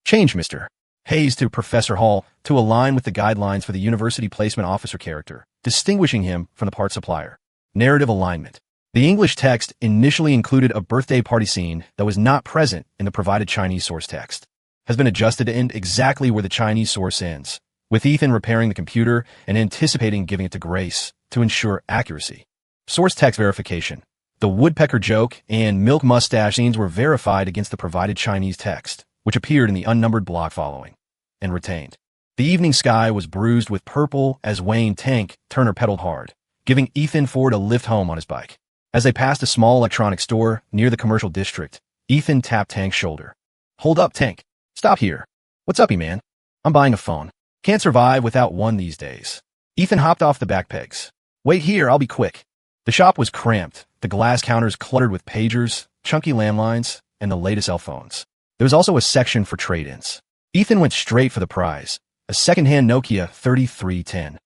Change Mr. Hayes to Professor Hall to align with the guidelines for the University Placement Officer character, distinguishing him from the part supplier. Narrative alignment. The English text initially included a birthday party scene that was not present in the provided Chinese source text. Has been adjusted to end exactly where the Chinese source ends, with Ethan repairing the computer and anticipating giving it to Grace to ensure accuracy. Source text verification. The woodpecker joke and milk mustache scenes were verified against the provided Chinese text, which appeared in the unnumbered block following, and retained. The evening sky was bruised with purple as Wayne Tank Turner pedaled hard, giving Ethan Ford a lift home on his bike. As they passed a small electronics store near the commercial district, Ethan tapped Tank's shoulder. Hold up, Tank. Stop here. What's uppy, man? I'm buying a phone. Can't survive without one these days. Ethan hopped off the back pegs. Wait here, I'll be quick. The shop was cramped, the glass counters cluttered with pagers, chunky landlines, and the latest cell phones. There was also a section for trade-ins. Ethan went straight for the prize, a second-hand Nokia 3310.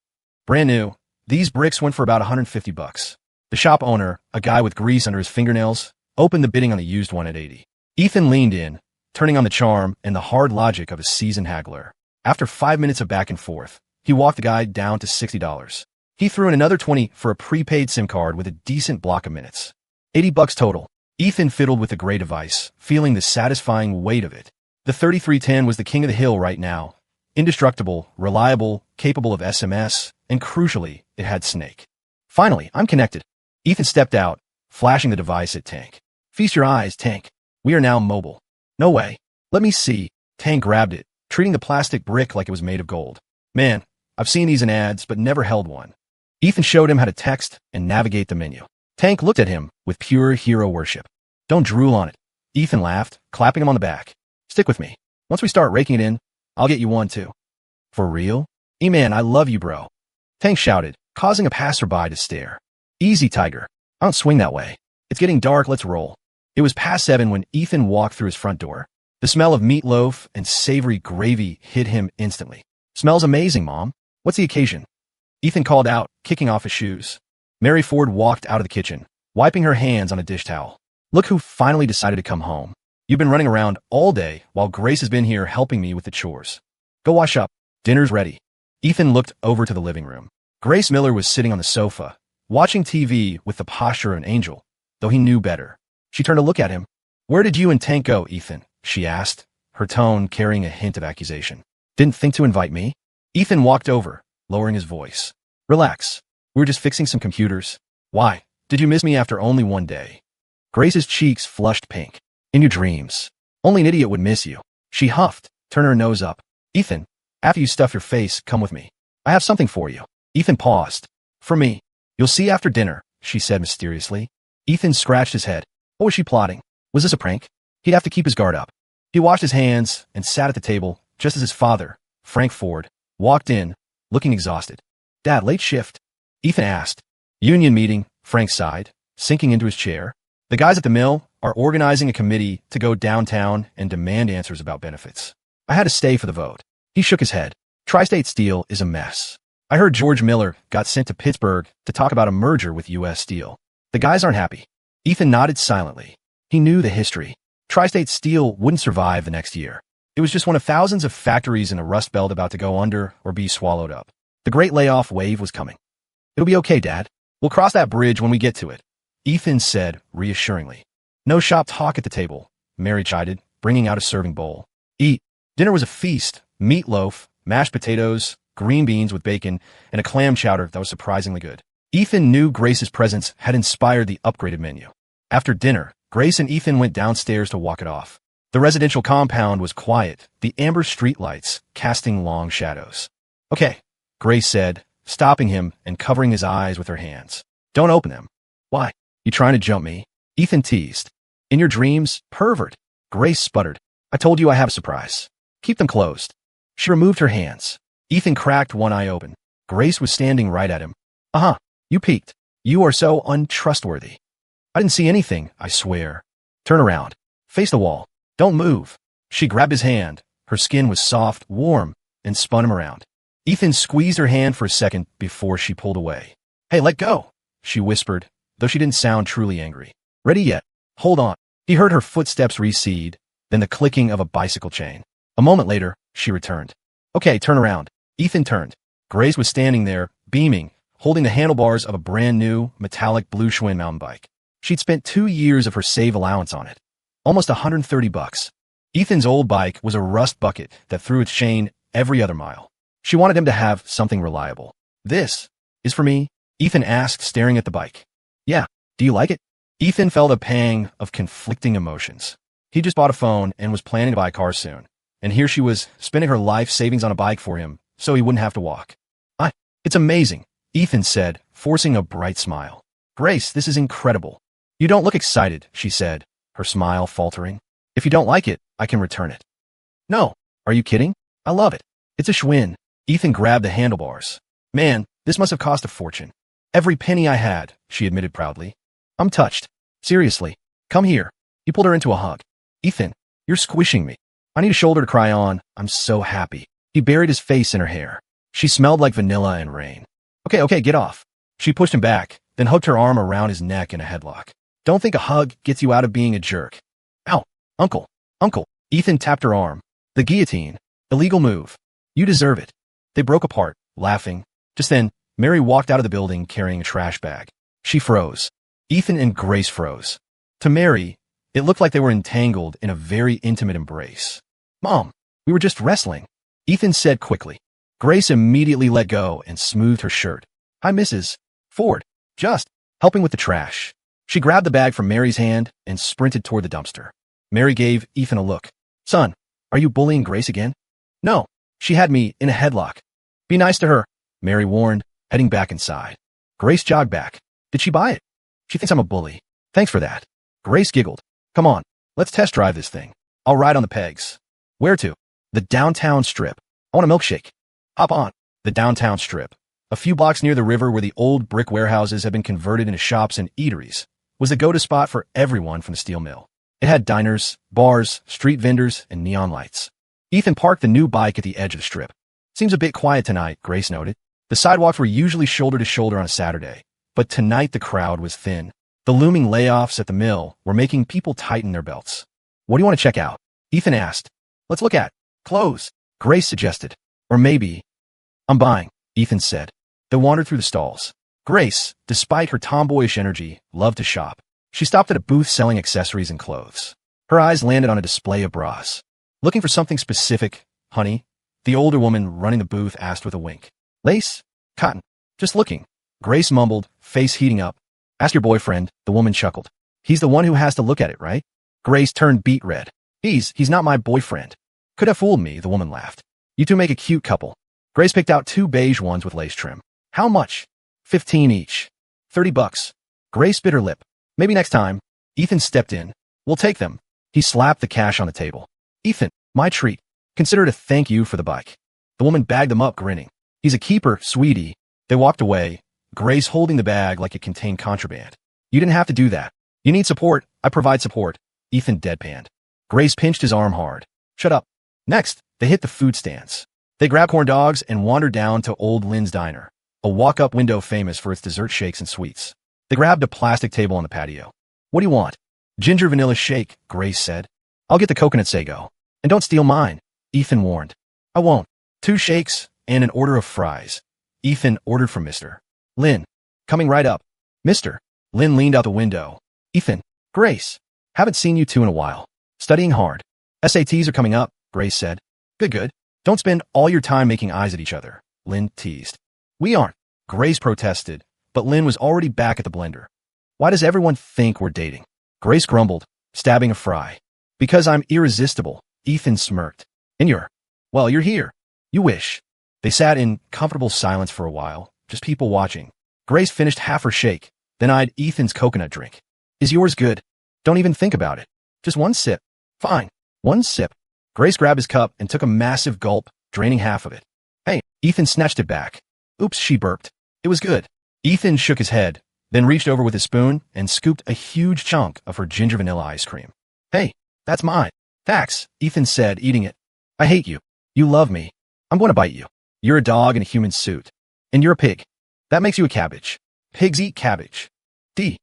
Brand new, these bricks went for about $150. The shop owner, a guy with grease under his fingernails, opened the bidding on the used one at $80. Ethan leaned in, turning on the charm and the hard logic of a seasoned haggler. After 5 minutes of back and forth, he walked the guy down to $60. He threw in another $20 for a prepaid SIM card with a decent block of minutes. $80 total. Ethan fiddled with the gray device, feeling the satisfying weight of it. The 3310 was the king of the hill right now. Indestructible, reliable, capable of SMS, and crucially, it had Snake. Finally, I'm connected. Ethan stepped out, flashing the device at Tank. Feast your eyes, Tank. We are now mobile. No way. Let me see. Tank grabbed it, treating the plastic brick like it was made of gold. Man, I've seen these in ads, but never held one. Ethan showed him how to text and navigate the menu. Tank looked at him with pure hero worship. Don't drool on it. Ethan laughed, clapping him on the back. Stick with me. Once we start raking it in, I'll get you one too. For real? E-man, I love you, bro. Tank shouted, causing a passerby to stare. Easy, Tiger. I don't swing that way. It's getting dark, let's roll. It was past 7 when Ethan walked through his front door. The smell of meatloaf and savory gravy hit him instantly. Smells amazing, Mom. What's the occasion? Ethan called out, kicking off his shoes. Mary Ford walked out of the kitchen, wiping her hands on a dish towel. Look who finally decided to come home. You've been running around all day while Grace has been here helping me with the chores. Go wash up. Dinner's ready. Ethan looked over to the living room. Grace Miller was sitting on the sofa, watching TV with the posture of an angel, though he knew better. She turned to look at him. Where did you and Tank go, Ethan? She asked, her tone carrying a hint of accusation. Didn't think to invite me? Ethan walked over, lowering his voice. Relax. We were just fixing some computers. Why? Did you miss me after only one day? Grace's cheeks flushed pink. In your dreams. Only an idiot would miss you. She huffed, turning her nose up. Ethan, after you stuff your face, come with me. I have something for you. Ethan paused. For me. You'll see after dinner, she said mysteriously. Ethan scratched his head. What was she plotting? Was this a prank? He'd have to keep his guard up. He washed his hands and sat at the table, just as his father, Frank Ford, walked in, looking exhausted. Dad, late shift? Ethan asked. Union meeting, Frank sighed, sinking into his chair. The guys at the mill are organizing a committee to go downtown and demand answers about benefits. I had to stay for the vote. He shook his head. Tri-State Steel is a mess. I heard George Miller got sent to Pittsburgh to talk about a merger with U.S. Steel. The guys aren't happy. Ethan nodded silently. He knew the history. Tri-State Steel wouldn't survive the next year. It was just one of thousands of factories in a rust belt about to go under or be swallowed up. The great layoff wave was coming. It'll be okay, Dad. We'll cross that bridge when we get to it, Ethan said reassuringly. No shop talk at the table, Mary chided, bringing out a serving bowl. Eat. Dinner was a feast. Meatloaf, mashed potatoes, green beans with bacon, and a clam chowder that was surprisingly good. Ethan knew Grace's presence had inspired the upgraded menu. After dinner, Grace and Ethan went downstairs to walk it off. The residential compound was quiet, the amber streetlights casting long shadows. Okay, Grace said, stopping him and covering his eyes with her hands. Don't open them. Why? You trying to jump me? Ethan teased. In your dreams, pervert. Grace sputtered. I told you I have a surprise. Keep them closed. She removed her hands. Ethan cracked one eye open. Grace was standing right at him. Uh-huh. You peeked. You are so untrustworthy. I didn't see anything, I swear. Turn around. Face the wall. Don't move. She grabbed his hand. Her skin was soft, warm, and spun him around. Ethan squeezed her hand for a second before she pulled away. Hey, let go, she whispered, though she didn't sound truly angry. Ready yet? Hold on. He heard her footsteps recede, then the clicking of a bicycle chain. A moment later, she returned. Okay, turn around. Ethan turned. Grace was standing there, beaming, holding the handlebars of a brand new, metallic blue Schwinn mountain bike. She'd spent 2 years of her save allowance on it. Almost $130. Ethan's old bike was a rust bucket that threw its chain every other mile. She wanted him to have something reliable. This is for me? Ethan asked, staring at the bike. Yeah, do you like it? Ethan felt a pang of conflicting emotions. He just bought a phone and was planning to buy a car soon. And here she was, spending her life savings on a bike for him, so he wouldn't have to walk. It's amazing, Ethan said, forcing a bright smile. Grace, this is incredible. You don't look excited, she said, her smile faltering. If you don't like it, I can return it. No, are you kidding? I love it. It's a Schwinn. Ethan grabbed the handlebars. Man, this must have cost a fortune. Every penny I had, she admitted proudly. I'm touched. Seriously, come here. He pulled her into a hug. Ethan, you're squishing me. I need a shoulder to cry on. I'm so happy. He buried his face in her hair. She smelled like vanilla and rain. Okay, get off. She pushed him back, then hooked her arm around his neck in a headlock. Don't think a hug gets you out of being a jerk. Ow, Uncle. Ethan tapped her arm. The guillotine. Illegal move. You deserve it. They broke apart, laughing. Just then, Mary walked out of the building carrying a trash bag. She froze. Ethan and Grace froze. To Mary, it looked like they were entangled in a very intimate embrace. Mom, we were just wrestling, Ethan said quickly. Grace immediately let go and smoothed her shirt. Hi, Mrs. Ford. Just helping with the trash. She grabbed the bag from Mary's hand and sprinted toward the dumpster. Mary gave Ethan a look. Son, are you bullying Grace again? No, she had me in a headlock. Be nice to her, Mary warned, heading back inside. Grace jogged back. Did she buy it? She thinks I'm a bully. Thanks for that. Grace giggled. Come on, let's test drive this thing. I'll ride on the pegs. Where to? The downtown strip. I want a milkshake. Hop on. The downtown strip, a few blocks near the river where the old brick warehouses had been converted into shops and eateries, was the go-to spot for everyone from the steel mill. It had diners, bars, street vendors, and neon lights. Ethan parked the new bike at the edge of the strip. Seems a bit quiet tonight, Grace noted. The sidewalks were usually shoulder to shoulder on a Saturday, but tonight the crowd was thin. The looming layoffs at the mill were making people tighten their belts. What do you want to check out? Ethan asked. Let's look at clothes, Grace suggested. Or maybe, I'm buying, Ethan said. They wandered through the stalls. Grace, despite her tomboyish energy, loved to shop. She stopped at a booth selling accessories and clothes. Her eyes landed on a display of bras. Looking for something specific, honey? The older woman running the booth asked with a wink. Lace? Cotton? Just looking. Grace mumbled, face heating up. Ask your boyfriend, the woman chuckled. He's the one who has to look at it, right? Grace turned beet red. He's not my boyfriend. Could have fooled me, the woman laughed. You two make a cute couple. Grace picked out 2 beige ones with lace trim. How much? 15 each. $30. Grace bit her lip. Maybe next time. Ethan stepped in. We'll take them. He slapped the cash on the table. Ethan, my treat. Consider it a thank you for the bike. The woman bagged them up, grinning. He's a keeper, sweetie. They walked away, Grace holding the bag like it contained contraband. You didn't have to do that. You need support. I provide support. Ethan deadpanned. Grace pinched his arm hard. Shut up. Next, they hit the food stands. They grabbed corn dogs and wandered down to Old Lynn's Diner, a walk-up window famous for its dessert shakes and sweets. They grabbed a plastic table on the patio. What do you want? Ginger vanilla shake, Grace said. I'll get the coconut sago. And don't steal mine, Ethan warned. I won't. 2 shakes and an order of fries. Ethan ordered from Mr. Lynn. Coming right up. Mr. Lynn leaned out the window. Ethan, Grace. Haven't seen you two in a while. Studying hard. SATs are coming up, Grace said. Good. Don't spend all your time making eyes at each other, Lynn teased. We aren't, Grace protested, but Lynn was already back at the blender. Why does everyone think we're dating? Grace grumbled, stabbing a fry. Because I'm irresistible, Ethan smirked. And you're here. You wish. They sat in comfortable silence for a while, just people watching. Grace finished half her shake, then eyed Ethan's coconut drink. Is yours good? Don't even think about it. Just 1 sip. Fine. 1 sip. Grace grabbed his cup and took a massive gulp, draining half of it. Hey, Ethan snatched it back. Oops, she burped. It was good. Ethan shook his head, then reached over with his spoon and scooped a huge chunk of her ginger vanilla ice cream. Hey, that's mine. Thanks, Ethan said, eating it. I hate you. You love me. I'm going to bite you. You're a dog in a human suit. And you're a pig. That makes you a cabbage. Pigs eat cabbage. D.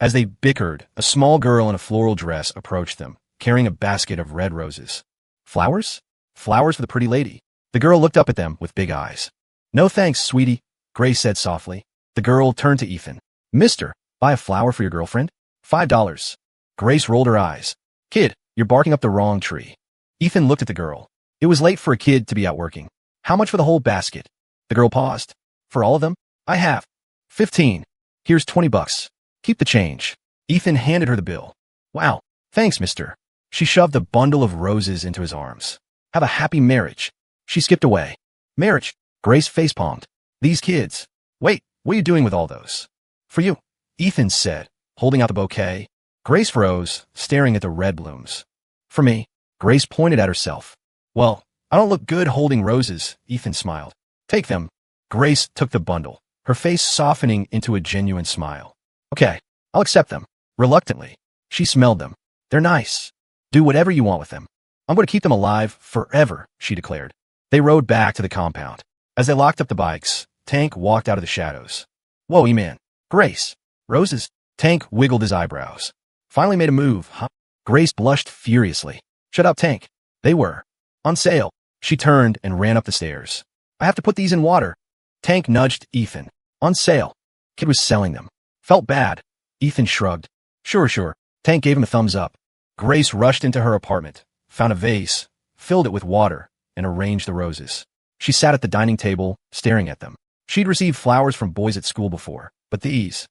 As they bickered, a small girl in a floral dress approached them, carrying a basket of red roses. Flowers? Flowers for the pretty lady. The girl looked up at them with big eyes. No thanks, sweetie, Grace said softly. The girl turned to Ethan. Mister, buy a flower for your girlfriend? $5. Grace rolled her eyes. Kid, you're barking up the wrong tree. Ethan looked at the girl. It was late for a kid to be out working. How much for the whole basket? The girl paused. For all of them? I have 15. Here's $20. Keep the change. Ethan handed her the bill. Wow, thanks, mister. She shoved a bundle of roses into his arms. Have a happy marriage. She skipped away. Marriage? Grace facepalmed. These kids. Wait, what are you doing with all those? For you, Ethan said, holding out the bouquet. Grace froze, staring at the red blooms. For me, Grace pointed at herself. Well, I don't look good holding roses, Ethan smiled. Take them. Grace took the bundle, her face softening into a genuine smile. Okay, I'll accept them. Reluctantly, she smelled them. They're nice. Do whatever you want with them. I'm going to keep them alive forever, she declared. They rode back to the compound. As they locked up the bikes, Tank walked out of the shadows. Whoa, E-Man. Grace. Roses? Tank wiggled his eyebrows. Finally made a move, huh? Grace blushed furiously. Shut up, Tank. They were on sale. She turned and ran up the stairs. I have to put these in water. Tank nudged Ethan. On sale. Kid was selling them. Felt bad. Ethan shrugged. Sure. Tank gave him a thumbs up. Grace rushed into her apartment, found a vase, filled it with water, and arranged the roses. She sat at the dining table, staring at them. She'd received flowers from boys at school before, but these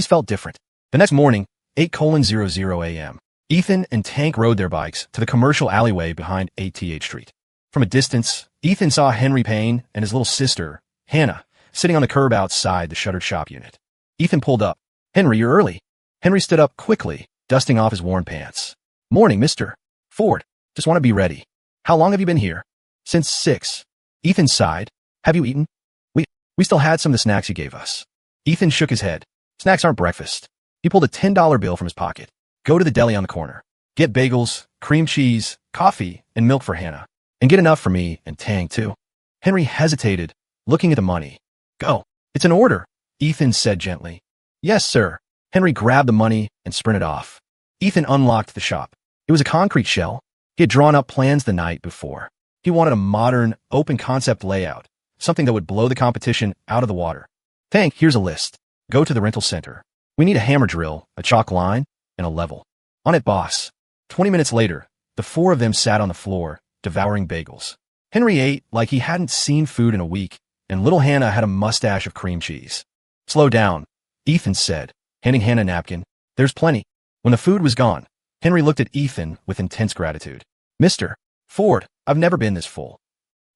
felt different. The next morning, 8:00 a.m., Ethan and Tank rode their bikes to the commercial alleyway behind ATH Street. From a distance, Ethan saw Henry Payne and his little sister, Hannah, sitting on the curb outside the shuttered shop unit. Ethan pulled up. Henry, you're early. Henry stood up quickly, dusting off his worn pants. Morning, Mr. Ford. Just want to be ready. How long have you been here? Since 6. Ethan sighed. Have you eaten? We still had some of the snacks you gave us. Ethan shook his head. Snacks aren't breakfast. He pulled a $10 bill from his pocket. Go to the deli on the corner. Get bagels, cream cheese, coffee, and milk for Hannah. And get enough for me and Tank, too. Henry hesitated, looking at the money. Go. It's an order, Ethan said gently. Yes, sir. Henry grabbed the money and sprinted off. Ethan unlocked the shop. It was a concrete shell. He had drawn up plans the night before. He wanted a modern, open-concept layout, something that would blow the competition out of the water. Tank, here's a list. Go to the rental center. We need a hammer drill, a chalk line, and a level. On it, boss. 20 minutes later, the four of them sat on the floor, devouring bagels. Henry ate like he hadn't seen food in a week, and little Hannah had a mustache of cream cheese. Slow down, Ethan said, handing Hannah a napkin. There's plenty. When the food was gone, Henry looked at Ethan with intense gratitude. Mr. Ford, I've never been this full.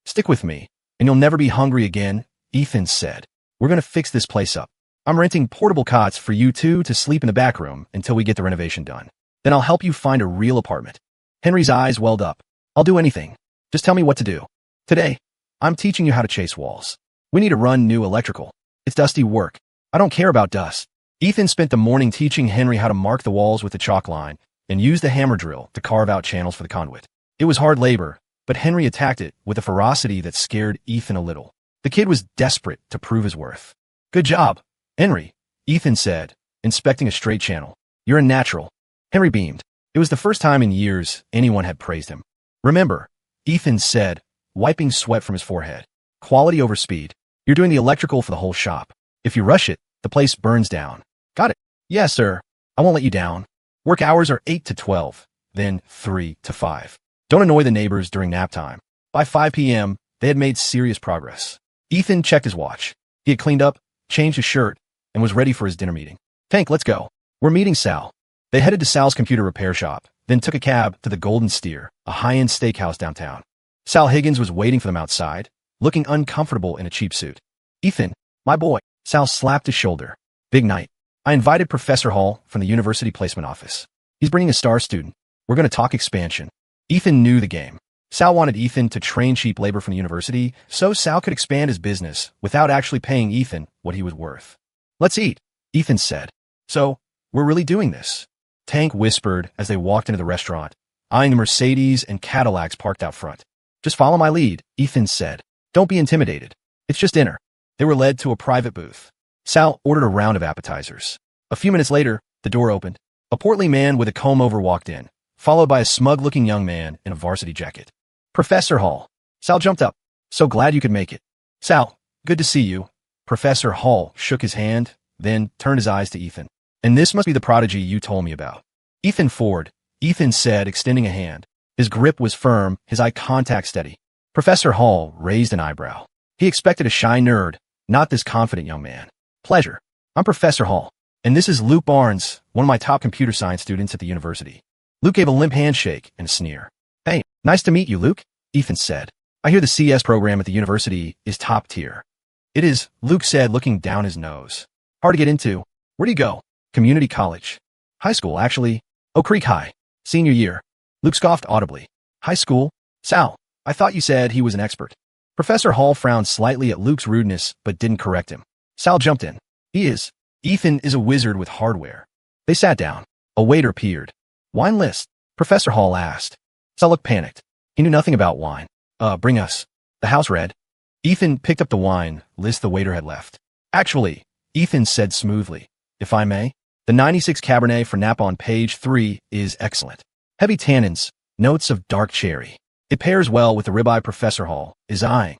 Stick with me, and you'll never be hungry again, Ethan said. We're going to fix this place up. I'm renting portable cots for you two to sleep in the back room until we get the renovation done. Then I'll help you find a real apartment. Henry's eyes welled up. I'll do anything. Just tell me what to do. Today, I'm teaching you how to chase walls. We need to run new electrical. It's dusty work. I don't care about dust. Ethan spent the morning teaching Henry how to mark the walls with the chalk line and use the hammer drill to carve out channels for the conduit. It was hard labor, but Henry attacked it with a ferocity that scared Ethan a little. The kid was desperate to prove his worth. Good job, Henry, Ethan said, inspecting a straight channel. You're a natural. Henry beamed. It was the first time in years anyone had praised him. Remember, Ethan said, wiping sweat from his forehead. Quality over speed. You're doing the electrical for the whole shop. If you rush it, the place burns down. Got it? Yes, sir. I won't let you down. Work hours are 8 to 12, then 3 to 5. Don't annoy the neighbors during nap time. By 5 p.m., they had made serious progress. Ethan checked his watch. He had cleaned up, changed his shirt, and was ready for his dinner meeting. Tank, let's go. We're meeting Sal. They headed to Sal's computer repair shop, then took a cab to the Golden Steer, a high-end steakhouse downtown. Sal Higgins was waiting for them outside, looking uncomfortable in a cheap suit. Ethan, my boy. Sal slapped his shoulder. Big night. I invited Professor Hall from the University Placement Office. He's bringing a star student. We're going to talk expansion. Ethan knew the game. Sal wanted Ethan to train cheap labor from the university, so Sal could expand his business without actually paying Ethan what he was worth. Let's eat, Ethan said. So, we're really doing this? Tank whispered as they walked into the restaurant, eyeing the Mercedes and Cadillacs parked out front. Just follow my lead, Ethan said. Don't be intimidated. It's just dinner. They were led to a private booth. Sal ordered a round of appetizers. A few minutes later, the door opened. A portly man with a comb-over walked in, followed by a smug-looking young man in a varsity jacket. Professor Hall. Sal jumped up. So glad you could make it. Sal, good to see you. Professor Hall shook his hand, then turned his eyes to Ethan. And this must be the prodigy you told me about. Ethan Ford, Ethan said, extending a hand. His grip was firm, his eye contact steady. Professor Hall raised an eyebrow. He expected a shy nerd, not this confident young man. Pleasure. I'm Professor Hall, and this is Luke Barnes, one of my top computer science students at the university. Luke gave a limp handshake and a sneer. Hey, nice to meet you, Luke, Ethan said. I hear the CS program at the university is top tier. It is, Luke said, looking down his nose. Hard to get into. Where do you go? Community college. High school, actually. Oak Creek High. Senior year. Luke scoffed audibly. High school? Sal, I thought you said he was an expert. Professor Hall frowned slightly at Luke's rudeness, but didn't correct him. Sal jumped in. He is. Ethan is a wizard with hardware. They sat down. A waiter appeared. Wine list? Professor Hall asked. Sal looked panicked. He knew nothing about wine. Bring us. The house read. Ethan picked up the wine list the waiter had left. Actually, Ethan said smoothly, if I may, the 96 Cabernet for Napa on page 3 is excellent. Heavy tannins, notes of dark cherry. It pairs well with the ribeye Professor Hall is eyeing.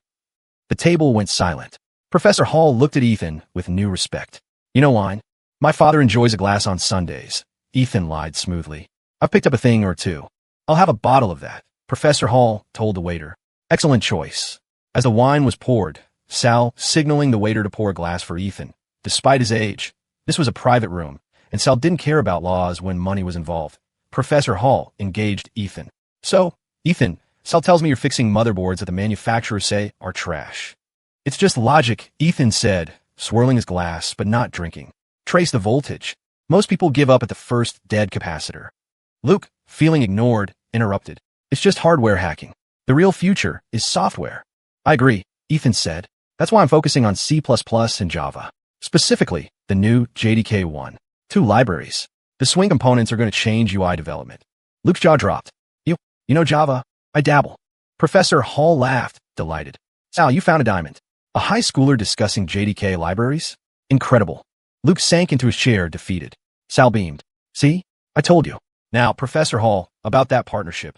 The table went silent. Professor Hall looked at Ethan with new respect. You know wine? My father enjoys a glass on Sundays. Ethan lied smoothly. I've picked up a thing or two. I'll have a bottle of that, Professor Hall told the waiter. Excellent choice. As the wine was poured, Sal signaling the waiter to pour a glass for Ethan. Despite his age, this was a private room, and Sal didn't care about laws when money was involved. Professor Hall engaged Ethan. So, Ethan, Sal tells me you're fixing motherboards that the manufacturers say are trash. It's just logic, Ethan said, swirling his glass but not drinking. Trace the voltage. Most people give up at the first dead capacitor. Luke, feeling ignored, interrupted. It's just hardware hacking. The real future is software. I agree, Ethan said. That's why I'm focusing on C++ and Java. Specifically, the new JDK1. 2 libraries. The swing components are going to change UI development. Luke's jaw dropped. You know Java? I dabble. Professor Hall laughed, delighted. Sal, you found a diamond. A high schooler discussing JDK libraries? Incredible. Luke sank into his chair, defeated. Sal beamed. See? I told you. Now, Professor Hall, about that partnership.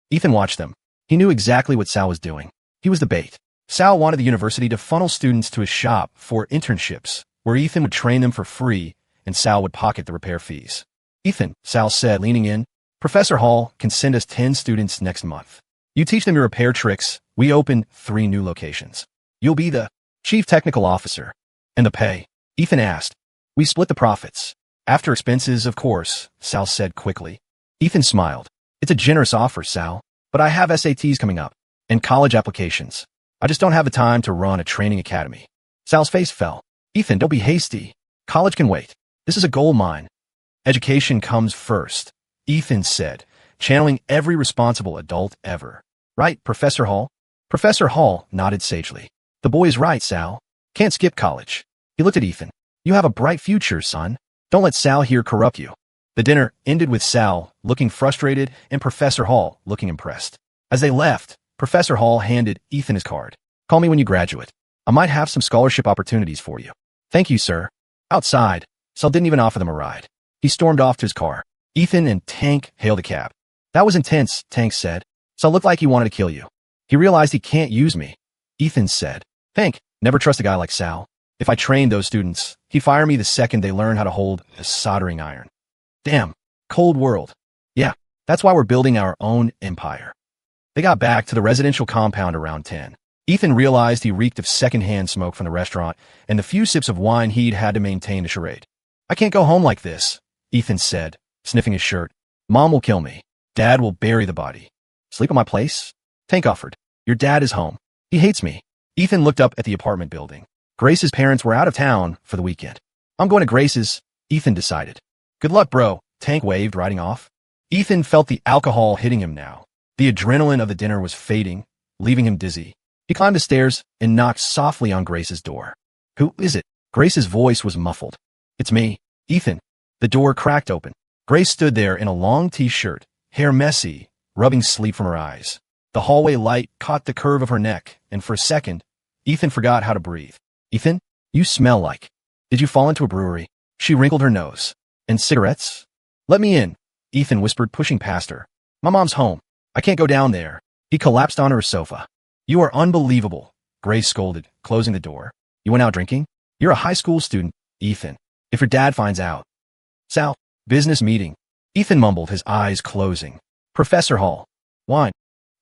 Ethan watched them. He knew exactly what Sal was doing. He was the bait. Sal wanted the university to funnel students to his shop for internships, where Ethan would train them for free and Sal would pocket the repair fees. Ethan, Sal said, leaning in, Professor Hall can send us 10 students next month. You teach them your repair tricks. We open 3 new locations. You'll be the chief technical officer. And the pay? Ethan asked. We split the profits. After expenses, of course, Sal said quickly. Ethan smiled. It's a generous offer, Sal, but I have SATs coming up and college applications. I just don't have the time to run a training academy. Sal's face fell. Ethan, don't be hasty. College can wait. This is a gold mine. Education comes first, Ethan said, channeling every responsible adult ever. Right, Professor Hall? Professor Hall nodded sagely. The boy is right, Sal. Can't skip college. He looked at Ethan. You have a bright future, son. Don't let Sal here corrupt you. The dinner ended with Sal looking frustrated and Professor Hall looking impressed. As they left, Professor Hall handed Ethan his card. Call me when you graduate. I might have some scholarship opportunities for you. Thank you, sir. Outside, Sal didn't even offer them a ride. He stormed off to his car. Ethan and Tank hailed a cab. That was intense, Tank said. Sal looked like he wanted to kill you. He realized he can't use me. Ethan said. Tank, never trust a guy like Sal. If I trained those students, he'd fire me the second they learn how to hold a soldering iron. Damn, cold world. Yeah, that's why we're building our own empire. They got back to the residential compound around 10. Ethan realized he reeked of secondhand smoke from the restaurant and the few sips of wine he'd had to maintain the charade. I can't go home like this, Ethan said, sniffing his shirt. Mom will kill me. Dad will bury the body. Sleep at my place? Tank offered. Your dad is home. He hates me. Ethan looked up at the apartment building. Grace's parents were out of town for the weekend. I'm going to Grace's, Ethan decided. Good luck, bro, Tank waved, riding off. Ethan felt the alcohol hitting him now. The adrenaline of the dinner was fading, leaving him dizzy. He climbed the stairs and knocked softly on Grace's door. Who is it? Grace's voice was muffled. It's me, Ethan. The door cracked open. Grace stood there in a long t-shirt, hair messy, rubbing sleep from her eyes. The hallway light caught the curve of her neck, and for a second, Ethan forgot how to breathe. Ethan, you smell like. Did you fall into a brewery? She wrinkled her nose. And cigarettes? Let me in, Ethan whispered, pushing past her. My mom's home. I can't go down there. He collapsed onto her sofa. You are unbelievable, Grace scolded, closing the door. You went out drinking? You're a high school student, Ethan. If your dad finds out. Sal, business meeting. Ethan mumbled, his eyes closing. Professor Hall. Wine.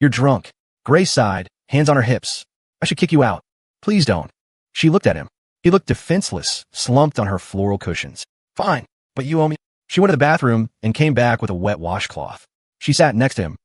You're drunk. Grace sighed, hands on her hips. I should kick you out. Please don't. She looked at him. He looked defenseless, slumped on her floral cushions. Fine, but you owe me. She went to the bathroom and came back with a wet washcloth. She sat next to him.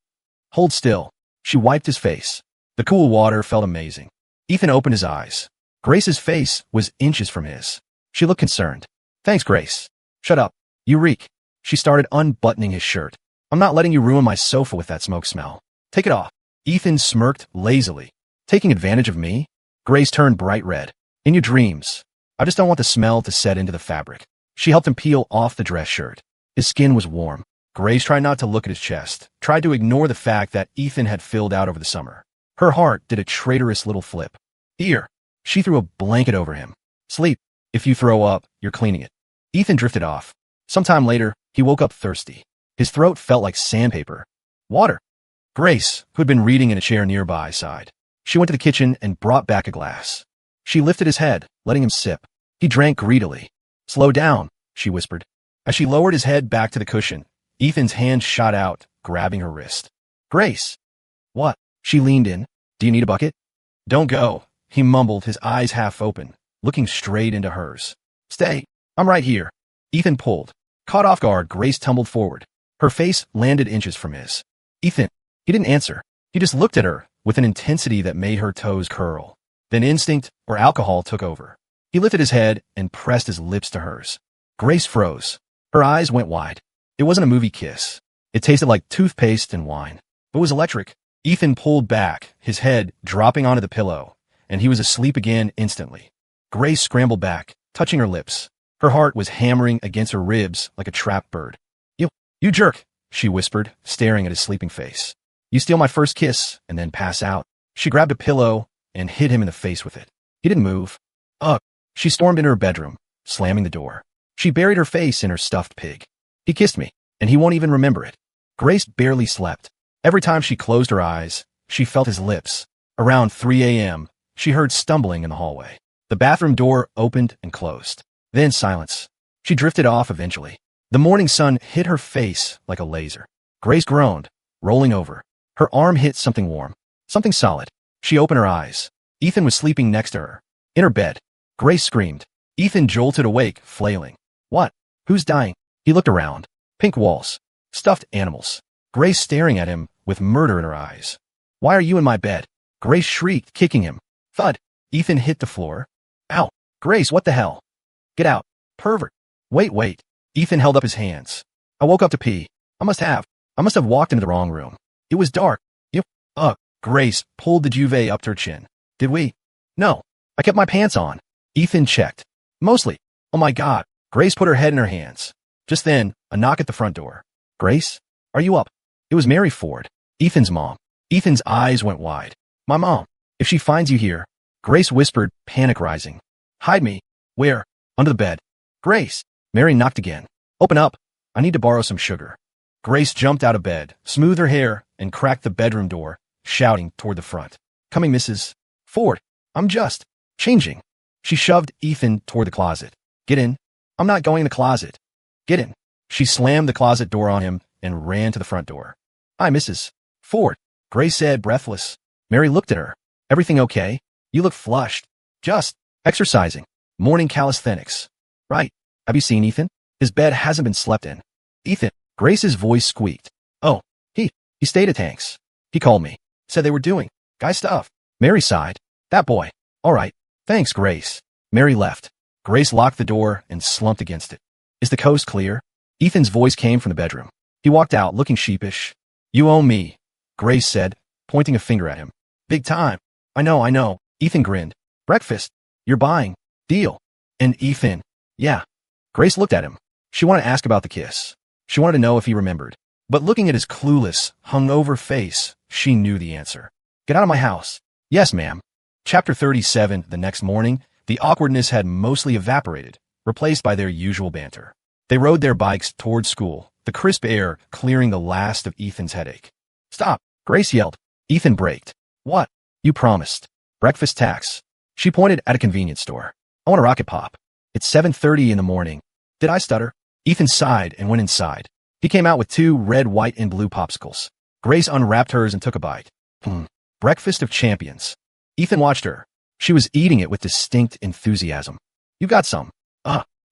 Hold still. She wiped his face. The cool water felt amazing. Ethan opened his eyes. Grace's face was inches from his. She looked concerned. Thanks, Grace. Shut up. You reek. She started unbuttoning his shirt. I'm not letting you ruin my sofa with that smoke smell. Take it off. Ethan smirked lazily. Taking advantage of me? Grace turned bright red. In your dreams. I just don't want the smell to set into the fabric. She helped him peel off the dress shirt. His skin was warm. Grace tried not to look at his chest, tried to ignore the fact that Ethan had filled out over the summer. Her heart did a traitorous little flip. Here. She threw a blanket over him. Sleep. If you throw up, you're cleaning it. Ethan drifted off. Sometime later, he woke up thirsty. His throat felt like sandpaper. Water. Grace, who had been reading in a chair nearby, sighed. She went to the kitchen and brought back a glass. She lifted his head, letting him sip. He drank greedily. Slow down, she whispered. As she lowered his head back to the cushion, Ethan's hand shot out, grabbing her wrist. Grace. What? She leaned in. Do you need a bucket? Don't go, he mumbled, his eyes half open, looking straight into hers. Stay. I'm right here. Ethan pulled. Caught off guard, Grace tumbled forward. Her face landed inches from his. Ethan. He didn't answer. He just looked at her with an intensity that made her toes curl. Then instinct or alcohol took over. He lifted his head and pressed his lips to hers. Grace froze. Her eyes went wide. It wasn't a movie kiss. It tasted like toothpaste and wine. It was electric. Ethan pulled back, his head dropping onto the pillow, and he was asleep again instantly. Grace scrambled back, touching her lips. Her heart was hammering against her ribs like a trapped bird. You jerk, she whispered, staring at his sleeping face. You steal my first kiss and then pass out. She grabbed a pillow and hit him in the face with it. He didn't move. Ugh. She stormed into her bedroom, slamming the door. She buried her face in her stuffed pig. He kissed me, and he won't even remember it. Grace barely slept. Every time she closed her eyes, she felt his lips. Around 3 a.m., she heard stumbling in the hallway. The bathroom door opened and closed. Then silence. She drifted off eventually. The morning sun hit her face like a laser. Grace groaned, rolling over. Her arm hit something warm, something solid. She opened her eyes. Ethan was sleeping next to her. In her bed. Grace screamed. Ethan jolted awake, flailing. What? Who's dying? He looked around. Pink walls. Stuffed animals. Grace staring at him with murder in her eyes. Why are you in my bed? Grace shrieked, kicking him. Thud. Ethan hit the floor. Ow. Grace, what the hell? Get out. Pervert. Wait. Ethan held up his hands. I woke up to pee. I must have walked into the wrong room. It was dark. Grace pulled the duvet up to her chin. Did we? No. I kept my pants on. Ethan checked. Mostly. Oh my God. Grace put her head in her hands. Just then, a knock at the front door. Grace? Are you up? It was Mary Ford, Ethan's mom. Ethan's eyes went wide. My mom. If she finds you here. Grace whispered, panic rising. Hide me. Where? Under the bed. Grace. Mary knocked again. Open up. I need to borrow some sugar. Grace jumped out of bed, smoothed her hair, and cracked the bedroom door, shouting toward the front. Coming, Mrs. Ford. I'm just changing. She shoved Ethan toward the closet. Get in. I'm not going in the closet. Get in. She slammed the closet door on him and ran to the front door. Hi, Mrs. Ford. Grace said, breathless. Mary looked at her. Everything okay? You look flushed. Just exercising. Morning calisthenics. Right. Have you seen Ethan? His bed hasn't been slept in. Ethan. Grace's voice squeaked. Oh, he stayed at Hank's. He called me. Said they were doing guy stuff. Mary sighed. That boy. All right. Thanks, Grace. Mary left. Grace locked the door and slumped against it. Is the coast clear? Ethan's voice came from the bedroom. He walked out, looking sheepish. You owe me, Grace said, pointing a finger at him. Big time. I know. Ethan grinned. Breakfast. You're buying. Deal. And Ethan. Yeah. Grace looked at him. She wanted to ask about the kiss. She wanted to know if he remembered. But looking at his clueless, hungover face, she knew the answer. Get out of my house. Yes, ma'am. Chapter 37. The next morning, the awkwardness had mostly evaporated, replaced by their usual banter. They rode their bikes toward school, the crisp air clearing the last of Ethan's headache. Stop, Grace yelled. Ethan braked. What? You promised. Breakfast tax. She pointed at a convenience store. I want a rocket pop. It's 7:30 in the morning. Did I stutter? Ethan sighed and went inside. He came out with 2 red, white, and blue popsicles. Grace unwrapped hers and took a bite. Breakfast of champions. Ethan watched her. She was eating it with distinct enthusiasm. You got some.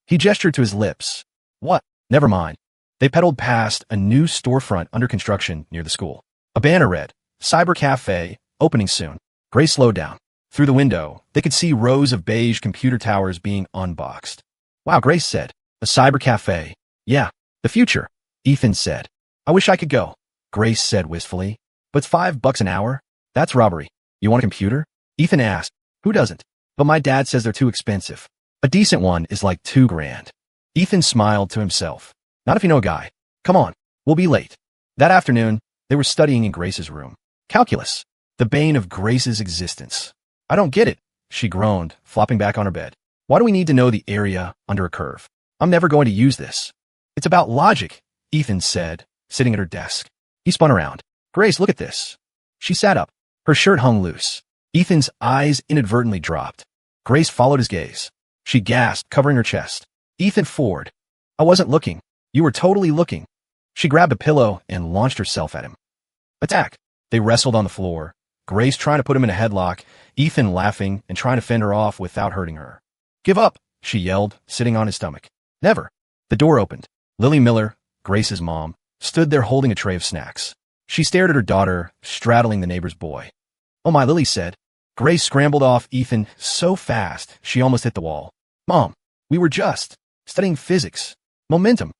He gestured to his lips. What? Never mind. They pedaled past a new storefront under construction near the school. A banner read, Cyber Cafe, opening soon. Grace slowed down. Through the window, they could see rows of beige computer towers being unboxed. Wow, Grace said. A cyber cafe. Yeah, the future. Ethan said. I wish I could go. Grace said wistfully. But $5 an hour? That's robbery. You want a computer? Ethan asked. Who doesn't? But my dad says they're too expensive. A decent one is like $2 grand. Ethan smiled to himself. Not if you know a guy. Come on, we'll be late. That afternoon, they were studying in Grace's room. Calculus. The bane of Grace's existence. I don't get it, she groaned, flopping back on her bed. Why do we need to know the area under a curve? I'm never going to use this. It's about logic, Ethan said, sitting at her desk. He spun around. Grace, look at this. She sat up. Her shirt hung loose. Ethan's eyes inadvertently dropped. Grace followed his gaze. She gasped, covering her chest. Ethan Ford. I wasn't looking. You were totally looking. She grabbed a pillow and launched herself at him. Attack. They wrestled on the floor. Grace trying to put him in a headlock, Ethan laughing and trying to fend her off without hurting her. Give up, she yelled, sitting on his stomach. Never. The door opened. Lily Miller, Grace's mom, stood there holding a tray of snacks. She stared at her daughter, straddling the neighbor's boy. Oh my, Lily said. Grace scrambled off Ethan so fast she almost hit the wall. Mom, we were just studying physics. Momentum.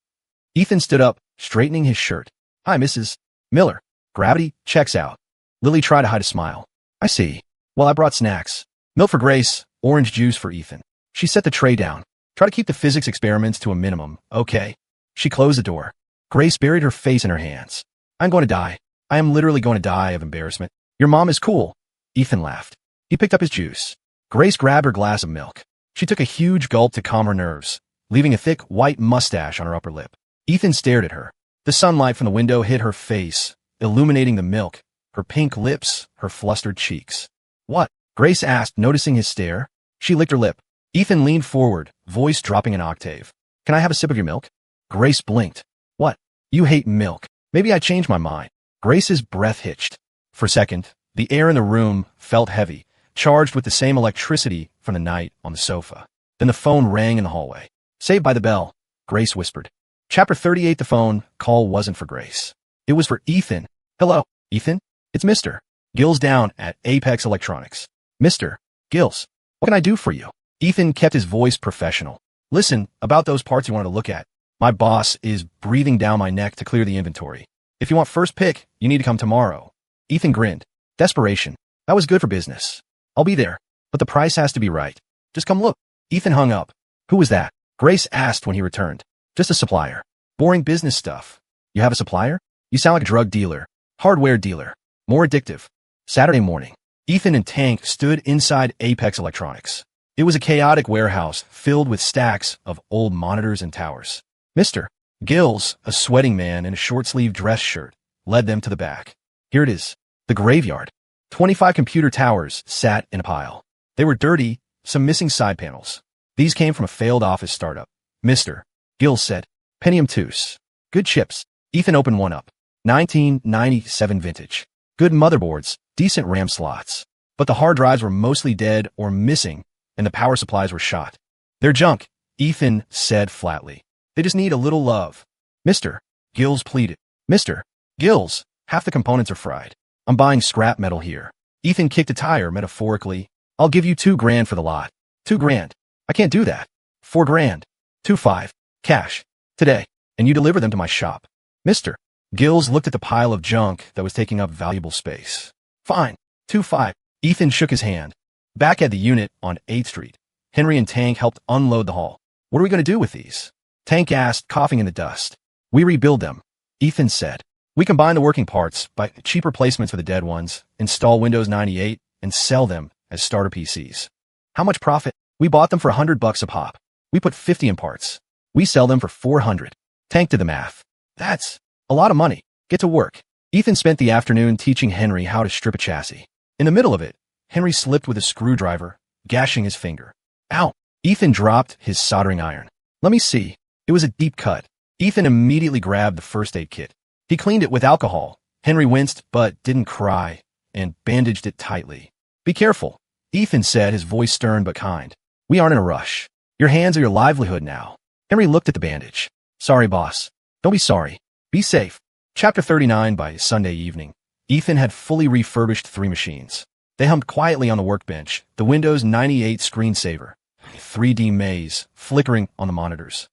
Ethan stood up, straightening his shirt. Hi, Mrs. Miller. Gravity checks out. Lily tried to hide a smile. I see. Well, I brought snacks. Milk for Grace, orange juice for Ethan. She set the tray down. Try to keep the physics experiments to a minimum, okay? She closed the door. Grace buried her face in her hands. I'm going to die. I am literally going to die of embarrassment. Your mom is cool. Ethan laughed. He picked up his juice. Grace grabbed her glass of milk. She took a huge gulp to calm her nerves, leaving a thick white mustache on her upper lip. Ethan stared at her. The sunlight from the window hit her face, illuminating the milk, her pink lips, her flustered cheeks. What? Grace asked, noticing his stare. She licked her lip. Ethan leaned forward, voice dropping an octave. Can I have a sip of your milk? Grace blinked. What? You hate milk. Maybe I changed my mind. Grace's breath hitched. For a second, the air in the room felt heavy, charged with the same electricity from the night on the sofa. Then the phone rang in the hallway. Saved by the bell, Grace whispered. Chapter 38. The phone call wasn't for Grace. It was for Ethan. Hello, Ethan? It's Mr. Gills down at Apex Electronics. Mr. Gills, what can I do for you? Ethan kept his voice professional. Listen, about those parts you wanted to look at. My boss is breathing down my neck to clear the inventory. If you want first pick, you need to come tomorrow. Ethan grinned. Desperation. That was good for business. I'll be there, but the price has to be right. Just come look. Ethan hung up. Who was that? Grace asked when he returned. Just a supplier. Boring business stuff. You have a supplier? You sound like a drug dealer. Hardware dealer. More addictive. Saturday morning. Ethan and Tank stood inside Apex Electronics. It was a chaotic warehouse filled with stacks of old monitors and towers. Mr. Gills, a sweating man in a short-sleeved dress shirt, led them to the back. Here it is. The graveyard. 25 computer towers sat in a pile. They were dirty, some missing side panels. These came from a failed office startup. Mr. Gills said, Pentium 2s. Good chips. Ethan opened one up. 1997 vintage. Good motherboards, decent RAM slots. But the hard drives were mostly dead or missing, and the power supplies were shot. They're junk, Ethan said flatly. They just need a little love. Mr. Gills pleaded. Mr. Gills, half the components are fried. I'm buying scrap metal here. Ethan kicked a tire metaphorically. I'll give you $2 grand for the lot. $2 grand. I can't do that. $4 grand. 2.5. Cash. Today. And you deliver them to my shop. Mr. Gills looked at the pile of junk that was taking up valuable space. Fine. 2.5. Ethan shook his hand. Back at the unit on 8th Street, Henry and Tank helped unload the haul. What are we going to do with these? Tank asked, coughing in the dust. We rebuild them. Ethan said. We combine the working parts, buy cheap replacements for the dead ones, install Windows 98, and sell them as starter PCs. How much profit? We bought them for $100 a pop. We put 50 in parts. We sell them for $400. Tank did the math. That's a lot of money. Get to work. Ethan spent the afternoon teaching Henry how to strip a chassis. In the middle of it, Henry slipped with a screwdriver, gashing his finger. Ow! Ethan dropped his soldering iron. Let me see. It was a deep cut. Ethan immediately grabbed the first aid kit. He cleaned it with alcohol. Henry winced but didn't cry and bandaged it tightly. Be careful, Ethan said, his voice stern but kind. We aren't in a rush. Your hands are your livelihood now. Henry looked at the bandage. Sorry, boss. Don't be sorry. Be safe. Chapter 39. By Sunday evening, Ethan had fully refurbished 3 machines. They hummed quietly on the workbench, the Windows 98 screensaver, 3D maze, flickering on the monitors.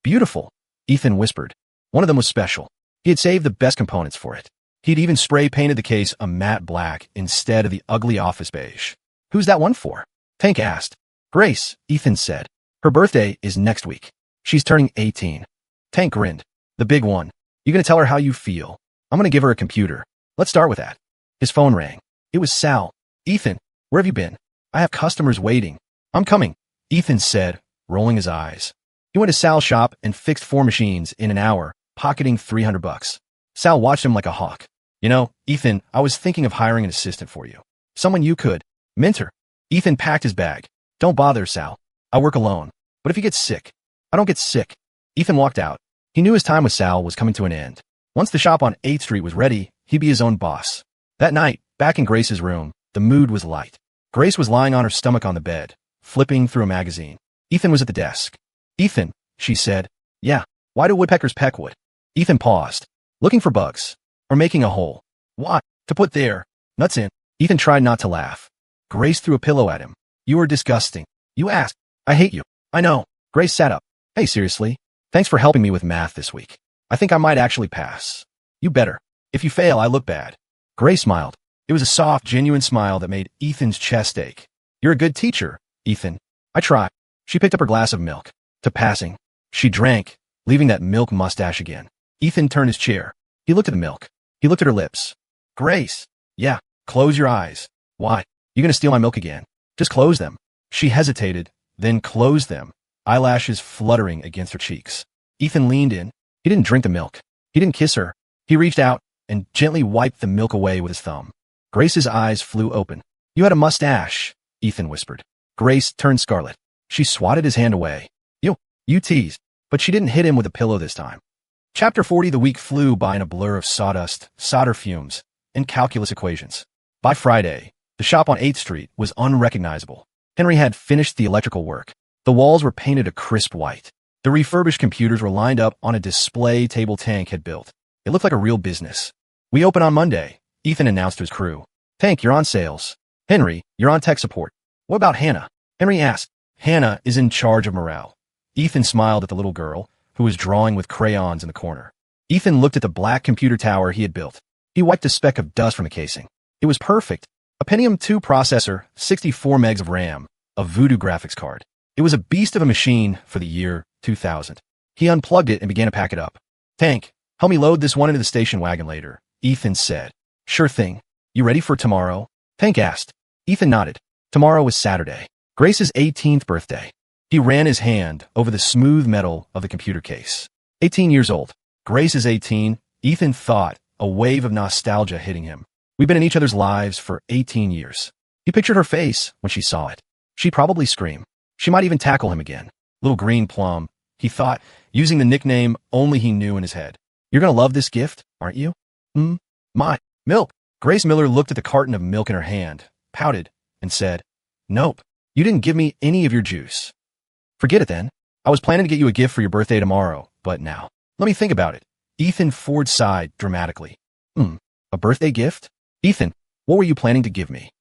Beautiful, Ethan whispered. One of them was special. He had saved the best components for it. He'd even spray-painted the case a matte black instead of the ugly office beige. Who's that one for? Tank asked. Grace, Ethan said. Her birthday is next week. She's turning 18. Tank grinned. The big one. You gonna tell her how you feel? I'm gonna give her a computer. Let's start with that. His phone rang. It was Sal. Ethan, where have you been? I have customers waiting. I'm coming, Ethan said, rolling his eyes. He went to Sal's shop and fixed 4 machines in an hour, pocketing $300. Sal watched him like a hawk. You know, Ethan, I was thinking of hiring an assistant for you. Someone you could mentor. Ethan packed his bag. Don't bother, Sal. I work alone. But if he gets sick, I don't get sick. Ethan walked out. He knew his time with Sal was coming to an end. Once the shop on 8th Street was ready, he'd be his own boss. That night, back in Grace's room, the mood was light. Grace was lying on her stomach on the bed, flipping through a magazine. Ethan was at the desk. Ethan, she said. Yeah, why do woodpeckers peck wood? Ethan paused. Looking for bugs. Or making a hole. Why? To put their nuts in. Ethan tried not to laugh. Grace threw a pillow at him. You are disgusting. You asked. I hate you. I know. Grace sat up. Hey, seriously? Thanks for helping me with math this week. I think I might actually pass. You better. If you fail, I look bad. Grace smiled. It was a soft, genuine smile that made Ethan's chest ache. You're a good teacher, Ethan. I try. She picked up her glass of milk. To passing. She drank, leaving that milk mustache again. Ethan turned his chair. He looked at the milk. He looked at her lips. Grace. Yeah, close your eyes. Why? You gonna steal my milk again? Just close them. She hesitated, then closed them, eyelashes fluttering against her cheeks. Ethan leaned in. He didn't drink the milk. He didn't kiss her. He reached out and gently wiped the milk away with his thumb. Grace's eyes flew open. You had a mustache, Ethan whispered. Grace turned scarlet. She swatted his hand away. You teased. But she didn't hit him with a pillow this time. Chapter 40. The week flew by in a blur of sawdust, solder fumes, and calculus equations. By Friday, the shop on 8th Street was unrecognizable. Henry had finished the electrical work. The walls were painted a crisp white. The refurbished computers were lined up on a display table Tank had built. It looked like a real business. We open on Monday, Ethan announced to his crew. Tank, you're on sales. Henry, you're on tech support. What about Hannah? Henry asked. Hannah is in charge of morale. Ethan smiled at the little girl, who was drawing with crayons in the corner. Ethan looked at the black computer tower he had built. He wiped a speck of dust from the casing. It was perfect. A Pentium 2 processor, 64 megs of RAM, a Voodoo graphics card. It was a beast of a machine for the year 2000. He unplugged it and began to pack it up. Tank, help me load this one into the station wagon later, Ethan said. Sure thing. You ready for tomorrow? Tank asked. Ethan nodded. Tomorrow was Saturday, Grace's 18th birthday. He ran his hand over the smooth metal of the computer case. 18 years old. Grace is 18, Ethan thought, a wave of nostalgia hitting him. We've been in each other's lives for 18 years. He pictured her face when she saw it. She'd probably scream. She might even tackle him again. Little green plum, he thought, using the nickname only he knew in his head. You're gonna love this gift, aren't you? My milk. Grace Miller looked at the carton of milk in her hand, pouted, and said, Nope, you didn't give me any of your juice. Forget it then. I was planning to get you a gift for your birthday tomorrow, but now, let me think about it. Ethan Ford sighed dramatically. A birthday gift? Ethan, what were you planning to give me?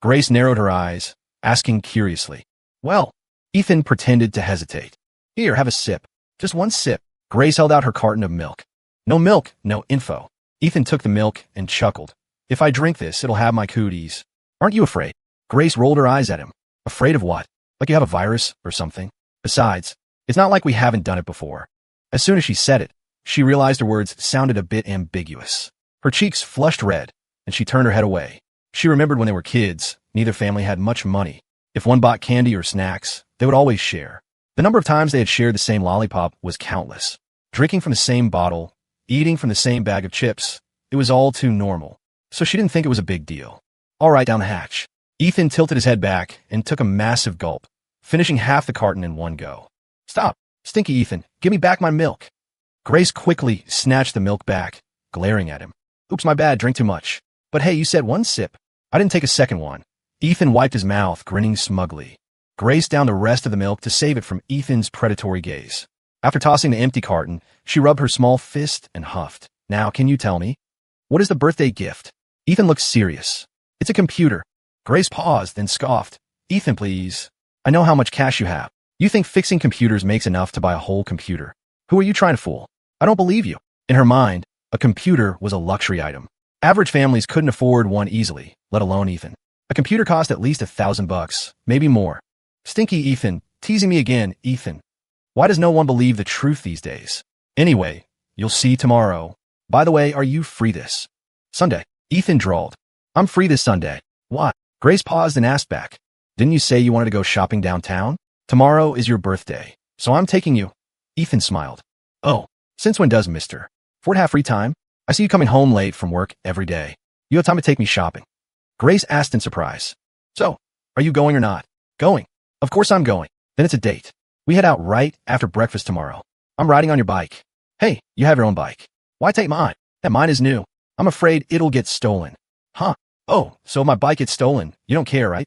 Grace narrowed her eyes, asking curiously. Well, Ethan pretended to hesitate. Here, have a sip. Just one sip. Grace held out her carton of milk. No milk, no info. Ethan took the milk and chuckled. If I drink this, it'll have my cooties. Aren't you afraid? Grace rolled her eyes at him. Afraid of what? Like you have a virus or something? Besides, it's not like we haven't done it before. As soon as she said it, she realized her words sounded a bit ambiguous. Her cheeks flushed red, and she turned her head away. She remembered when they were kids, neither family had much money. If one bought candy or snacks, they would always share. The number of times they had shared the same lollipop was countless. Drinking from the same bottle, eating from the same bag of chips, it was all too normal, so she didn't think it was a big deal. All right, down the hatch. Ethan tilted his head back and took a massive gulp, finishing half the carton in one go. Stop, stinky Ethan, give me back my milk. Grace quickly snatched the milk back, glaring at him. Oops, my bad, drink too much. But hey, you said one sip. I didn't take a second one. Ethan wiped his mouth, grinning smugly. Grace downed the rest of the milk to save it from Ethan's predatory gaze. After tossing the empty carton, she rubbed her small fist and huffed. Now, can you tell me? What is the birthday gift? Ethan looked serious. It's a computer. Grace paused, then scoffed. Ethan, please. I know how much cash you have. You think fixing computers makes enough to buy a whole computer. Who are you trying to fool? I don't believe you. In her mind, a computer was a luxury item. Average families couldn't afford one easily, let alone Ethan. A computer cost at least $1,000, maybe more. Stinky Ethan, teasing me again, Ethan. Why does no one believe the truth these days? Anyway, you'll see tomorrow. By the way, are you free this Sunday? Ethan drawled. I'm free this Sunday. Why? Grace paused and asked back. Didn't you say you wanted to go shopping downtown? Tomorrow is your birthday, so I'm taking you. Ethan smiled. Oh, since when does Mr. Ford have free time? I see you coming home late from work every day. You have time to take me shopping. Grace asked in surprise. So, are you going or not? Going. Of course I'm going. Then it's a date. We head out right after breakfast tomorrow. I'm riding on your bike. Hey, you have your own bike. Why take mine? That mine is new. I'm afraid it'll get stolen. Huh? Oh, so if my bike gets stolen, you don't care, right?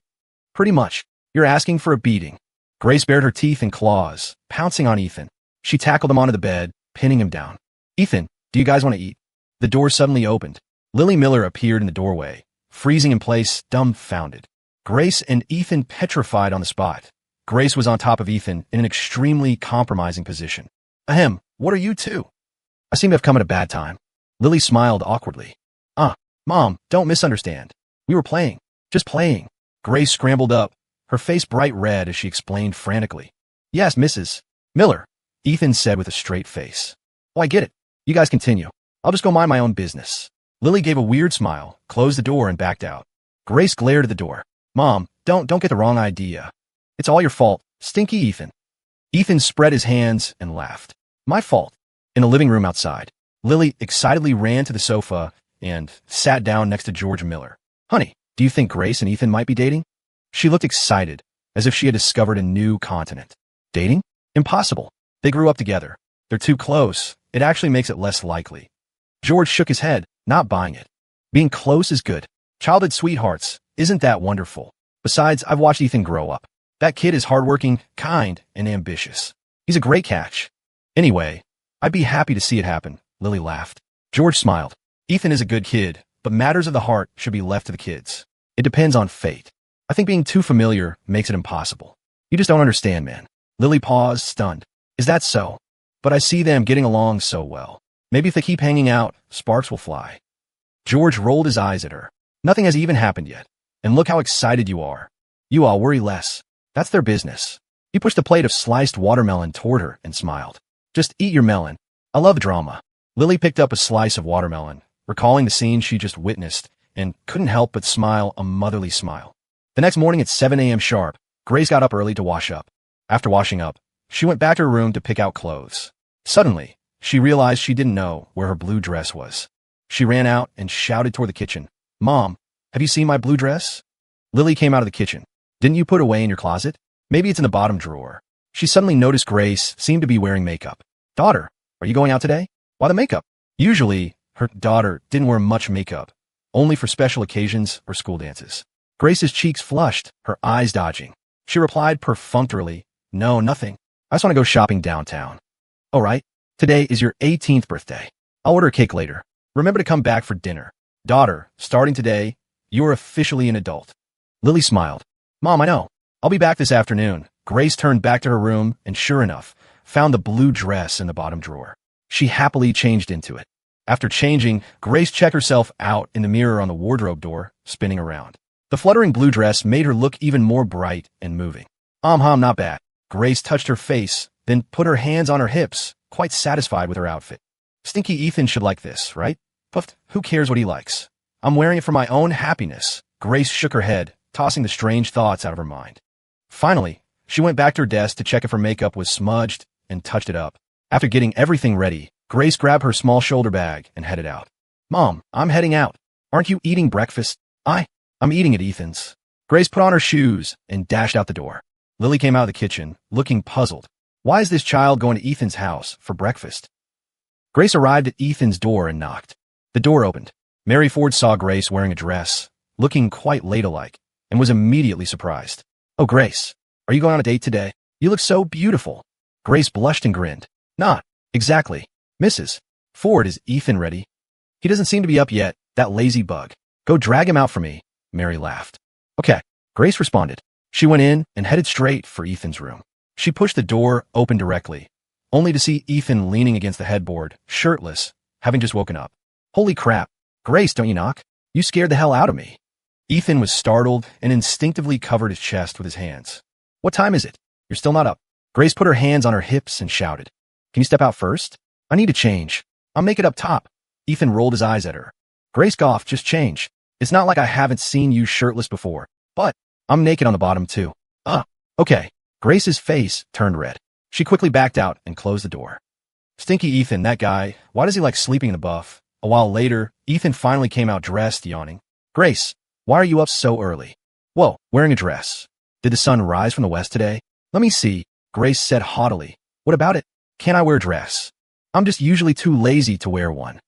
Pretty much. You're asking for a beating. Grace bared her teeth and claws, pouncing on Ethan. She tackled him onto the bed, pinning him down. Ethan, do you guys want to eat? The door suddenly opened. Lily Miller appeared in the doorway, freezing in place, dumbfounded. Grace and Ethan petrified on the spot. Grace was on top of Ethan in an extremely compromising position. Ahem, what are you two? I seem to have come at a bad time. Lily smiled awkwardly. Mom, don't misunderstand. We were playing. Just playing. Grace scrambled up, her face bright red as she explained frantically. Yes, Mrs. Miller, Ethan said with a straight face. Oh, I get it. You guys continue. I'll just go mind my own business. Lily gave a weird smile, closed the door, and backed out. Grace glared at the door. Mom, don't get the wrong idea. It's all your fault, stinky Ethan. Ethan spread his hands and laughed. My fault. In the living room outside, Lily excitedly ran to the sofa and sat down next to George Miller. Honey, do you think Grace and Ethan might be dating? She looked excited, as if she had discovered a new continent. Dating? Impossible. They grew up together. They're too close. It actually makes it less likely. George shook his head, not buying it. Being close is good. Childhood sweethearts, isn't that wonderful? Besides, I've watched Ethan grow up. That kid is hardworking, kind, and ambitious. He's a great catch. Anyway, I'd be happy to see it happen, Lily laughed. George smiled. Ethan is a good kid, but matters of the heart should be left to the kids. It depends on fate. I think being too familiar makes it impossible. You just don't understand, man. Lily paused, stunned. Is that so? But I see them getting along so well. Maybe if they keep hanging out, sparks will fly. George rolled his eyes at her. Nothing has even happened yet. And look how excited you are. You all worry less. That's their business. He pushed a plate of sliced watermelon toward her and smiled. Just eat your melon. I love drama. Lily picked up a slice of watermelon, recalling the scene she just witnessed, and couldn't help but smile a motherly smile. The next morning at 7 a.m. sharp, Grace got up early to wash up. After washing up, she went back to her room to pick out clothes. Suddenly, she realized she didn't know where her blue dress was. She ran out and shouted toward the kitchen. Mom, have you seen my blue dress? Lily came out of the kitchen. Didn't you put it away in your closet? Maybe it's in the bottom drawer. She suddenly noticed Grace seemed to be wearing makeup. Daughter, are you going out today? Why the makeup? Usually, her daughter didn't wear much makeup, only for special occasions or school dances. Grace's cheeks flushed, her eyes dodging. She replied perfunctorily, No, nothing. I just want to go shopping downtown. All right, today is your 18th birthday. I'll order a cake later. Remember to come back for dinner. Daughter, starting today, you are officially an adult. Lily smiled. Mom, I know. I'll be back this afternoon. Grace turned back to her room and, sure enough, found the blue dress in the bottom drawer. She happily changed into it. After changing, Grace checked herself out in the mirror on the wardrobe door, spinning around. The fluttering blue dress made her look even more bright and moving. Not bad. Grace touched her face, then put her hands on her hips, quite satisfied with her outfit. Stinky Ethan should like this, right? Puffed, who cares what he likes? I'm wearing it for my own happiness. Grace shook her head, tossing the strange thoughts out of her mind. Finally, she went back to her desk to check if her makeup was smudged and touched it up. After getting everything ready, Grace grabbed her small shoulder bag and headed out. Mom, I'm heading out. Aren't you eating breakfast? I'm eating at Ethan's. Grace put on her shoes and dashed out the door. Lily came out of the kitchen, looking puzzled. Why is this child going to Ethan's house for breakfast? Grace arrived at Ethan's door and knocked. The door opened. Mary Ford saw Grace wearing a dress, looking quite ladylike, and was immediately surprised. Oh, Grace, are you going on a date today? You look so beautiful. Grace blushed and grinned. Not exactly. Mrs. Ford, is Ethan ready? He doesn't seem to be up yet, that lazy bug. Go drag him out for me, Mary laughed. Okay, Grace responded. She went in and headed straight for Ethan's room. She pushed the door open directly, only to see Ethan leaning against the headboard, shirtless, having just woken up. Holy crap, Grace, don't you knock? You scared the hell out of me. Ethan was startled and instinctively covered his chest with his hands. What time is it? You're still not up. Grace put her hands on her hips and shouted. Can you step out first? I need to change. I'll make it up top. Ethan rolled his eyes at her. Grace Goff, just change. It's not like I haven't seen you shirtless before, but I'm naked on the bottom too. Okay. Grace's face turned red. She quickly backed out and closed the door. Stinky Ethan, that guy, why does he like sleeping in the buff? A while later, Ethan finally came out dressed, yawning. Grace, why are you up so early? Whoa, wearing a dress. Did the sun rise from the west today? Let me see, Grace said haughtily. What about it? Can't I wear a dress? I'm just usually too lazy to wear one.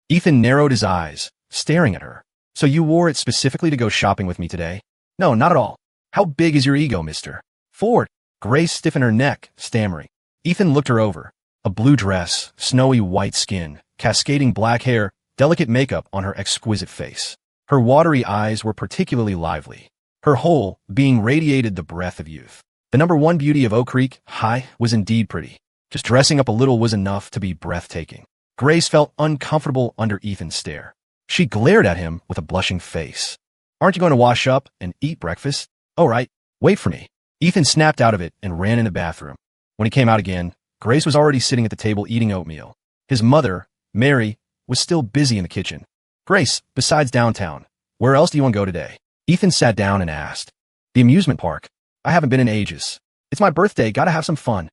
Ethan narrowed his eyes, staring at her. So you wore it specifically to go shopping with me today? No, not at all. How big is your ego, Mr. Ford? Grace stiffened her neck, stammering. Ethan looked her over. A blue dress, snowy white skin, cascading black hair, delicate makeup on her exquisite face. Her watery eyes were particularly lively. Her whole being radiated the breath of youth. The #1 beauty of Oak Creek High was indeed pretty. Just dressing up a little was enough to be breathtaking. Grace felt uncomfortable under Ethan's stare. She glared at him with a blushing face. Aren't you going to wash up and eat breakfast? All right, wait for me. Ethan snapped out of it and ran in the bathroom. When he came out again, Grace was already sitting at the table eating oatmeal. His mother, Mary, was still busy in the kitchen. Grace, besides downtown, where else do you want to go today? Ethan sat down and asked. The amusement park. I haven't been in ages. It's my birthday, gotta have some fun.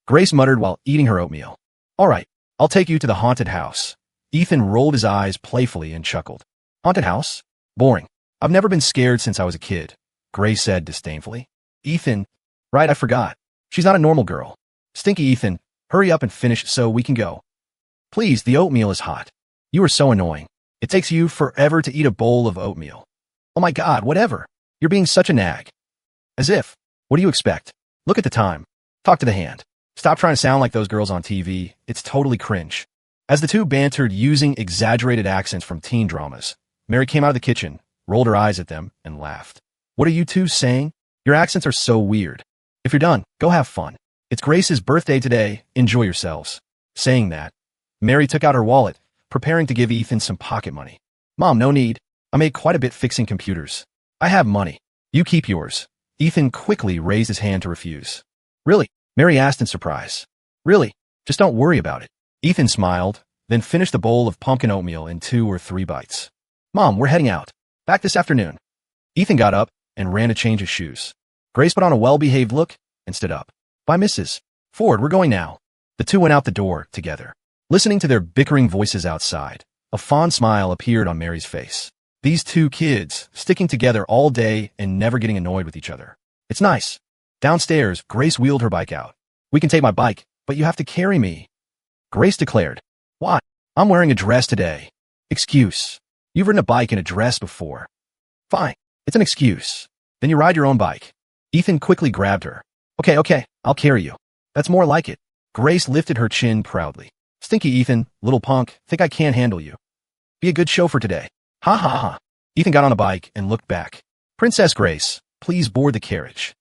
Grace muttered while eating her oatmeal. All right, I'll take you to the haunted house. Ethan rolled his eyes playfully and chuckled. Haunted house? Boring. I've never been scared since I was a kid, Grace said disdainfully. Ethan, right, I forgot. She's not a normal girl. Stinky Ethan, hurry up and finish so we can go. Please, the oatmeal is hot. You are so annoying. It takes you forever to eat a bowl of oatmeal. Oh my God, whatever. You're being such a nag. As if. What do you expect? Look at the time. Talk to the hand. Stop trying to sound like those girls on TV. It's totally cringe. As the two bantered using exaggerated accents from teen dramas, Mary came out of the kitchen, rolled her eyes at them, and laughed. What are you two saying? Your accents are so weird. If you're done, go have fun. It's Grace's birthday today. Enjoy yourselves. Saying that, Mary took out her wallet, preparing to give Ethan some pocket money. Mom, no need. I made quite a bit fixing computers. I have money. You keep yours. Ethan quickly raised his hand to refuse. Really? Mary asked in surprise. Really? Just don't worry about it. Ethan smiled, then finished the bowl of pumpkin oatmeal in 2 or 3 bites. Mom, we're heading out. Back this afternoon. Ethan got up and ran to change his shoes. Grace put on a well-behaved look and stood up. Bye, Mrs. Ford, we're going now. The two went out the door together. Listening to their bickering voices outside, a fond smile appeared on Mary's face. These two kids, sticking together all day and never getting annoyed with each other. It's nice. Downstairs, Grace wheeled her bike out. We can take my bike, but you have to carry me. Grace declared. Why? I'm wearing a dress today. Excuse. You've ridden a bike in a dress before. Fine. It's an excuse. Then you ride your own bike. Ethan quickly grabbed her. Okay, I'll carry you. That's more like it. Grace lifted her chin proudly. Stinky Ethan, little punk, think I can't handle you. Be a good chauffeur today. Ha ha ha. Ethan got on a bike and looked back. Princess Grace, please board the carriage.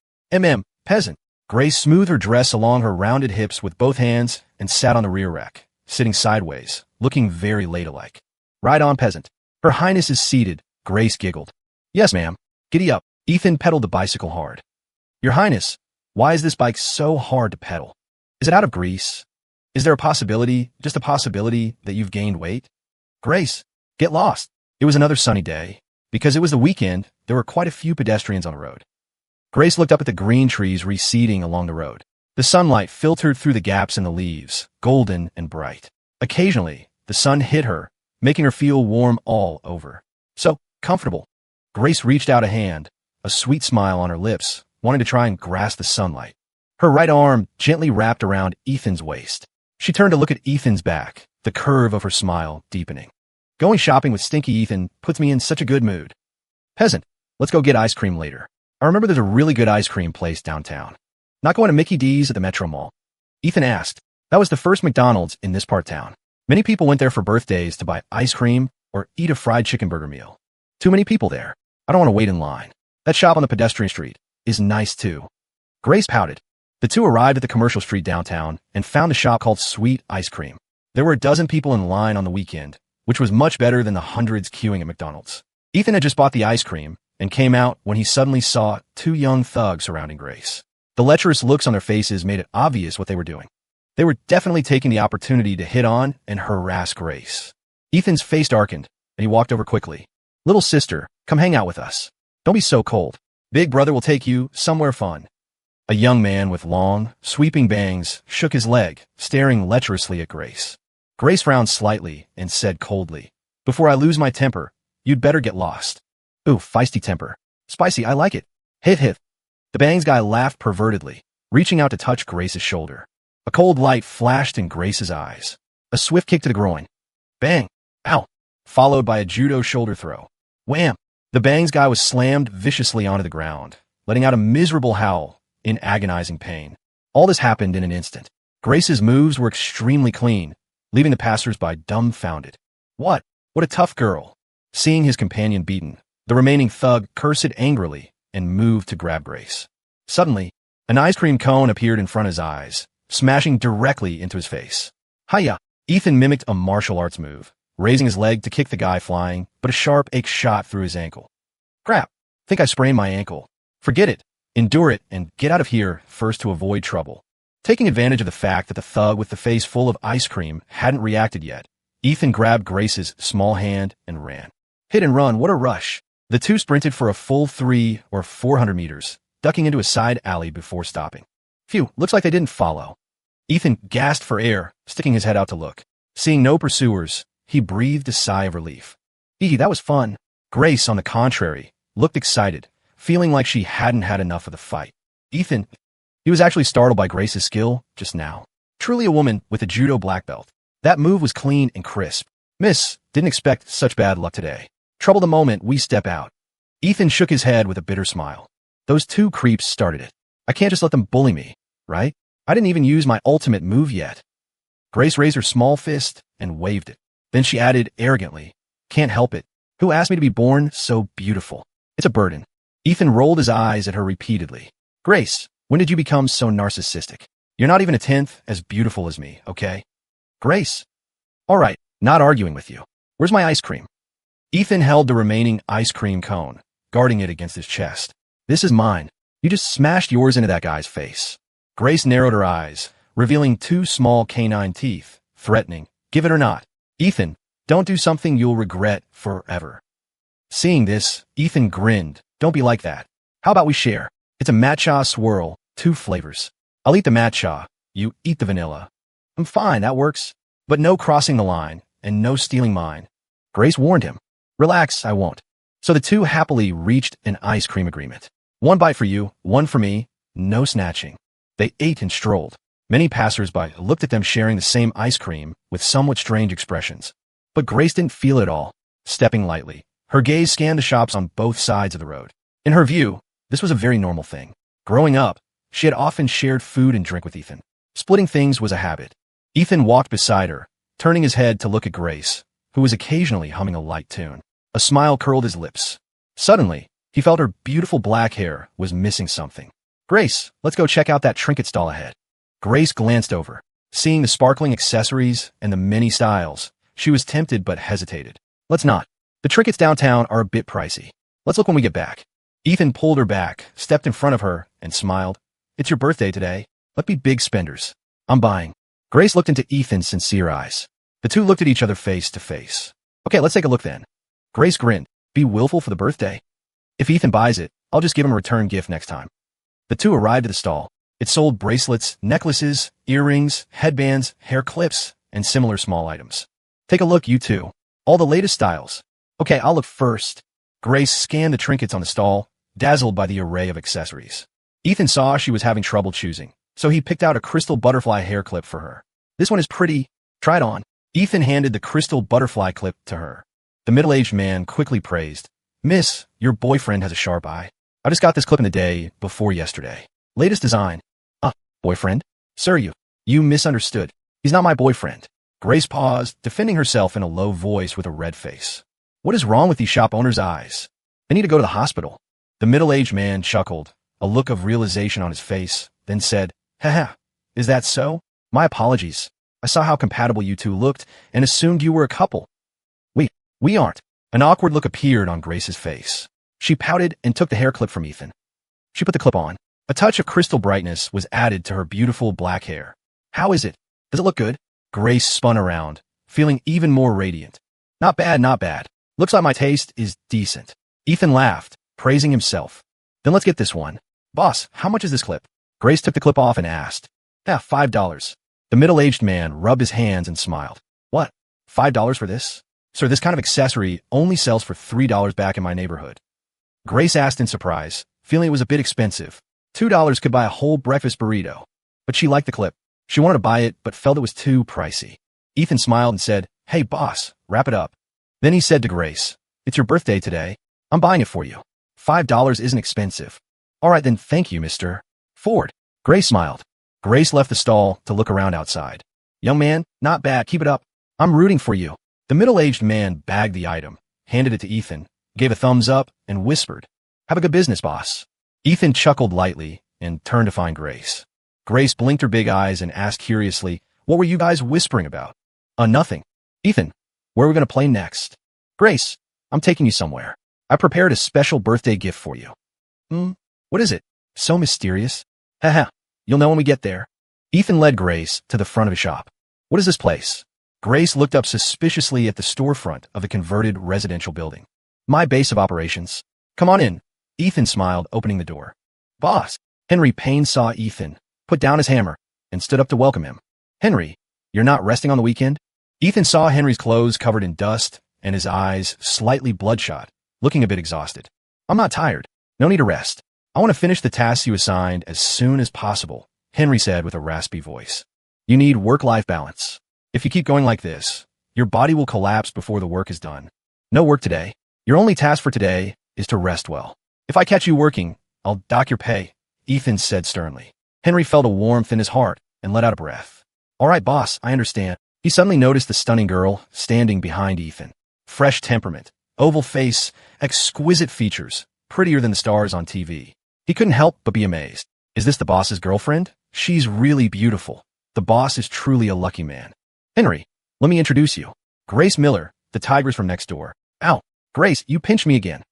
Peasant. Grace smoothed her dress along her rounded hips with both hands and sat on the rear rack, sitting sideways, looking very ladylike. Ride on, peasant. Her Highness is seated, Grace giggled. Yes, ma'am. Giddy up. Ethan pedaled the bicycle hard. Your Highness, why is this bike so hard to pedal? Is it out of grease? Is there a possibility, just a possibility, that you've gained weight? Grace, get lost. It was another sunny day. Because it was the weekend, there were quite a few pedestrians on the road. Grace looked up at the green trees receding along the road. The sunlight filtered through the gaps in the leaves, golden and bright. Occasionally, the sun hit her, making her feel warm all over. So comfortable. Grace reached out a hand, a sweet smile on her lips, wanting to try and grasp the sunlight. Her right arm gently wrapped around Ethan's waist. She turned to look at Ethan's back, the curve of her smile deepening. Going shopping with stinky Ethan puts me in such a good mood. Peasant, let's go get ice cream later. I remember there's a really good ice cream place downtown. Not going to Mickey D's at the Metro Mall? Ethan asked. That was the first McDonald's in this part town. Many people went there for birthdays to buy ice cream or eat a fried chicken burger meal. Too many people there. I don't want to wait in line. That shop on the pedestrian street is nice too. Grace pouted. The two arrived at the commercial street downtown and found a shop called Sweet Ice Cream. There were a dozen people in line on the weekend, which was much better than the hundreds queuing at McDonald's. Ethan had just bought the ice cream and came out when he suddenly saw two young thugs surrounding Grace. The lecherous looks on their faces made it obvious what they were doing. They were definitely taking the opportunity to hit on and harass Grace. Ethan's face darkened, and he walked over quickly. Little sister, come hang out with us. Don't be so cold. Big brother will take you somewhere fun. A young man with long, sweeping bangs shook his leg, staring lecherously at Grace. Grace frowned slightly and said coldly, Before I lose my temper, you'd better get lost. Ooh, feisty temper. Spicy, I like it. Hit hit. The bangs guy laughed pervertedly, reaching out to touch Grace's shoulder. A cold light flashed in Grace's eyes. A swift kick to the groin. Bang. Ow. Followed by a judo shoulder throw. Wham. The bangs guy was slammed viciously onto the ground, letting out a miserable howl in agonizing pain. All this happened in an instant. Grace's moves were extremely clean, leaving the passers-by dumbfounded. What a tough girl. Seeing his companion beaten, the remaining thug cursed angrily and moved to grab Grace. Suddenly, an ice cream cone appeared in front of his eyes, smashing directly into his face. Hiya! Ethan mimicked a martial arts move, raising his leg to kick the guy flying, but a sharp ache shot through his ankle. Crap! Think I sprained my ankle. Forget it. Endure it and get out of here first to avoid trouble. Taking advantage of the fact that the thug with the face full of ice cream hadn't reacted yet, Ethan grabbed Grace's small hand and ran. Hit and run, what a rush. The two sprinted for a full 300 or 400 meters, ducking into a side alley before stopping. Phew, looks like they didn't follow. Ethan gasped for air, sticking his head out to look. Seeing no pursuers, he breathed a sigh of relief. That was fun. Grace, on the contrary, looked excited, feeling like she hadn't had enough of the fight. Ethan, he was actually startled by Grace's skill just now. Truly a woman with a judo black belt. That move was clean and crisp. Miss, didn't expect such bad luck today. Trouble the moment we step out. Ethan shook his head with a bitter smile. Those two creeps started it. I can't just let them bully me, right? I didn't even use my ultimate move yet. Grace raised her small fist and waved it. Then she added arrogantly, Can't help it. Who asked me to be born so beautiful? It's a burden. Ethan rolled his eyes at her repeatedly. Grace, when did you become so narcissistic? You're not even a tenth as beautiful as me, okay? Grace. All right, not arguing with you. Where's my ice cream? Ethan held the remaining ice cream cone, guarding it against his chest. This is mine. You just smashed yours into that guy's face. Grace narrowed her eyes, revealing two small canine teeth, threatening, Give it or not. Ethan, don't do something you'll regret forever. Seeing this, Ethan grinned. Don't be like that. How about we share? It's a matcha swirl, 2 flavors. I'll eat the matcha, you eat the vanilla. I'm fine, that works. But no crossing the line, and no stealing mine. Grace warned him. Relax, I won't. So the two happily reached an ice cream agreement. 1 bite for you, 1 for me, no snatching. They ate and strolled. Many passers-by looked at them sharing the same ice cream with somewhat strange expressions. But Grace didn't feel it all. Stepping lightly, her gaze scanned the shops on both sides of the road. In her view, this was a very normal thing. Growing up, she had often shared food and drink with Ethan. Splitting things was a habit. Ethan walked beside her, turning his head to look at Grace, who was occasionally humming a light tune. A smile curled his lips. Suddenly, he felt her beautiful black hair was missing something. Grace, let's go check out that trinket stall ahead. Grace glanced over. Seeing the sparkling accessories and the many styles, she was tempted but hesitated. Let's not. The trinkets downtown are a bit pricey. Let's look when we get back. Ethan pulled her back, stepped in front of her, and smiled. It's your birthday today. Let's be big spenders. I'm buying. Grace looked into Ethan's sincere eyes. The two looked at each other face to face. Okay, let's take a look then. Grace grinned. Be willful for the birthday. If Ethan buys it, I'll just give him a return gift next time. The two arrived at the stall. It sold bracelets, necklaces, earrings, headbands, hair clips, and similar small items. Take a look, you two. All the latest styles. Okay, I'll look first. Grace scanned the trinkets on the stall, dazzled by the array of accessories. Ethan saw she was having trouble choosing, so he picked out a crystal butterfly hair clip for her. This one is pretty. Try it on. Ethan handed the crystal butterfly clip to her. The middle-aged man quickly praised, Miss, your boyfriend has a sharp eye. I just got this clip in the day before yesterday. Latest design. Boyfriend? Sir, you misunderstood. He's not my boyfriend. Grace paused, defending herself in a low voice with a red face. What is wrong with these shop owners' eyes? They need to go to the hospital. The middle-aged man chuckled, a look of realization on his face, then said, Haha, is that so? My apologies. I saw how compatible you two looked and assumed you were a couple. We aren't. An awkward look appeared on Grace's face. She pouted and took the hair clip from Ethan. She put the clip on. A touch of crystal brightness was added to her beautiful black hair. How is it? Does it look good? Grace spun around, feeling even more radiant. Not bad, not bad. Looks like my taste is decent. Ethan laughed, praising himself. Then let's get this one. Boss, how much is this clip? Grace took the clip off and asked. $5. The middle-aged man rubbed his hands and smiled. What? $5 for this? Sir, this kind of accessory only sells for $3 back in my neighborhood. Grace asked in surprise, feeling it was a bit expensive. $2 could buy a whole breakfast burrito. But she liked the clip. She wanted to buy it, but felt it was too pricey. Ethan smiled and said, Hey, boss, wrap it up. Then he said to Grace, It's your birthday today. I'm buying it for you. $5 isn't expensive. All right, then thank you, Mr. Ford. Grace smiled. Grace left the stall to look around outside. Young man, not bad. Keep it up. I'm rooting for you. The middle-aged man bagged the item, handed it to Ethan, gave a thumbs up, and whispered, Have a good business, boss. Ethan chuckled lightly and turned to find Grace. Grace blinked her big eyes and asked curiously, What were you guys whispering about? Nothing. Ethan, where are we going to play next? Grace, I'm taking you somewhere. I prepared a special birthday gift for you. What is it? So mysterious. Haha, you'll know when we get there. Ethan led Grace to the front of the shop. What is this place? Grace looked up suspiciously at the storefront of the converted residential building. My base of operations. Come on in. Ethan smiled, opening the door. Boss. Henry Payne saw Ethan, put down his hammer, and stood up to welcome him. Henry, you're not resting on the weekend? Ethan saw Henry's clothes covered in dust and his eyes slightly bloodshot, looking a bit exhausted. I'm not tired. No need to rest. I want to finish the tasks you assigned as soon as possible, Henry said with a raspy voice. You need work-life balance. If you keep going like this, your body will collapse before the work is done. No work today. Your only task for today is to rest well. If I catch you working, I'll dock your pay, Ethan said sternly. Henry felt a warmth in his heart and let out a breath. All right, boss, I understand. He suddenly noticed the stunning girl standing behind Ethan. Fresh temperament, oval face, exquisite features, prettier than the stars on TV. He couldn't help but be amazed. Is this the boss's girlfriend? She's really beautiful. The boss is truly a lucky man. Henry, let me introduce you. Grace Miller, the tigress from next door. Ow, Grace, you pinched me again.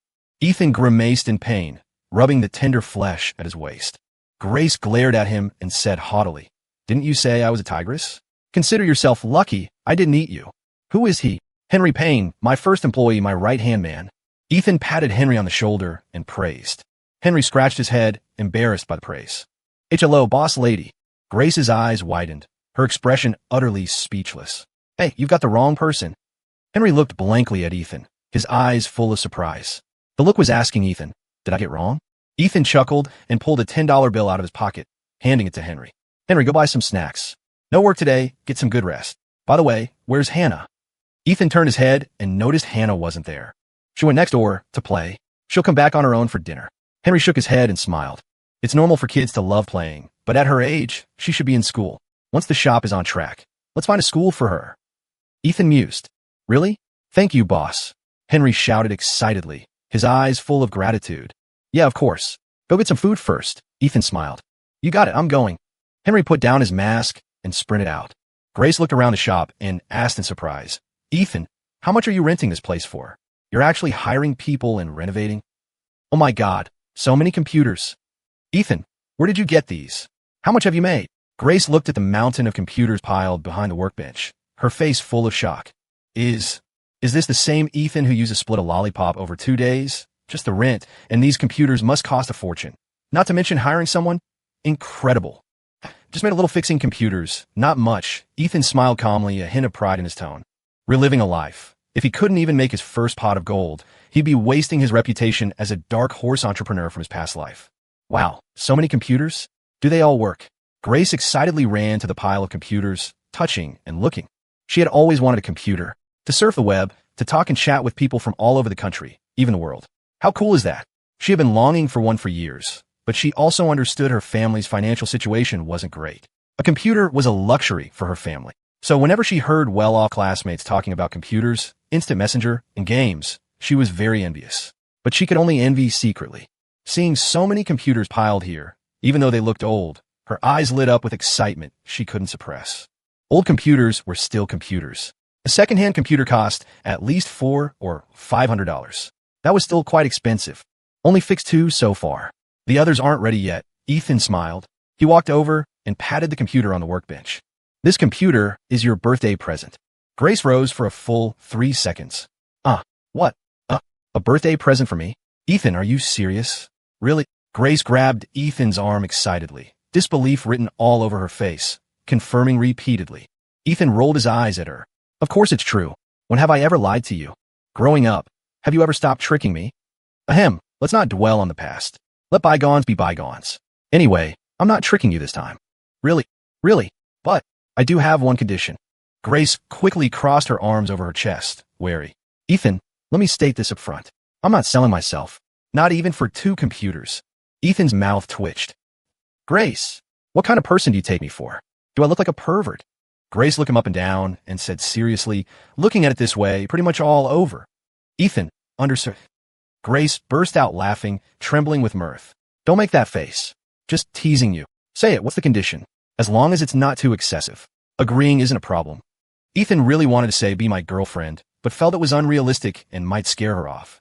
Ethan grimaced in pain, rubbing the tender flesh at his waist. Grace glared at him and said haughtily, Didn't you say I was a tigress? Consider yourself lucky I didn't eat you. Who is he? Henry Payne, my first employee, my right-hand man. Ethan patted Henry on the shoulder and praised. Henry scratched his head, embarrassed by the praise. Hello, boss lady. Grace's eyes widened, her expression utterly speechless. Hey, you've got the wrong person. Henry looked blankly at Ethan, his eyes full of surprise. The look was asking Ethan, Did I get wrong? Ethan chuckled and pulled a $10 bill out of his pocket, handing it to Henry. Henry, go buy some snacks. No work today, get some good rest. By the way, where's Hannah? Ethan turned his head and noticed Hannah wasn't there. She went next door to play. She'll come back on her own for dinner. Henry shook his head and smiled. It's normal for kids to love playing, but at her age, she should be in school. Once the shop is on track, let's find a school for her. Ethan mused. Really? Thank you, boss. Henry shouted excitedly, his eyes full of gratitude. Yeah, of course. Go get some food first. Ethan smiled. You got it, I'm going. Henry put down his mask and sprinted out. Grace looked around the shop and asked in surprise, Ethan, how much are you renting this place for? You're actually hiring people and renovating? Oh my God, so many computers. Ethan, where did you get these? How much have you made? Grace looked at the mountain of computers piled behind the workbench, her face full of shock. Is this the same Ethan who used to split a lollipop over 2 days? Just the rent, and these computers must cost a fortune. Not to mention hiring someone? Incredible. Just made a little fixing computers. Not much. Ethan smiled calmly, a hint of pride in his tone. Reliving a life. If he couldn't even make his first pot of gold, he'd be wasting his reputation as a dark horse entrepreneur from his past life. Wow, so many computers? Do they all work? Grace excitedly ran to the pile of computers, touching and looking. She had always wanted a computer, to surf the web, to talk and chat with people from all over the country, even the world. How cool is that? She had been longing for one for years, but she also understood her family's financial situation wasn't great. A computer was a luxury for her family. So whenever she heard well-off classmates talking about computers, instant messenger, and games, she was very envious. But she could only envy secretly. Seeing so many computers piled here, even though they looked old, her eyes lit up with excitement she couldn't suppress. Old computers were still computers. A second-hand computer cost at least $400 or $500. That was still quite expensive. Only fixed 2 so far. The others aren't ready yet. Ethan smiled. He walked over and patted the computer on the workbench. This computer is your birthday present. Grace rose for a full 3 seconds. What? A birthday present for me? Ethan, are you serious? Really? Grace grabbed Ethan's arm excitedly, disbelief written all over her face, confirming repeatedly. Ethan rolled his eyes at her. Of course it's true. When have I ever lied to you? Growing up, have you ever stopped tricking me? Ahem, let's not dwell on the past. Let bygones be bygones. Anyway, I'm not tricking you this time. Really? But I do have one condition. Grace quickly crossed her arms over her chest, wary. Ethan, let me state this up front. I'm not selling myself. Not even for 2 computers. Ethan's mouth twitched. Grace, what kind of person do you take me for? Do I look like a pervert? Grace looked him up and down and said seriously, looking at it this way pretty much all over. Ethan, understood. Grace burst out laughing, trembling with mirth. Don't make that face. Just teasing you. Say it, what's the condition? As long as it's not too excessive. Agreeing isn't a problem. Ethan really wanted to say be my girlfriend, but felt it was unrealistic and might scare her off.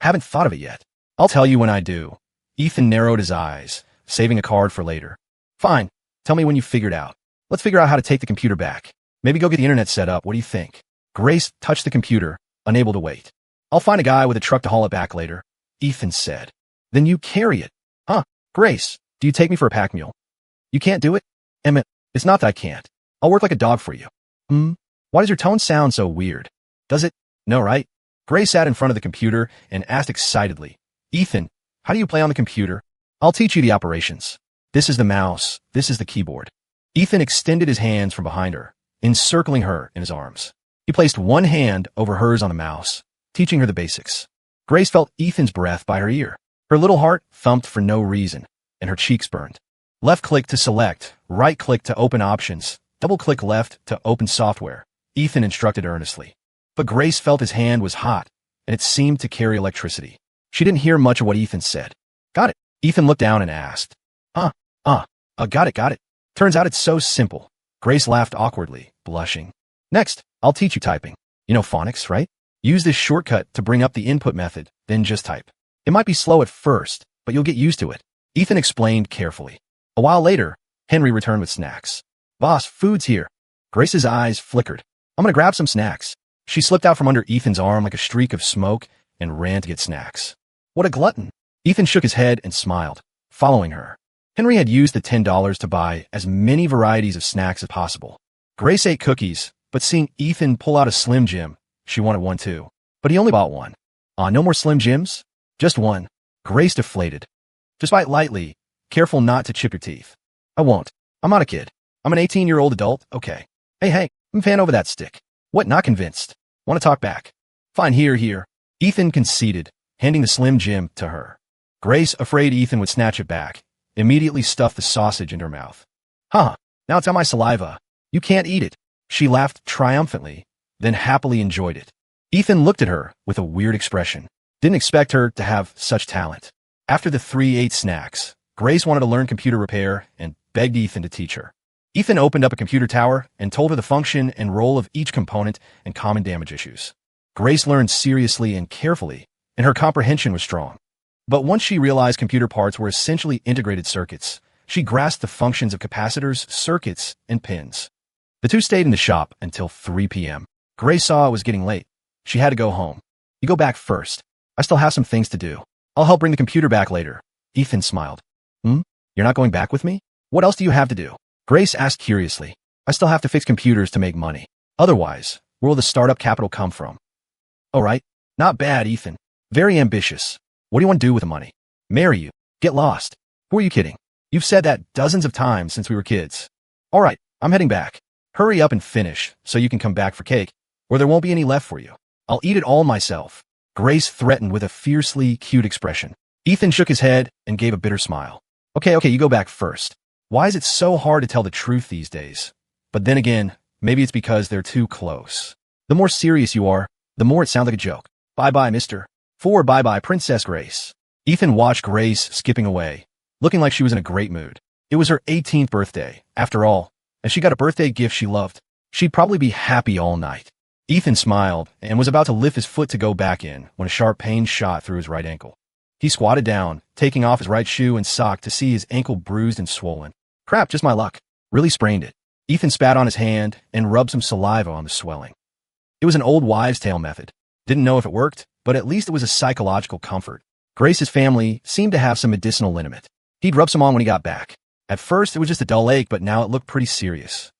Haven't thought of it yet. I'll tell you when I do. Ethan narrowed his eyes, saving a card for later. Fine, tell me when you figured out. Let's figure out how to take the computer back. Maybe go get the internet set up, what do you think? Grace touched the computer, unable to wait. I'll find a guy with a truck to haul it back later, Ethan said. Then you carry it. Grace, do you take me for a pack mule? You can't do it? Emmett, it's not that I can't. I'll work like a dog for you. Why does your tone sound so weird? Does it? No, right? Grace sat in front of the computer and asked excitedly, Ethan, how do you play on the computer? I'll teach you the operations. This is the mouse, this is the keyboard. Ethan extended his hands from behind her, encircling her in his arms. He placed one hand over hers on the mouse, teaching her the basics. Grace felt Ethan's breath by her ear. Her little heart thumped for no reason, and her cheeks burned. Left click to select, right click to open options, double click left to open software, Ethan instructed earnestly. But Grace felt his hand was hot, and it seemed to carry electricity. She didn't hear much of what Ethan said. Got it. Ethan looked down and asked. Got it. Turns out it's so simple. Grace laughed awkwardly, blushing. Next, I'll teach you typing. You know phonics, right? Use this shortcut to bring up the input method, then just type. It might be slow at first, but you'll get used to it. Ethan explained carefully. A while later, Henry returned with snacks. Boss, food's here. Grace's eyes flickered. I'm gonna grab some snacks. She slipped out from under Ethan's arm like a streak of smoke and ran to get snacks. What a glutton. Ethan shook his head and smiled, following her. Henry had used the $10 to buy as many varieties of snacks as possible. Grace ate cookies, but seeing Ethan pull out a Slim Jim, she wanted one too. But he only bought one. No more Slim Jims? Just one. Grace deflated. Just bite lightly, careful not to chip your teeth. I won't. I'm not a kid. I'm an 18-year-old adult, okay. Hey, I'm fan over that stick. What, not convinced? Want to talk back? Fine, here. Ethan conceded, handing the Slim Jim to her. Grace, afraid Ethan would snatch it back, immediately stuffed the sausage into her mouth. Now it's on my saliva. You can't eat it. She laughed triumphantly, then happily enjoyed it. Ethan looked at her with a weird expression. Didn't expect her to have such talent. After the 3 ate snacks, Grace wanted to learn computer repair and begged Ethan to teach her. Ethan opened up a computer tower and told her the function and role of each component and common damage issues. Grace learned seriously and carefully, and her comprehension was strong. But once she realized computer parts were essentially integrated circuits, she grasped the functions of capacitors, circuits, and pins. The two stayed in the shop until 3 p.m. Grace saw it was getting late. She had to go home. You go back first. I still have some things to do. I'll help bring the computer back later. Ethan smiled. You're not going back with me? What else do you have to do? Grace asked curiously. I still have to fix computers to make money. Otherwise, Where will the startup capital come from? Oh, right. Not bad, Ethan. Very ambitious. What do you want to do with the money? Marry you. Get lost. Who are you kidding? You've said that dozens of times since we were kids. All right, I'm heading back. Hurry up and finish so you can come back for cake, or there won't be any left for you. I'll eat it all myself. Grace threatened with a fiercely cute expression. Ethan shook his head and gave a bitter smile. Okay, you go back first. Why is it so hard to tell the truth these days? But then again, maybe it's because they're too close. The more serious you are, the more it sounds like a joke. Bye-bye, mister. Forward bye-bye, Princess Grace. Ethan watched Grace skipping away, looking like she was in a great mood. It was her 18th birthday, after all, and she got a birthday gift she loved. She'd probably be happy all night. Ethan smiled and was about to lift his foot to go back in when a sharp pain shot through his right ankle. He squatted down, taking off his right shoe and sock to see his ankle bruised and swollen. Crap, just my luck. Really sprained it. Ethan spat on his hand and rubbed some saliva on the swelling. It was an old wives' tale method. Didn't know if it worked, but at least it was a psychological comfort. Grace's family seemed to have some medicinal liniment. He'd rub some on when he got back. At first, it was just a dull ache, but now it looked pretty serious.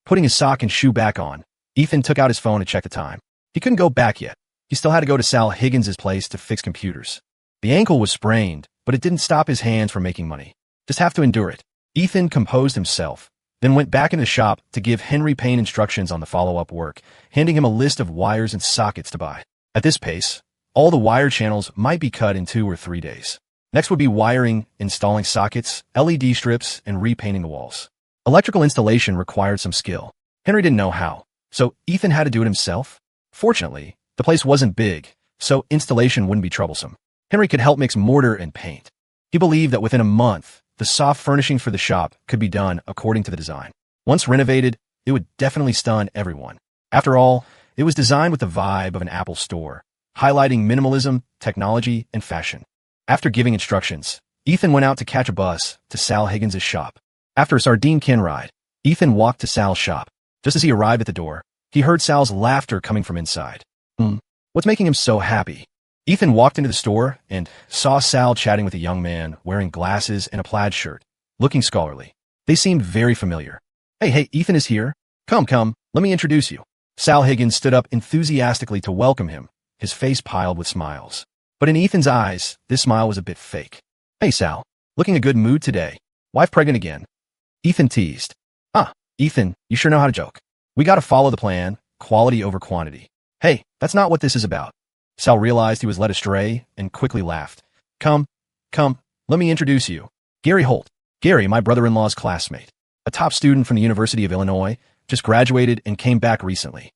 Putting his sock and shoe back on, Ethan took out his phone to check the time. He couldn't go back yet. He still had to go to Sal Higgins's place to fix computers. The ankle was sprained, but it didn't stop his hands from making money. Just have to endure it. Ethan composed himself, then went back in the shop to give Henry Payne instructions on the follow-up work, handing him a list of wires and sockets to buy. At this pace, all the wire channels might be cut in 2 or 3 days. Next would be wiring, installing sockets, LED strips, and repainting the walls. Electrical installation required some skill. Henry didn't know how, so Ethan had to do it himself. Fortunately, the place wasn't big, so installation wouldn't be troublesome. Henry could help mix mortar and paint. He believed that within a month, the soft furnishing for the shop could be done according to the design. Once renovated, it would definitely stun everyone. After all, it was designed with the vibe of an Apple store, highlighting minimalism, technology, and fashion. After giving instructions, Ethan went out to catch a bus to Sal Higgins's shop. After a sardine can ride, Ethan walked to Sal's shop. Just as he arrived at the door, he heard Sal's laughter coming from inside. What's making him so happy? Ethan walked into the store and saw Sal chatting with a young man wearing glasses and a plaid shirt, looking scholarly. They seemed very familiar. Hey, Ethan is here. Come, let me introduce you. Sal Higgins stood up enthusiastically to welcome him, his face piled with smiles. But in Ethan's eyes, this smile was a bit fake. Hey, Sal, looking a good mood today. Wife pregnant again? Ethan teased. Ethan, you sure know how to joke. We gotta follow the plan, quality over quantity. Hey, that's not what this is about. Sal realized he was led astray and quickly laughed. Come, let me introduce you. Gary Holt. Gary, my brother-in-law's classmate. A top student from the University of Illinois, just graduated and came back recently.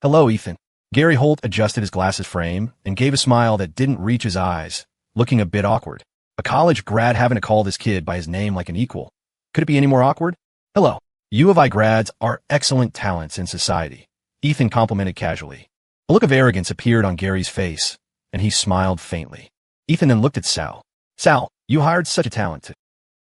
Hello, Ethan. Gary Holt adjusted his glasses frame and gave a smile that didn't reach his eyes, looking a bit awkward. A college grad having to call this kid by his name like an equal. Could it be any more awkward? Hello. U of I grads are excellent talents in society, Ethan complimented casually. A look of arrogance appeared on Gary's face, and he smiled faintly. Ethan then looked at Sal. Sal, you hired such a talent too.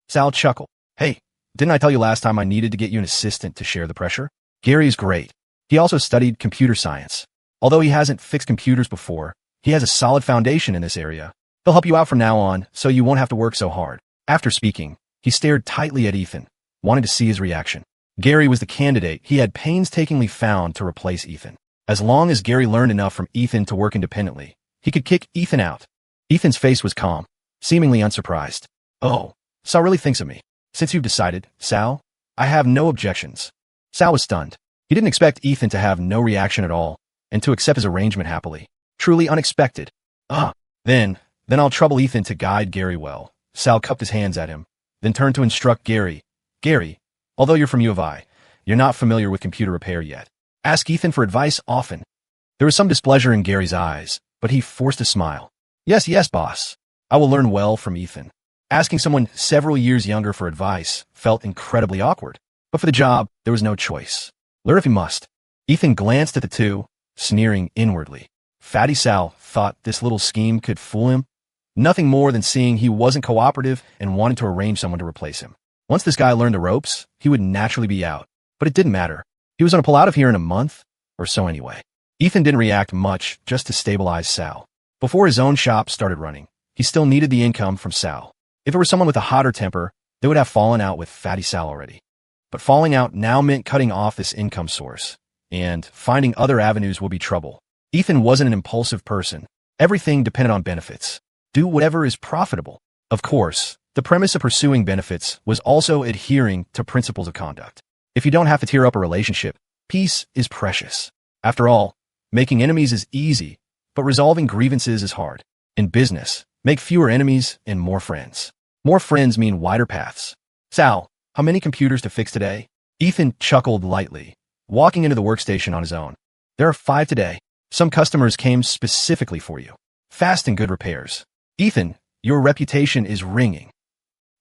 Sal chuckled. Hey, didn't I tell you last time I needed to get you an assistant to share the pressure? Gary's great. He also studied computer science. Although he hasn't fixed computers before, he has a solid foundation in this area. He'll help you out from now on, so you won't have to work so hard. After speaking, he stared tightly at Ethan, wanting to see his reaction. Gary was the candidate he had painstakingly found to replace Ethan. As long as Gary learned enough from Ethan to work independently, he could kick Ethan out. Ethan's face was calm, seemingly unsurprised. Oh, Sal really thinks of me. Since you've decided, Sal, I have no objections. Sal was stunned. He didn't expect Ethan to have no reaction at all, and to accept his arrangement happily. Truly unexpected. Then I'll trouble Ethan to guide Gary well. Sal cupped his hands at him, then turned to instruct Gary. Gary, although you're from U of I, you're not familiar with computer repair yet. Ask Ethan for advice often. There was some displeasure in Gary's eyes, but he forced a smile. Yes, boss. I will learn well from Ethan. Asking someone several years younger for advice felt incredibly awkward. But for the job, there was no choice. Learn if he must. Ethan glanced at the two, sneering inwardly. Fatty Sal thought this little scheme could fool him. Nothing more than seeing he wasn't cooperative and wanted to arrange someone to replace him. Once this guy learned the ropes, he would naturally be out. But it didn't matter. He was going to pull out of here in a month, or so anyway. Ethan didn't react much just to stabilize Sal. Before his own shop started running, he still needed the income from Sal. If it were someone with a hotter temper, they would have fallen out with Fatty Sal already. But falling out now meant cutting off this income source. and finding other avenues will be trouble. Ethan wasn't an impulsive person. Everything depended on benefits. Do whatever is profitable. Of course, the premise of pursuing benefits was also adhering to principles of conduct. If you don't have to tear up a relationship, peace is precious. After all, making enemies is easy, but resolving grievances is hard. In business, make fewer enemies and more friends. More friends mean wider paths. Sal, how many computers to fix today? Ethan chuckled lightly, walking into the workstation on his own. There are 5 today. Some customers came specifically for you. Fast and good repairs. Ethan, your reputation is ringing.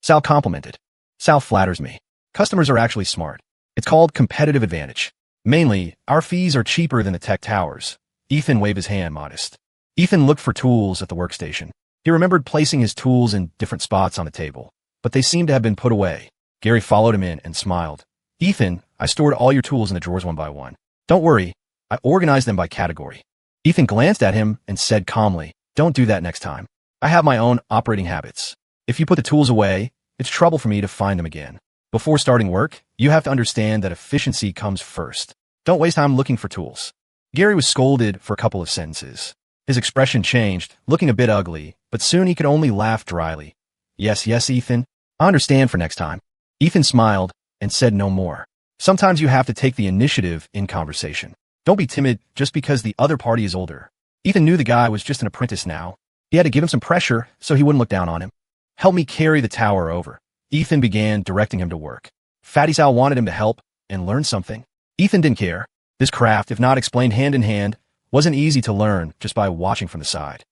Sal complimented. Sal flatters me. Customers are actually smart. It's called competitive advantage. Mainly, our fees are cheaper than the tech towers. Ethan waved his hand modest. Ethan looked for tools at the workstation. He remembered placing his tools in different spots on the table, but they seemed to have been put away. Gary followed him in and smiled. Ethan, I stored all your tools in the drawers one by one. Don't worry, I organized them by category. Ethan glanced at him and said calmly, don't do that next time. I have my own operating habits. If you put the tools away, it's trouble for me to find them again. Before starting work, you have to understand that efficiency comes first. Don't waste time looking for tools. Gary was scolded for a couple of sentences. His expression changed, looking a bit ugly, but soon he could only laugh dryly. Yes, Ethan. I understand for next time. Ethan smiled and said no more. Sometimes you have to take the initiative in conversation. Don't be timid just because the other party is older. Ethan knew the guy was just an apprentice now. He had to give him some pressure so he wouldn't look down on him. Help me carry the tower over. Ethan began directing him to work. Fatty Sal wanted him to help and learn something. Ethan didn't care. This craft, if not explained hand in hand, wasn't easy to learn just by watching from the side.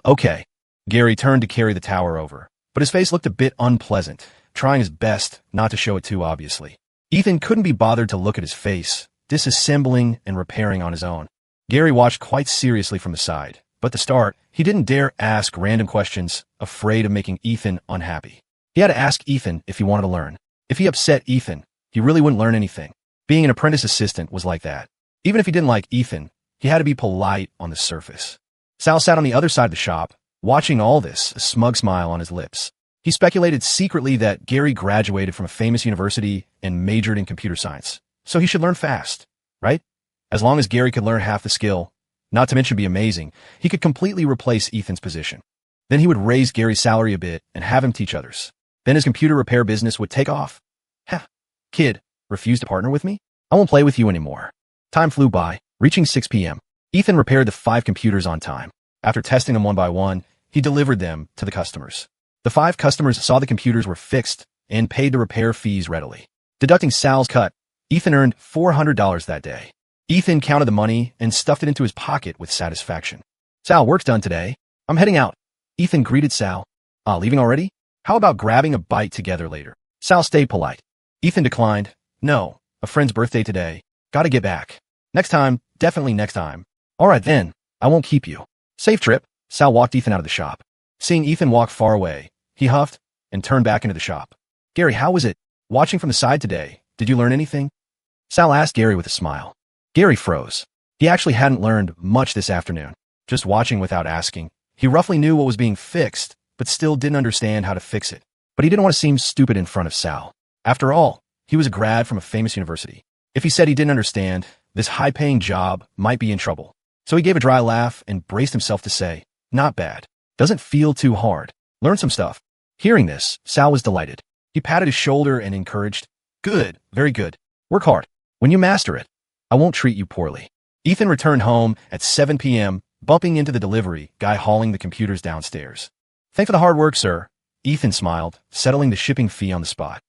Okay. Gary turned to carry the tower over, but his face looked a bit unpleasant, trying his best not to show it too obviously. Ethan couldn't be bothered to look at his face, disassembling and repairing on his own. Gary watched quite seriously from the side, but to start, he didn't dare ask random questions, afraid of making Ethan unhappy. He had to ask Ethan if he wanted to learn. If he upset Ethan, he really wouldn't learn anything. Being an apprentice assistant was like that. Even if he didn't like Ethan, he had to be polite on the surface. Sal sat on the other side of the shop, watching all this, a smug smile on his lips. He speculated secretly that Gary graduated from a famous university and majored in computer science, so he should learn fast, right? As long as Gary could learn half the skill, not to mention be amazing, he could completely replace Ethan's position. Then he would raise Gary's salary a bit and have him teach others. Then his computer repair business would take off. Kid, refuse to partner with me? I won't play with you anymore. Time flew by, reaching 6 p.m. Ethan repaired the 5 computers on time. After testing them one by one, he delivered them to the customers. The 5 customers saw the computers were fixed and paid the repair fees readily. Deducting Sal's cut, Ethan earned $400 that day. Ethan counted the money and stuffed it into his pocket with satisfaction. Sal, work's done today. I'm heading out. Ethan greeted Sal. Leaving already? How about grabbing a bite together later? Sal stayed polite. Ethan declined. No, a friend's birthday today. Gotta get back. Next time, definitely next time. All right then, I won't keep you. Safe trip. Sal walked Ethan out of the shop. Seeing Ethan walk far away, he huffed and turned back into the shop. Gary, how was it? Watching from the side today, did you learn anything? Sal asked Gary with a smile. Gary froze. He actually hadn't learned much this afternoon. Just watching without asking. He roughly knew what was being fixed, but still didn't understand how to fix it. But he didn't want to seem stupid in front of Sal. After all, he was a grad from a famous university. If he said he didn't understand, this high-paying job might be in trouble. So he gave a dry laugh and braced himself to say, not bad. Doesn't feel too hard. Learn some stuff. Hearing this, Sal was delighted. He patted his shoulder and encouraged, good, very good. Work hard. When you master it, I won't treat you poorly. Ethan returned home at 7 p.m., bumping into the delivery guy hauling the computers downstairs. Thanks for the hard work, sir. Ethan smiled, settling the shipping fee on the spot.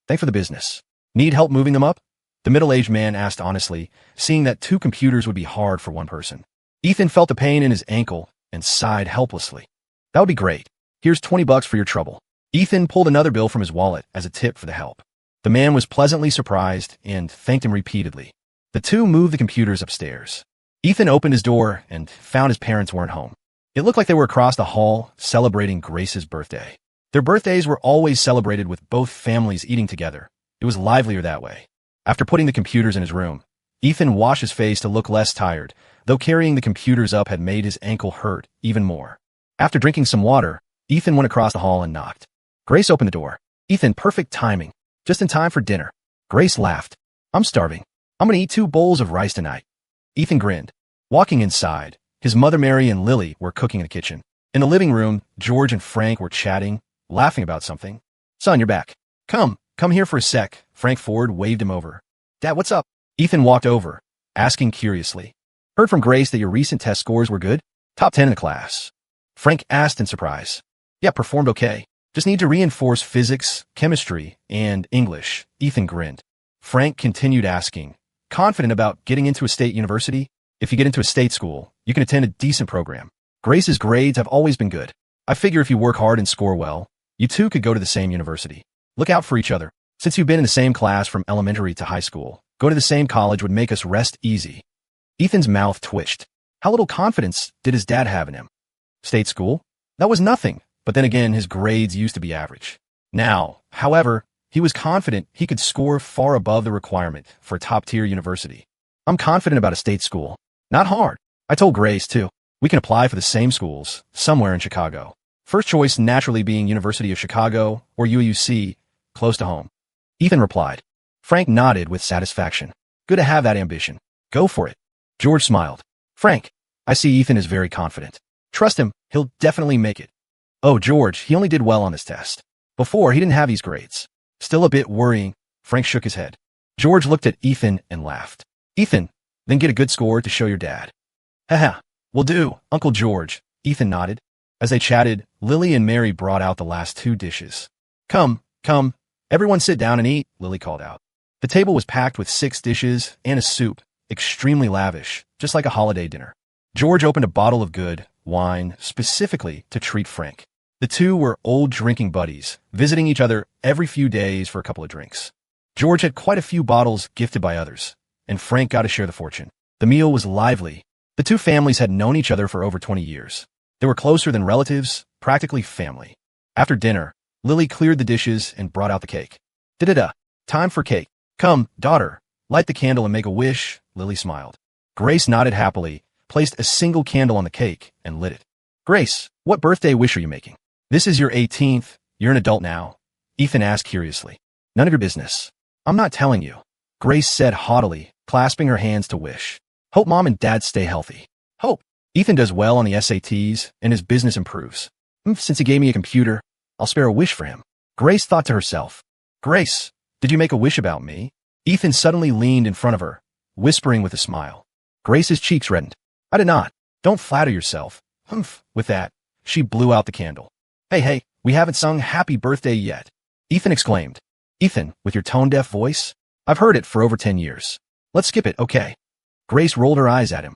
Thanks for the business. Need help moving them up? The middle-aged man asked honestly, seeing that 2 computers would be hard for one person. Ethan felt the pain in his ankle and sighed helplessly. That would be great. Here's $20 for your trouble. Ethan pulled another bill from his wallet as a tip for the help. The man was pleasantly surprised and thanked him repeatedly. The 2 moved the computers upstairs. Ethan opened his door and found his parents weren't home. It looked like they were across the hall celebrating Grace's birthday. Their birthdays were always celebrated with both families eating together. It was livelier that way. After putting the computers in his room, Ethan washed his face to look less tired, though carrying the computers up had made his ankle hurt even more. After drinking some water, Ethan went across the hall and knocked. Grace opened the door. Ethan, perfect timing. Just in time for dinner. Grace laughed. I'm starving. I'm gonna eat 2 bowls of rice tonight. Ethan grinned. Walking inside, his mother Mary and Lily were cooking in the kitchen. In the living room, George and Frank were chatting, laughing about something. Son, you're back. Come here for a sec. Frank Ford waved him over. Dad, what's up? Ethan walked over, asking curiously. Heard from Grace that your recent test scores were good? Top 10 in the class. Frank asked in surprise. Yeah, performed okay. Just need to reinforce physics, chemistry, and English. Ethan grinned. Frank continued asking, confident about getting into a state university? If you get into a state school, you can attend a decent program. Grace's grades have always been good. I figure if you work hard and score well, you two could go to the same university. Look out for each other. Since you've been in the same class from elementary to high school, going to the same college would make us rest easy. Ethan's mouth twitched. How little confidence did his dad have in him? State school? That was nothing, but then again, his grades used to be average. Now, however, he was confident he could score far above the requirement for a top-tier university. I'm confident about a state school. Not hard. I told Grace, too. We can apply for the same schools, somewhere in Chicago. First choice naturally being University of Chicago or UUC, close to home. Ethan replied. Frank nodded with satisfaction. Good to have that ambition. Go for it. George smiled. Frank, I see Ethan is very confident. Trust him, he'll definitely make it. Oh, George, he only did well on this test. Before, he didn't have these grades. Still a bit worrying. Frank shook his head. George looked at Ethan and laughed. Ethan, then get a good score to show your dad. Haha, will do, Uncle George. Ethan nodded. As they chatted, Lily and Mary brought out the last 2 dishes. Come, everyone sit down and eat, Lily called out. The table was packed with 6 dishes and a soup, extremely lavish, just like a holiday dinner. George opened a bottle of good wine specifically to treat Frank. The two were old drinking buddies, visiting each other every few days for a couple of drinks. George had quite a few bottles gifted by others, and Frank got to share the fortune. The meal was lively. The two families had known each other for over 20 years. They were closer than relatives, practically family. After dinner, Lily cleared the dishes and brought out the cake. Da-da-da, time for cake. Come, daughter, light the candle and make a wish, Lily smiled. Grace nodded happily, placed a single candle on the cake, and lit it. Grace, what birthday wish are you making? This is your 18th. You're an adult now. Ethan asked curiously. None of your business. I'm not telling you. Grace said haughtily, clasping her hands to wish. Hope mom and dad stay healthy. Hope Ethan does well on the SATs and his business improves. Since he gave me a computer, I'll spare a wish for him. Grace thought to herself. Grace, did you make a wish about me? Ethan suddenly leaned in front of her, whispering with a smile. Grace's cheeks reddened. I did not. Don't flatter yourself. With that, she blew out the candle. Hey, we haven't sung happy birthday yet. Ethan exclaimed. Ethan, with your tone-deaf voice? I've heard it for over 10 years. Let's skip it, okay? Grace rolled her eyes at him.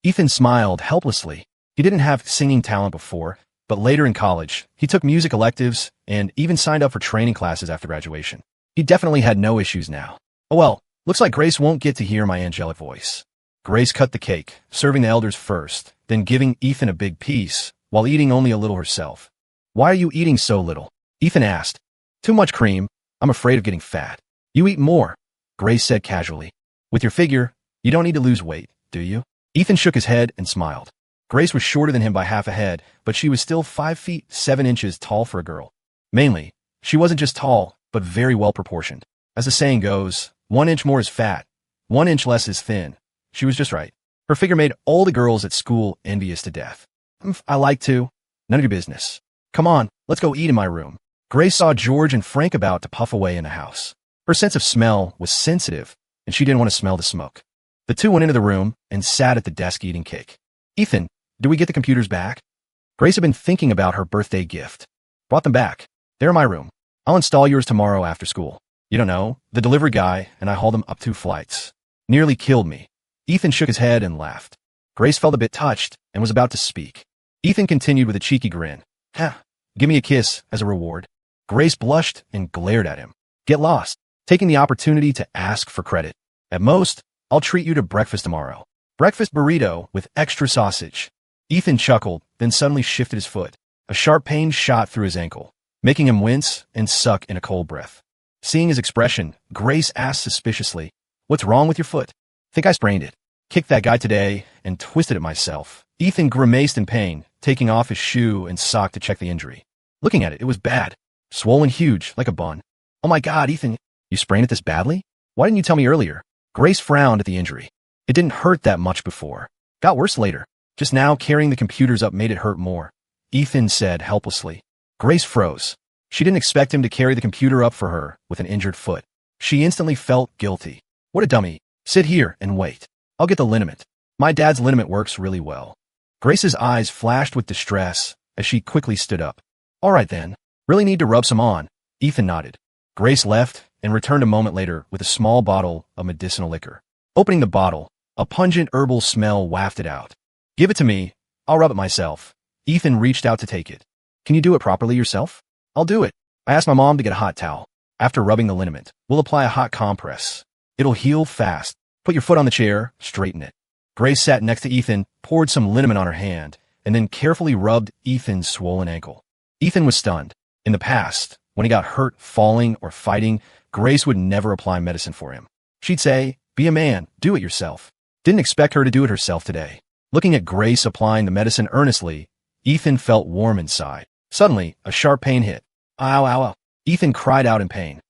Ethan smiled helplessly. He didn't have singing talent before, but later in college, he took music electives and even signed up for training classes after graduation. He definitely had no issues now. Oh well, looks like Grace won't get to hear my angelic voice. Grace cut the cake, serving the elders first, then giving Ethan a big piece, while eating only a little herself. Why are you eating so little? Ethan asked. Too much cream. I'm afraid of getting fat. You eat more, Grace said casually. With your figure, you don't need to lose weight, do you? Ethan shook his head and smiled. Grace was shorter than him by half a head, but she was still 5 feet 7 inches tall for a girl. Mainly, she wasn't just tall, but very well proportioned. As the saying goes, 1 inch more is fat, 1 inch less is thin. She was just right. Her figure made all the girls at school envious to death. I like to. None of your business. Come on, let's go eat in my room. Grace saw George and Frank about to puff away in the house. Her sense of smell was sensitive, and she didn't want to smell the smoke. The two went into the room and sat at the desk eating cake. Ethan, do we get the computers back? Grace had been thinking about her birthday gift. Brought them back. They're in my room. I'll install yours tomorrow after school. You don't know, the delivery guy and I hauled him up 2 flights. Nearly killed me. Ethan shook his head and laughed. Grace felt a bit touched and was about to speak. Ethan continued with a cheeky grin. Give me a kiss as a reward. Grace blushed and glared at him. Get lost, taking the opportunity to ask for credit. At most, I'll treat you to breakfast tomorrow. Breakfast burrito with extra sausage. Ethan chuckled, then suddenly shifted his foot. A sharp pain shot through his ankle, making him wince and suck in a cold breath. Seeing his expression, Grace asked suspiciously, What's wrong with your foot? Think I sprained it. Kicked that guy today and twisted it myself. Ethan grimaced in pain, taking off his shoe and sock to check the injury. Looking at it, it was bad. Swollen huge, like a bun. Oh my God, Ethan, you sprained it this badly? Why didn't you tell me earlier? Grace frowned at the injury. It didn't hurt that much before. Got worse later. Just now, carrying the computers up made it hurt more. Ethan said helplessly. Grace froze. She didn't expect him to carry the computer up for her with an injured foot. She instantly felt guilty. What a dummy. Sit here and wait. I'll get the liniment. My dad's liniment works really well. Grace's eyes flashed with distress as she quickly stood up. All right then. Really need to rub some on. Ethan nodded. Grace left and returned a moment later with a small bottle of medicinal liquor. Opening the bottle, a pungent herbal smell wafted out. Give it to me. I'll rub it myself. Ethan reached out to take it. Can you do it properly yourself? I'll do it. I asked my mom to get a hot towel. After rubbing the liniment, we'll apply a hot compress. It'll heal fast. Put your foot on the chair, straighten it. Grace sat next to Ethan, poured some liniment on her hand, and then carefully rubbed Ethan's swollen ankle. Ethan was stunned. In the past, when he got hurt falling or fighting, Grace would never apply medicine for him. She'd say, be a man, do it yourself. Didn't expect her to do it herself today. Looking at Grace applying the medicine earnestly, Ethan felt warm inside. Suddenly, a sharp pain hit. Ow, ow, ow. Ethan cried out in pain.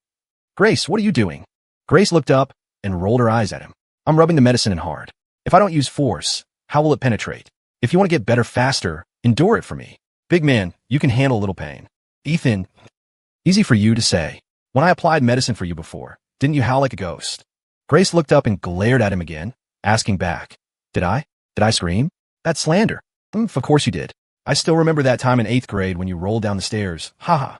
Grace, what are you doing? Grace looked up and rolled her eyes at him. I'm rubbing the medicine in hard. If I don't use force, how will it penetrate? If you want to get better faster, endure it for me. Big man, you can handle a little pain. Ethan, easy for you to say. When I applied medicine for you before, didn't you howl like a ghost? Grace looked up and glared at him again, asking back. Did I? Did I scream? That's slander. Of course you did. I still remember that time in 8th grade when you rolled down the stairs. Ha ha.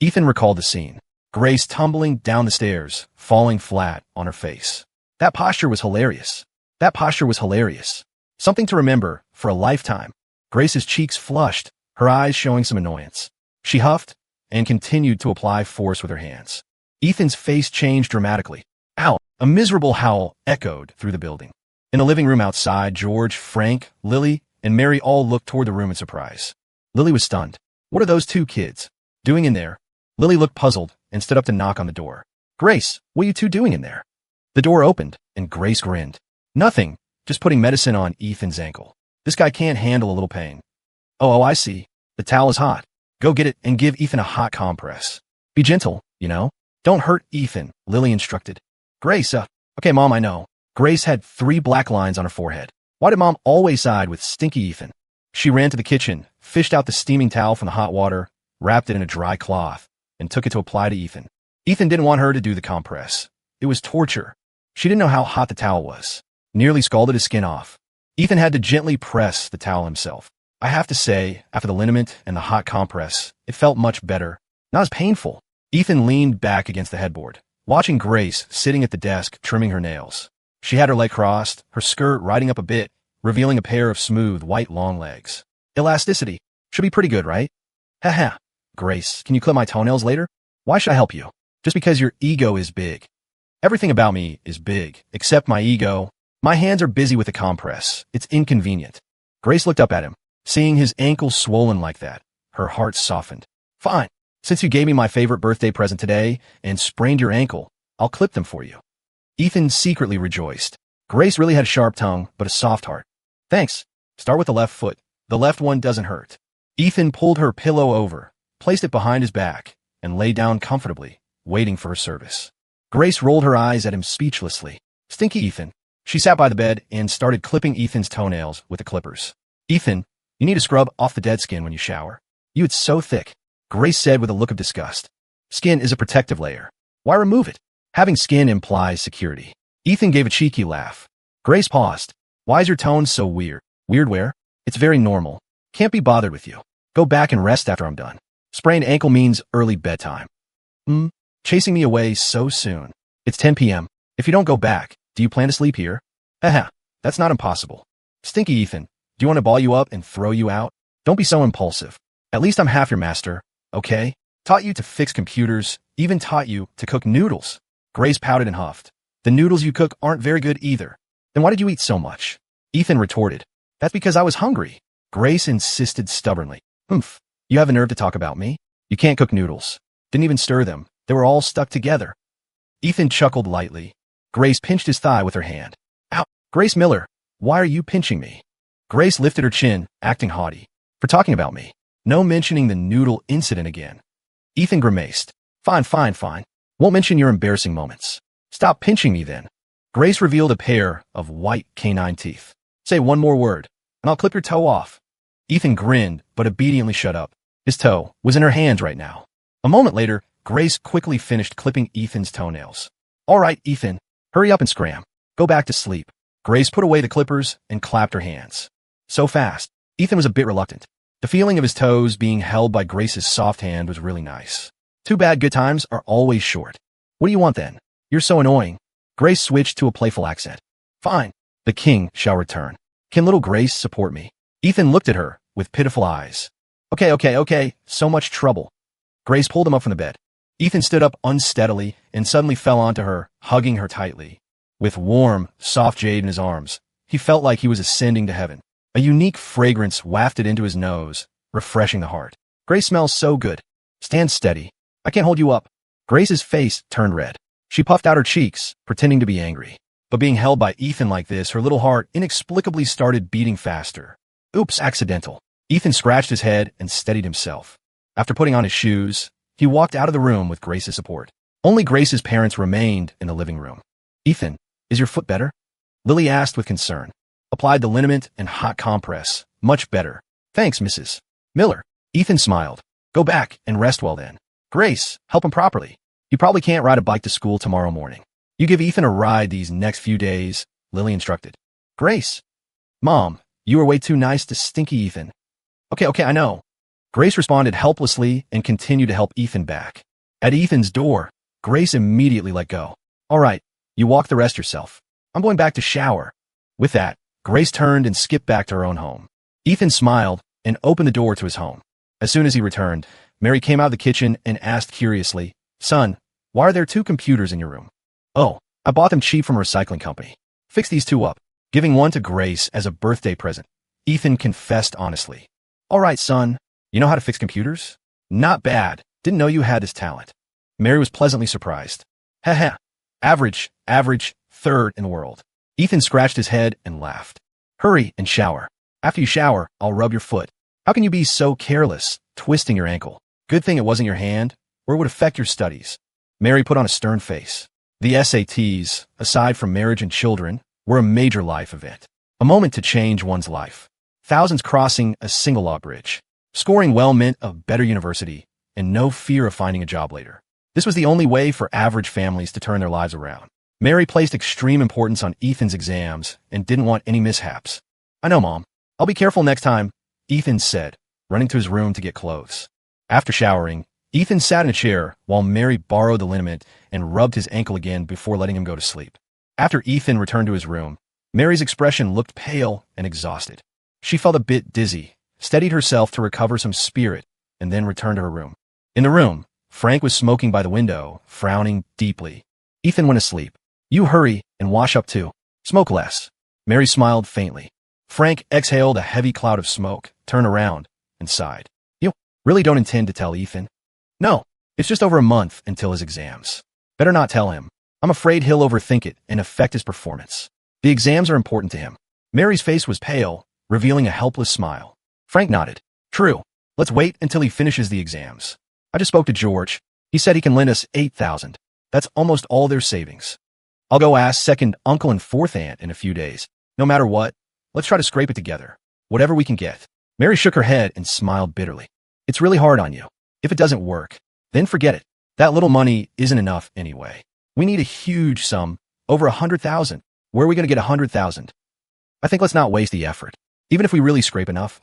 Ethan recalled the scene. Grace tumbling down the stairs, falling flat on her face. That posture was hilarious. That posture was hilarious. Something to remember for a lifetime. Grace's cheeks flushed, her eyes showing some annoyance. She huffed and continued to apply force with her hands. Ethan's face changed dramatically. Ow! A miserable howl echoed through the building. In the living room outside, George, Frank, Lily, and Mary all looked toward the room in surprise. Lily was stunned. What are those two kids doing in there? Lily looked puzzled and stood up to knock on the door. Grace, what are you two doing in there? The door opened, and Grace grinned. Nothing, just putting medicine on Ethan's ankle. This guy can't handle a little pain. Oh, I see. The towel is hot. Go get it and give Ethan a hot compress. Be gentle, you know. Don't hurt Ethan, Lily instructed. Grace, okay, Mom, I know. Grace had 3 black lines on her forehead. Why did Mom always side with stinky Ethan? She ran to the kitchen, fished out the steaming towel from the hot water, wrapped it in a dry cloth, and took it to apply to Ethan. Ethan didn't want her to do the compress. It was torture. She didn't know how hot the towel was. Nearly scalded his skin off. Ethan had to gently press the towel himself. I have to say, after the liniment and the hot compress, it felt much better. Not as painful. Ethan leaned back against the headboard, watching Grace sitting at the desk trimming her nails. She had her leg crossed, her skirt riding up a bit, revealing a pair of smooth, white long legs. Elasticity. Should be pretty good, right? Haha. Grace, can you clip my toenails later? Why should I help you? Just because your ego is big. Everything about me is big, except my ego. My hands are busy with the compress. It's inconvenient. Grace looked up at him. Seeing his ankle swollen like that, her heart softened. Fine. Since you gave me my favorite birthday present today and sprained your ankle, I'll clip them for you. Ethan secretly rejoiced. Grace really had a sharp tongue, but a soft heart. Thanks. Start with the left foot. The left one doesn't hurt. Ethan pulled her pillow over, placed it behind his back, and lay down comfortably, waiting for her service. Grace rolled her eyes at him speechlessly. Stinky Ethan. She sat by the bed and started clipping Ethan's toenails with the clippers. Ethan, you need to scrub off the dead skin when you shower. It's so thick, Grace said with a look of disgust. Skin is a protective layer. Why remove it? Having skin implies security. Ethan gave a cheeky laugh. Grace paused. Why is your tone so weird? Weird where? It's very normal. Can't be bothered with you. Go back and rest after I'm done. Sprained ankle means early bedtime. Chasing me away so soon. It's 10 p.m. If you don't go back, do you plan to sleep here? Haha, that's not impossible. Stinky Ethan, do you want to ball you up and throw you out? Don't be so impulsive. At least I'm half your master, okay? Taught you to fix computers, even taught you to cook noodles. Grace pouted and huffed. The noodles you cook aren't very good either. Then why did you eat so much? Ethan retorted. That's because I was hungry. Grace insisted stubbornly. You have a nerve to talk about me? You can't cook noodles. Didn't even stir them. They were all stuck together. Ethan chuckled lightly. Grace pinched his thigh with her hand. Ow! Grace Miller, why are you pinching me? Grace lifted her chin, acting haughty. For talking about me. No mentioning the noodle incident again. Ethan grimaced. Fine. Won't mention your embarrassing moments. Stop pinching me then. Grace revealed a pair of white canine teeth. Say one more word, and I'll clip your toe off. Ethan grinned, but obediently shut up. His toe was in her hands right now. A moment later, Grace quickly finished clipping Ethan's toenails. All right, Ethan, hurry up and scram. Go back to sleep. Grace put away the clippers and clapped her hands. So fast, Ethan was a bit reluctant. The feeling of his toes being held by Grace's soft hand was really nice. Too bad good times are always short. What do you want then? You're so annoying. Grace switched to a playful accent. Fine. The king shall return. Can little Grace support me? Ethan looked at her with pitiful eyes. Okay. So much trouble. Grace pulled him up from the bed. Ethan stood up unsteadily and suddenly fell onto her, hugging her tightly. With warm, soft jade in his arms, he felt like he was ascending to heaven. A unique fragrance wafted into his nose, refreshing the heart. Grace smells so good. Stand steady. I can't hold you up. Grace's face turned red. She puffed out her cheeks, pretending to be angry. But being held by Ethan like this, her little heart inexplicably started beating faster. Oops, accidental. Ethan scratched his head and steadied himself. After putting on his shoes, he walked out of the room with Grace's support. Only Grace's parents remained in the living room. Ethan, is your foot better? Lily asked with concern. Applied the liniment and hot compress. Much better. Thanks, Mrs. Miller. Ethan smiled. Go back and rest well then. Grace, help him properly. You probably can't ride a bike to school tomorrow morning. You give Ethan a ride these next few days, Lily instructed. Grace. Mom, you are way too nice to stinky Ethan. Okay, I know. Grace responded helplessly and continued to help Ethan back. At Ethan's door, Grace immediately let go. All right, you walk the rest yourself. I'm going back to shower. With that, Grace turned and skipped back to her own home. Ethan smiled and opened the door to his home. As soon as he returned, Mary came out of the kitchen and asked curiously, Son, why are there 2 computers in your room? Oh, I bought them cheap from a recycling company. Fix these 2 up. Giving one to Grace as a birthday present, Ethan confessed honestly. All right, son. You know how to fix computers? Not bad. Didn't know you had this talent. Mary was pleasantly surprised. Heh. Average, third in the world. Ethan scratched his head and laughed. Hurry and shower. After you shower, I'll rub your foot. How can you be so careless, twisting your ankle? Good thing it wasn't your hand, or it would affect your studies. Mary put on a stern face. The SATs, aside from marriage and children, were a major life event. A moment to change one's life. Thousands crossing a single law bridge. Scoring well meant a better university and no fear of finding a job later. This was the only way for average families to turn their lives around. Mary placed extreme importance on Ethan's exams and didn't want any mishaps. I know, Mom. I'll be careful next time, Ethan said, running to his room to get clothes. After showering, Ethan sat in a chair while Mary borrowed the liniment and rubbed his ankle again before letting him go to sleep. After Ethan returned to his room, Mary's expression looked pale and exhausted. She felt a bit dizzy, steadied herself to recover some spirit, and then returned to her room. In the room, Frank was smoking by the window, frowning deeply. Ethan went asleep. You hurry and wash up too. Smoke less. Mary smiled faintly. Frank exhaled a heavy cloud of smoke, turned around, and sighed. You really don't intend to tell Ethan? No, it's just over a month until his exams. Better not tell him. I'm afraid he'll overthink it and affect his performance. The exams are important to him. Mary's face was pale, revealing a helpless smile. Frank nodded. True. Let's wait until he finishes the exams. I just spoke to George. He said he can lend us $8,000. That's almost all their savings. I'll go ask second uncle and fourth aunt in a few days. No matter what, let's try to scrape it together. Whatever we can get. Mary shook her head and smiled bitterly. It's really hard on you. If it doesn't work, then forget it. That little money isn't enough anyway. We need a huge sum, over 100,000. Where are we going to get 100,000? I think let's not waste the effort. Even if we really scrape enough,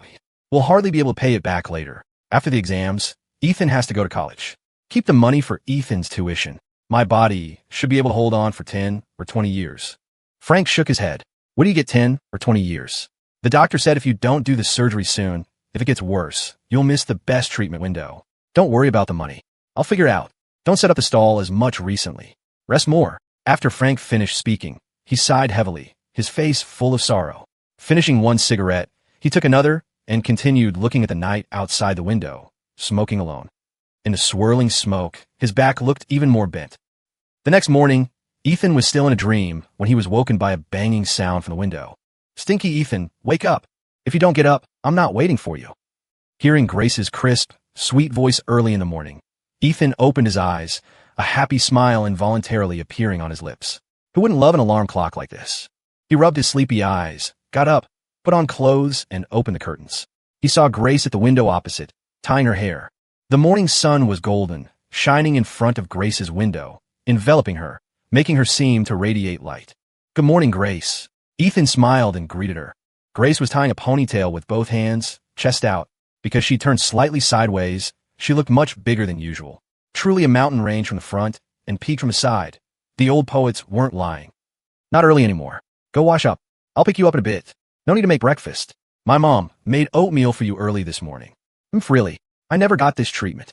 we'll hardly be able to pay it back later. After the exams, Ethan has to go to college. Keep the money for Ethan's tuition. My body should be able to hold on for 10 or 20 years. Frank shook his head. What do you get 10 or 20 years? The doctor said if you don't do the surgery soon, if it gets worse, you'll miss the best treatment window. Don't worry about the money. I'll figure it out. Don't set up the stall as much recently. Rest more. After Frank finished speaking, he sighed heavily, his face full of sorrow. Finishing one cigarette, he took another and continued looking at the night outside the window, smoking alone. In the swirling smoke, his back looked even more bent. The next morning, Ethan was still in a dream when he was woken by a banging sound from the window. Stinky Ethan, wake up. If you don't get up, I'm not waiting for you. Hearing Grace's crisp, sweet voice early in the morning, Ethan opened his eyes, a happy smile involuntarily appearing on his lips. Who wouldn't love an alarm clock like this? He rubbed his sleepy eyes, got up, put on clothes, and opened the curtains. He saw Grace at the window opposite, tying her hair. The morning sun was golden, shining in front of Grace's window, enveloping her, making her seem to radiate light. "Good morning, Grace." Ethan smiled and greeted her. Grace was tying a ponytail with both hands, chest out. Because she turned slightly sideways, she looked much bigger than usual. Truly a mountain range from the front and peak from the side. The old poets weren't lying. "Not early anymore. Go wash up. I'll pick you up in a bit. No need to make breakfast. My mom made oatmeal for you early this morning." Really? I never got this treatment."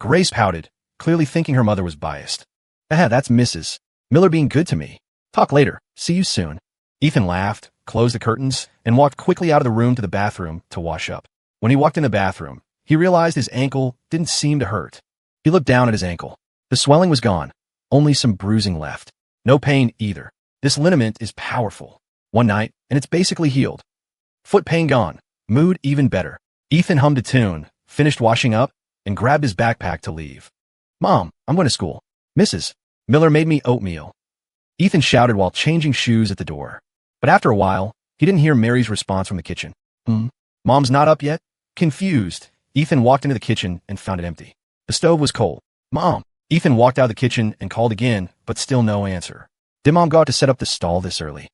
Grace pouted, clearly thinking her mother was biased. That's Mrs. Miller being good to me. Talk later. See you soon." Ethan laughed, closed the curtains, and walked quickly out of the room to the bathroom to wash up. When he walked in the bathroom, he realized his ankle didn't seem to hurt. He looked down at his ankle. The swelling was gone, only some bruising left. No pain either. This liniment is powerful. One night, and it's basically healed. Foot pain gone, mood even better. Ethan hummed a tune, finished washing up, and grabbed his backpack to leave. "Mom, I'm going to school. Mrs. Miller made me oatmeal." Ethan shouted while changing shoes at the door. But after a while, he didn't hear Mary's response from the kitchen. Mom's not up yet?" Confused, Ethan walked into the kitchen and found it empty. The stove was cold. "Mom." Ethan walked out of the kitchen and called again, but still no answer. Did Mom go out to set up the stall this early?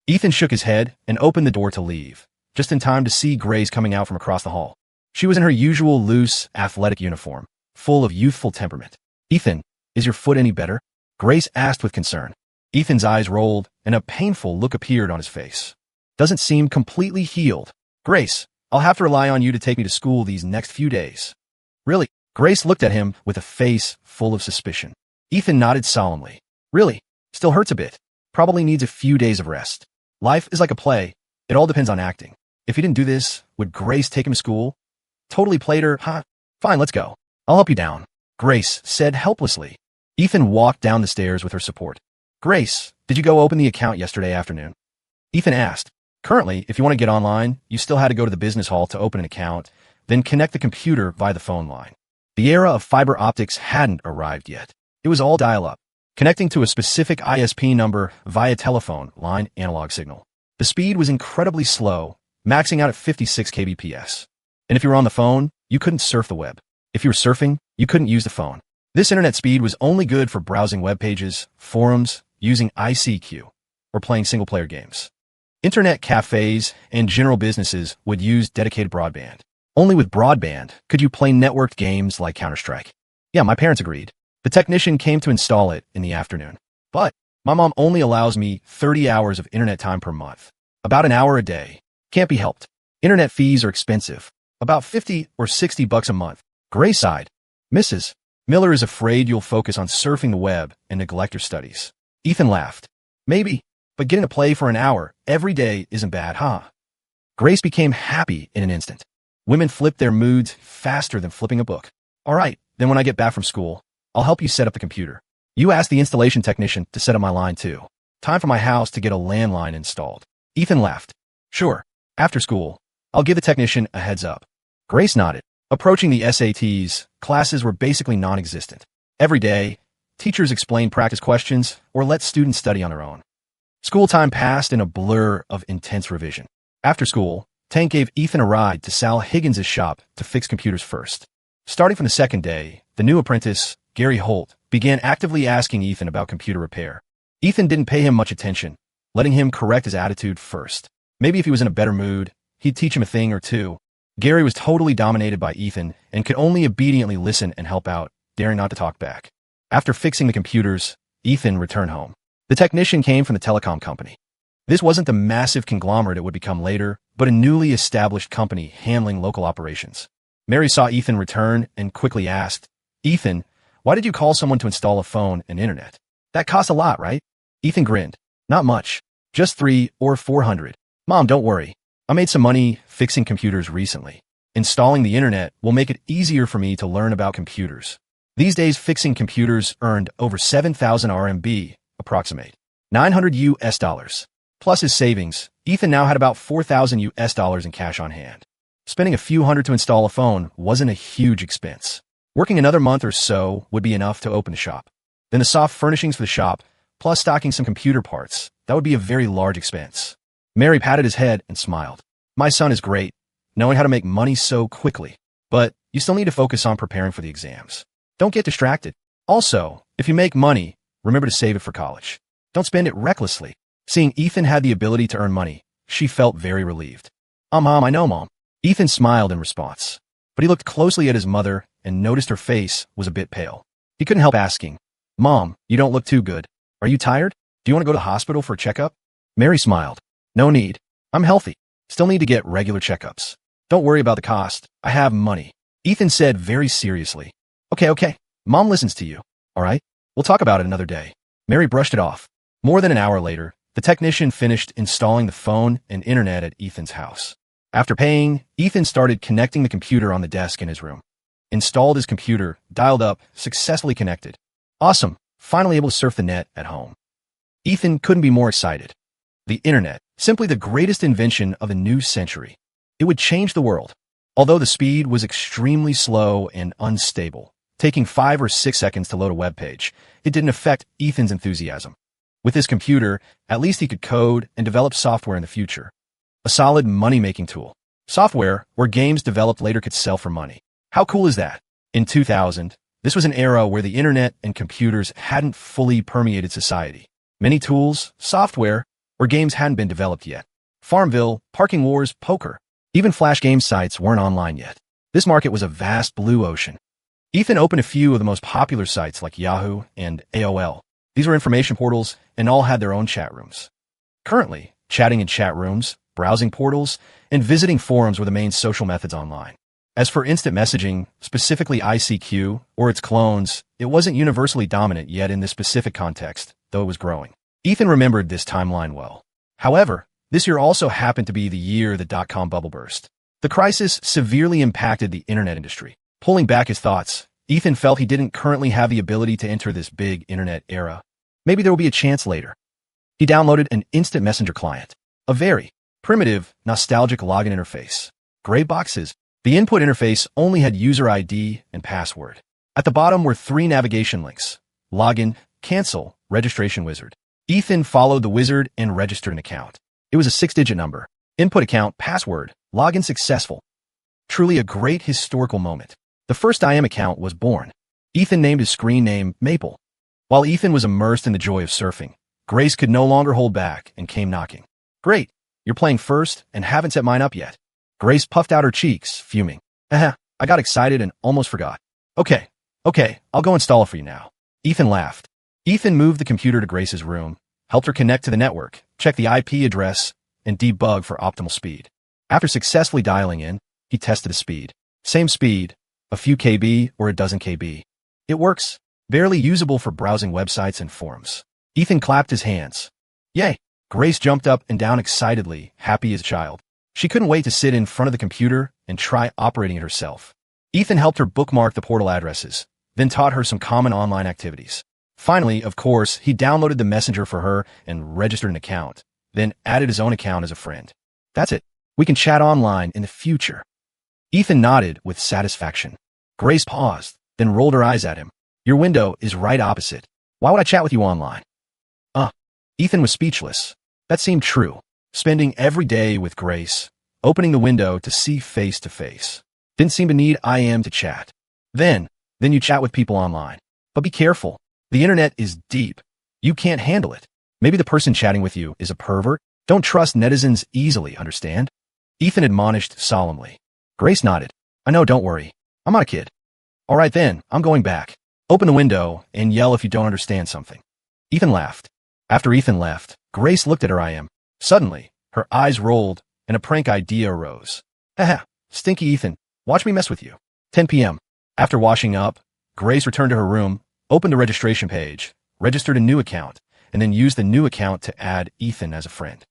Ethan shook his head and opened the door to leave, just in time to see Grace coming out from across the hall. She was in her usual loose, athletic uniform, full of youthful temperament. "Ethan, is your foot any better?" Grace asked with concern. Ethan's eyes rolled, and a painful look appeared on his face. "Doesn't seem completely healed. Grace, I'll have to rely on you to take me to school these next few days." "Really?" Grace looked at him with a face full of suspicion. Ethan nodded solemnly. "Really? Still hurts a bit. Probably needs a few days of rest. Life is like a play. It all depends on acting. If he didn't do this, would Grace take him to school? Totally played her, huh? Fine, let's go. I'll help you down," Grace said helplessly. Ethan walked down the stairs with her support. "Grace, did you go open the account yesterday afternoon?" Ethan asked. Currently, if you want to get online, you still had to go to the business hall to open an account, then connect the computer via the phone line. The era of fiber optics hadn't arrived yet. It was all dial-up, connecting to a specific ISP number via telephone line analog signal. The speed was incredibly slow, maxing out at 56 kbps. And if you were on the phone, you couldn't surf the web. If you were surfing, you couldn't use the phone. This internet speed was only good for browsing web pages, forums, using ICQ, or playing single-player games. Internet cafes and general businesses would use dedicated broadband. Only with broadband could you play networked games like Counter-Strike. Yeah, my parents agreed. The technician came to install it in the afternoon. But my mom only allows me 30 hours of internet time per month. About an hour a day. Can't be helped. Internet fees are expensive. About 50 or 60 bucks a month. Grace sighed. "Mrs. Miller is afraid you'll focus on surfing the web and neglect your studies." Ethan laughed. "Maybe. But getting to play for an hour every day isn't bad, huh?" Grace became happy in an instant. Women flip their moods faster than flipping a book. "All right, then when I get back from school, I'll help you set up the computer. You ask the installation technician to set up my line too. Time for my house to get a landline installed." Ethan laughed. "Sure. After school, I'll give the technician a heads up." Grace nodded. Approaching the SATs, classes were basically non-existent. Every day, teachers explained practice questions or let students study on their own. School time passed in a blur of intense revision. After school, Tank gave Ethan a ride to Sal Higgins' shop to fix computers first. Starting from the second day, the new apprentice, Gary Holt, began actively asking Ethan about computer repair. Ethan didn't pay him much attention, letting him correct his attitude first. Maybe if he was in a better mood, he'd teach him a thing or two. Gary was totally dominated by Ethan and could only obediently listen and help out, daring not to talk back. After fixing the computers, Ethan returned home. The technician came from the telecom company. This wasn't the massive conglomerate it would become later, but a newly established company handling local operations. Mary saw Ethan return and quickly asked, "Ethan, why did you call someone to install a phone and internet? That costs a lot, right?" Ethan grinned. "Not much. Just 300 or 400. Mom, don't worry. I made some money fixing computers recently. Installing the internet will make it easier for me to learn about computers. These days, fixing computers earned over 7,000 RMB, approximate $900. Plus his savings, Ethan now had about $4,000 in cash on hand. Spending a few hundred to install a phone wasn't a huge expense. Working another month or so would be enough to open the shop. Then the soft furnishings for the shop plus stocking some computer parts. That would be a very large expense. Mary patted his head and smiled. My son is great, knowing how to make money so quickly. But you still need to focus on preparing for the exams. Don't get distracted. Also, if you make money, remember to save it for college. Don't spend it recklessly. Seeing Ethan had the ability to earn money, she felt very relieved. Mom, I know, Mom. Ethan smiled in response, but he looked closely at his mother and noticed her face was a bit pale. He couldn't help asking, Mom, you don't look too good. Are you tired? Do you want to go to the hospital for a checkup? Mary smiled. No need. I'm healthy. Still need to get regular checkups. Don't worry about the cost. I have money. Ethan said very seriously. Okay. Mom listens to you. All right? We'll talk about it another day. Mary brushed it off. More than an hour later, the technician finished installing the phone and internet at Ethan's house. After paying, Ethan started connecting the computer on the desk in his room. Installed his computer, dialed up, successfully connected. Awesome. Finally able to surf the net at home. Ethan couldn't be more excited. The internet, simply the greatest invention of the new century. It would change the world. Although the speed was extremely slow and unstable, taking 5 or 6 seconds to load a web page, it didn't affect Ethan's enthusiasm. With his computer, at least he could code and develop software in the future. A solid money-making tool. Software where games developed later could sell for money. How cool is that? In 2000, this was an era where the internet and computers hadn't fully permeated society. Many tools, software, or games hadn't been developed yet. Farmville, Parking Wars, poker. Even flash game sites weren't online yet. This market was a vast blue ocean. Ethan opened a few of the most popular sites like Yahoo and AOL. These were information portals and all had their own chat rooms. Currently, chatting in chat rooms, browsing portals, and visiting forums were the main social methods online. As for instant messaging, specifically ICQ or its clones, it wasn't universally dominant yet in this specific context, though it was growing. Ethan remembered this timeline well. However, this year also happened to be the year the dot-com bubble burst. The crisis severely impacted the internet industry. Pulling back his thoughts, Ethan felt he didn't currently have the ability to enter this big internet era. Maybe there will be a chance later. He downloaded an instant messenger client. A very primitive, nostalgic login interface. Gray boxes. The input interface only had user ID and password. At the bottom were 3 navigation links. Login, cancel, registration wizard. Ethan followed the wizard and registered an account. It was a 6-digit number. Input account, password, login successful. Truly a great historical moment. The first IM account was born. Ethan named his screen name Maple. While Ethan was immersed in the joy of surfing, Grace could no longer hold back and came knocking. Great, you're playing first and haven't set mine up yet. Grace puffed out her cheeks, fuming. I got excited and almost forgot. Okay, I'll go install it for you now. Ethan laughed. Ethan moved the computer to Grace's room, helped her connect to the network, check the IP address, and debug for optimal speed. After successfully dialing in, he tested the speed. Same speed, a few KB or a dozen KB. It works. Barely usable for browsing websites and forums. Ethan clapped his hands. Yay! Grace jumped up and down excitedly, happy as a child. She couldn't wait to sit in front of the computer and try operating it herself. Ethan helped her bookmark the portal addresses, then taught her some common online activities. Finally, of course, he downloaded the messenger for her and registered an account, then added his own account as a friend. That's it. We can chat online in the future. Ethan nodded with satisfaction. Grace paused, then rolled her eyes at him. Your window is right opposite. Why would I chat with you online? Ethan was speechless. That seemed true. Spending every day with Grace, opening the window to see face to face. Didn't seem to need IM to chat. Then you chat with people online. But be careful. The internet is deep. You can't handle it. Maybe the person chatting with you is a pervert. Don't trust netizens easily, understand? Ethan admonished solemnly. Grace nodded. I know, don't worry. I'm not a kid. All right then, I'm going back. Open the window and yell if you don't understand something. Ethan laughed. After Ethan left, Grace looked at her IM. Suddenly, her eyes rolled and a prank idea arose. Stinky Ethan, watch me mess with you. 10 p.m. After washing up, Grace returned to her room, opened the registration page, registered a new account, and then used the new account to add Ethan as a friend.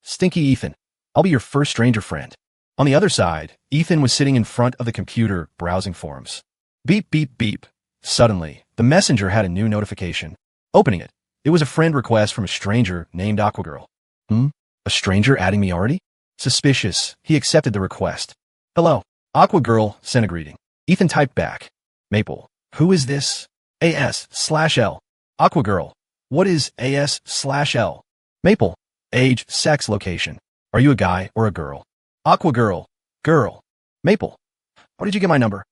Stinky Ethan, I'll be your first stranger friend. On the other side, Ethan was sitting in front of the computer browsing forums. Beep, beep, beep. Suddenly, the messenger had a new notification. Opening it, it was a friend request from a stranger named Aquagirl. A stranger adding me already? Suspicious, he accepted the request. Hello. Aquagirl sent a greeting. Ethan typed back. Maple. Who is this? AS/L. Aquagirl. What is AS/L? Maple. Age, sex, location. Are you a guy or a girl? Aqua girl. Girl. Maple. How did you get my number?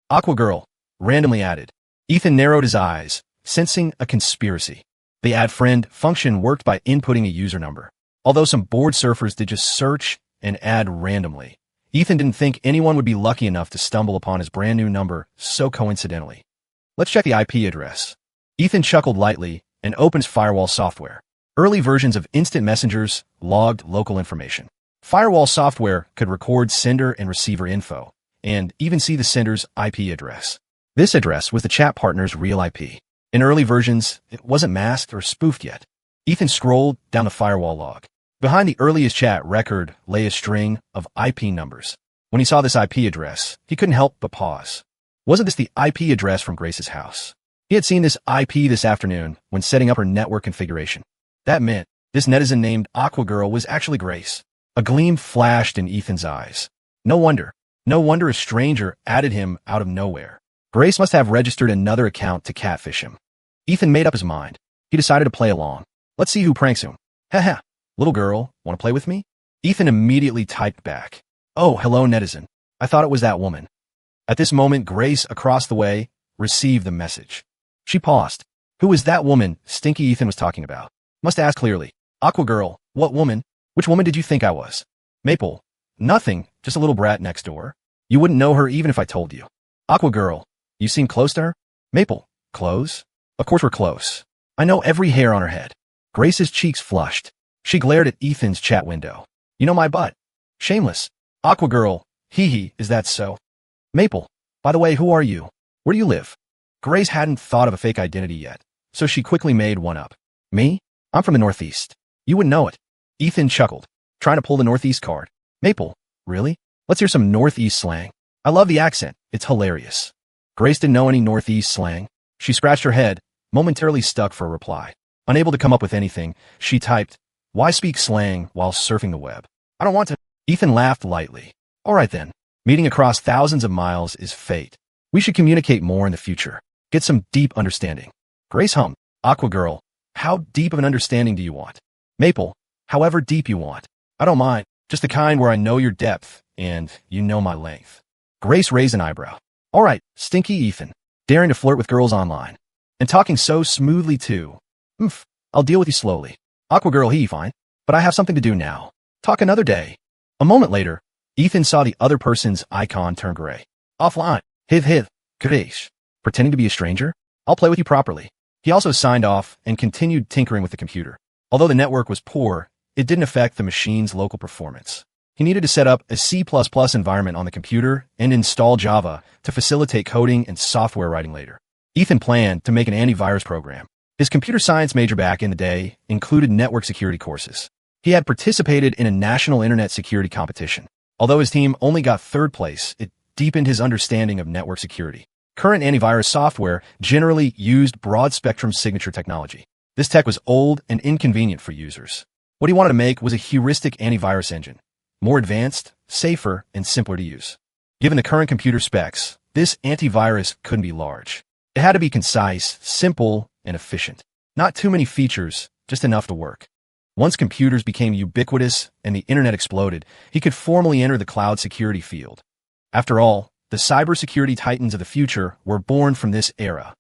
Aqua girl. Randomly added. Ethan narrowed his eyes, sensing a conspiracy. The add friend function worked by inputting a user number. Although some bored surfers did just search and add randomly, Ethan didn't think anyone would be lucky enough to stumble upon his brand new number so coincidentally. Let's check the IP address. Ethan chuckled lightly and opened firewall software. Early versions of instant messengers logged local information. Firewall software could record sender and receiver info, and even see the sender's IP address. This address was the chat partner's real IP. In early versions, it wasn't masked or spoofed yet. Ethan scrolled down the firewall log. Behind the earliest chat record lay a string of IP numbers. When he saw this IP address, he couldn't help but pause. Wasn't this the IP address from Grace's house? He had seen this IP this afternoon when setting up her network configuration. That meant this netizen named Aqua Girl was actually Grace. A gleam flashed in Ethan's eyes. No wonder a stranger added him out of nowhere. Grace must have registered another account to catfish him. Ethan made up his mind. He decided to play along. Let's see who pranks whom. Haha, little girl, want to play with me? Ethan immediately typed back. Oh, hello, netizen. I thought it was that woman. At this moment, Grace across the way received the message. She paused. Who was that woman Stinky Ethan was talking about? Must ask clearly. Aqua Girl, what woman? Which woman did you think I was? Maple. Nothing, just a little brat next door. You wouldn't know her even if I told you. Aqua Girl, you seem close to her? Maple. Close? Of course we're close. I know every hair on her head. Grace's cheeks flushed. She glared at Ethan's chat window. You know my butt. Shameless. Aqua Girl, hee, is that so? Maple. By the way, who are you? Where do you live? Grace hadn't thought of a fake identity yet, so she quickly made one up. Me? I'm from the Northeast. You wouldn't know it. Ethan chuckled, trying to pull the Northeast card. Maple. Really? Let's hear some Northeast slang. I love the accent. It's hilarious. Grace didn't know any Northeast slang. She scratched her head, momentarily stuck for a reply. Unable to come up with anything, she typed, why speak slang while surfing the web? I don't want to. Ethan laughed lightly. All right then. Meeting across thousands of miles is fate. We should communicate more in the future. Get some deep understanding. Grace hummed. Aqua Girl, how deep of an understanding do you want? Maple, however deep you want. I don't mind. Just the kind where I know your depth and you know my length. Grace raised an eyebrow. All right, Stinky Ethan, daring to flirt with girls online. And talking so smoothly too. I'll deal with you slowly. Aqua Girl, fine. But I have something to do now. Talk another day. A moment later, Ethan saw the other person's icon turn gray. Offline. Hiv. Grace. Pretending to be a stranger? I'll play with you properly. He also signed off and continued tinkering with the computer. Although the network was poor, it didn't affect the machine's local performance. He needed to set up a C++ environment on the computer and install Java to facilitate coding and software writing later. Ethan planned to make an antivirus program. His computer science major back in the day included network security courses. He had participated in a national internet security competition. Although his team only got third place, it deepened his understanding of network security. Current antivirus software generally used broad-spectrum signature technology. This tech was old and inconvenient for users. What he wanted to make was a heuristic antivirus engine, more advanced, safer, and simpler to use. Given the current computer specs, this antivirus couldn't be large. It had to be concise, simple, and efficient. Not too many features, just enough to work. Once computers became ubiquitous and the internet exploded, he could formally enter the cloud security field. After all, the cybersecurity titans of the future were born from this era.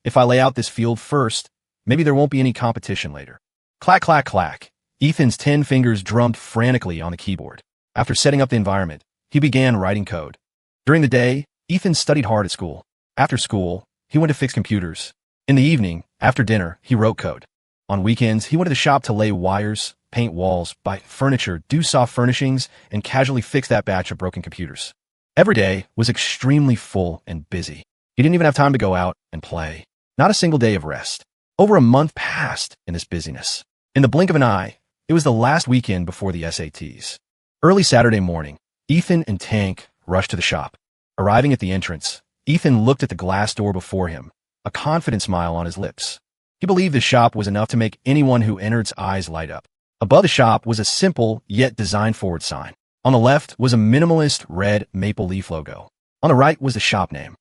If I lay out this field first, maybe there won't be any competition later. Clack, clack, clack. Ethan's 10 fingers drummed frantically on the keyboard. After setting up the environment, he began writing code. During the day, Ethan studied hard at school. After school, he went to fix computers. In the evening, after dinner, he wrote code. On weekends, he went to the shop to lay wires, paint walls, buy furniture, do soft furnishings, and casually fix that batch of broken computers. Every day was extremely full and busy. He didn't even have time to go out and play. Not a single day of rest. Over a month passed in this busyness. In the blink of an eye, it was the last weekend before the SATs. Early Saturday morning, Ethan and Tank rushed to the shop. Arriving at the entrance, Ethan looked at the glass door before him, a confident smile on his lips. He believed the shop was enough to make anyone who entered's eyes light up. Above the shop was a simple yet design-forward sign. On the left was a minimalist red maple leaf logo. On the right was the shop name.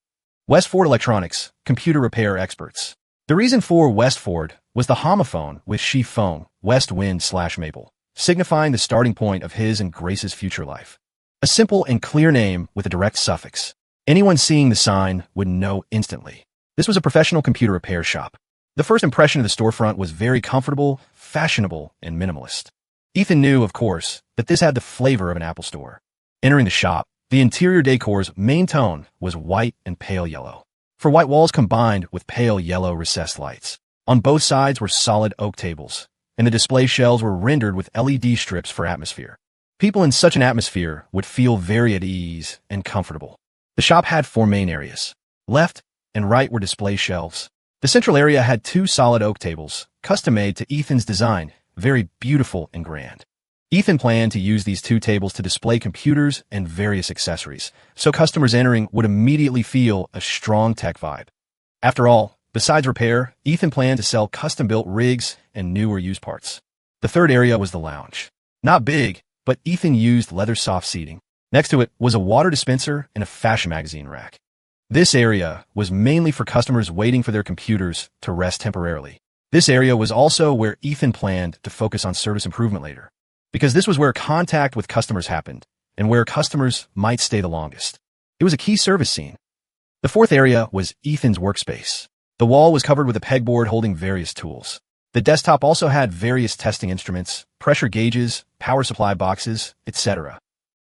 Westford Electronics, computer repair experts. The reason for Westford was was the homophone with she phone, west wind/maple, signifying the starting point of his and Grace's future life. A simple and clear name with a direct suffix. Anyone seeing the sign would know instantly. This was a professional computer repair shop. The first impression of the storefront was very comfortable, fashionable, and minimalist. Ethan knew, of course, that this had the flavor of an Apple store. Entering the shop, the interior decor's main tone was white and pale yellow, for white walls combined with pale yellow recessed lights. On both sides were solid oak tables, and the display shelves were rendered with LED strips for atmosphere. People in such an atmosphere would feel very at ease and comfortable. The shop had 4 main areas. Left and right were display shelves. The central area had 2 solid oak tables, custom-made to Ethan's design, very beautiful and grand. Ethan planned to use these 2 tables to display computers and various accessories, so customers entering would immediately feel a strong tech vibe. After all, besides repair, Ethan planned to sell custom-built rigs and new or used parts. The third area was the lounge. Not big, but Ethan used leather soft seating. Next to it was a water dispenser and a fashion magazine rack. This area was mainly for customers waiting for their computers to rest temporarily. This area was also where Ethan planned to focus on service improvement later, because this was where contact with customers happened and where customers might stay the longest. It was a key service scene. The fourth area was Ethan's workspace. The wall was covered with a pegboard holding various tools. The desktop also had various testing instruments, pressure gauges, power supply boxes, etc.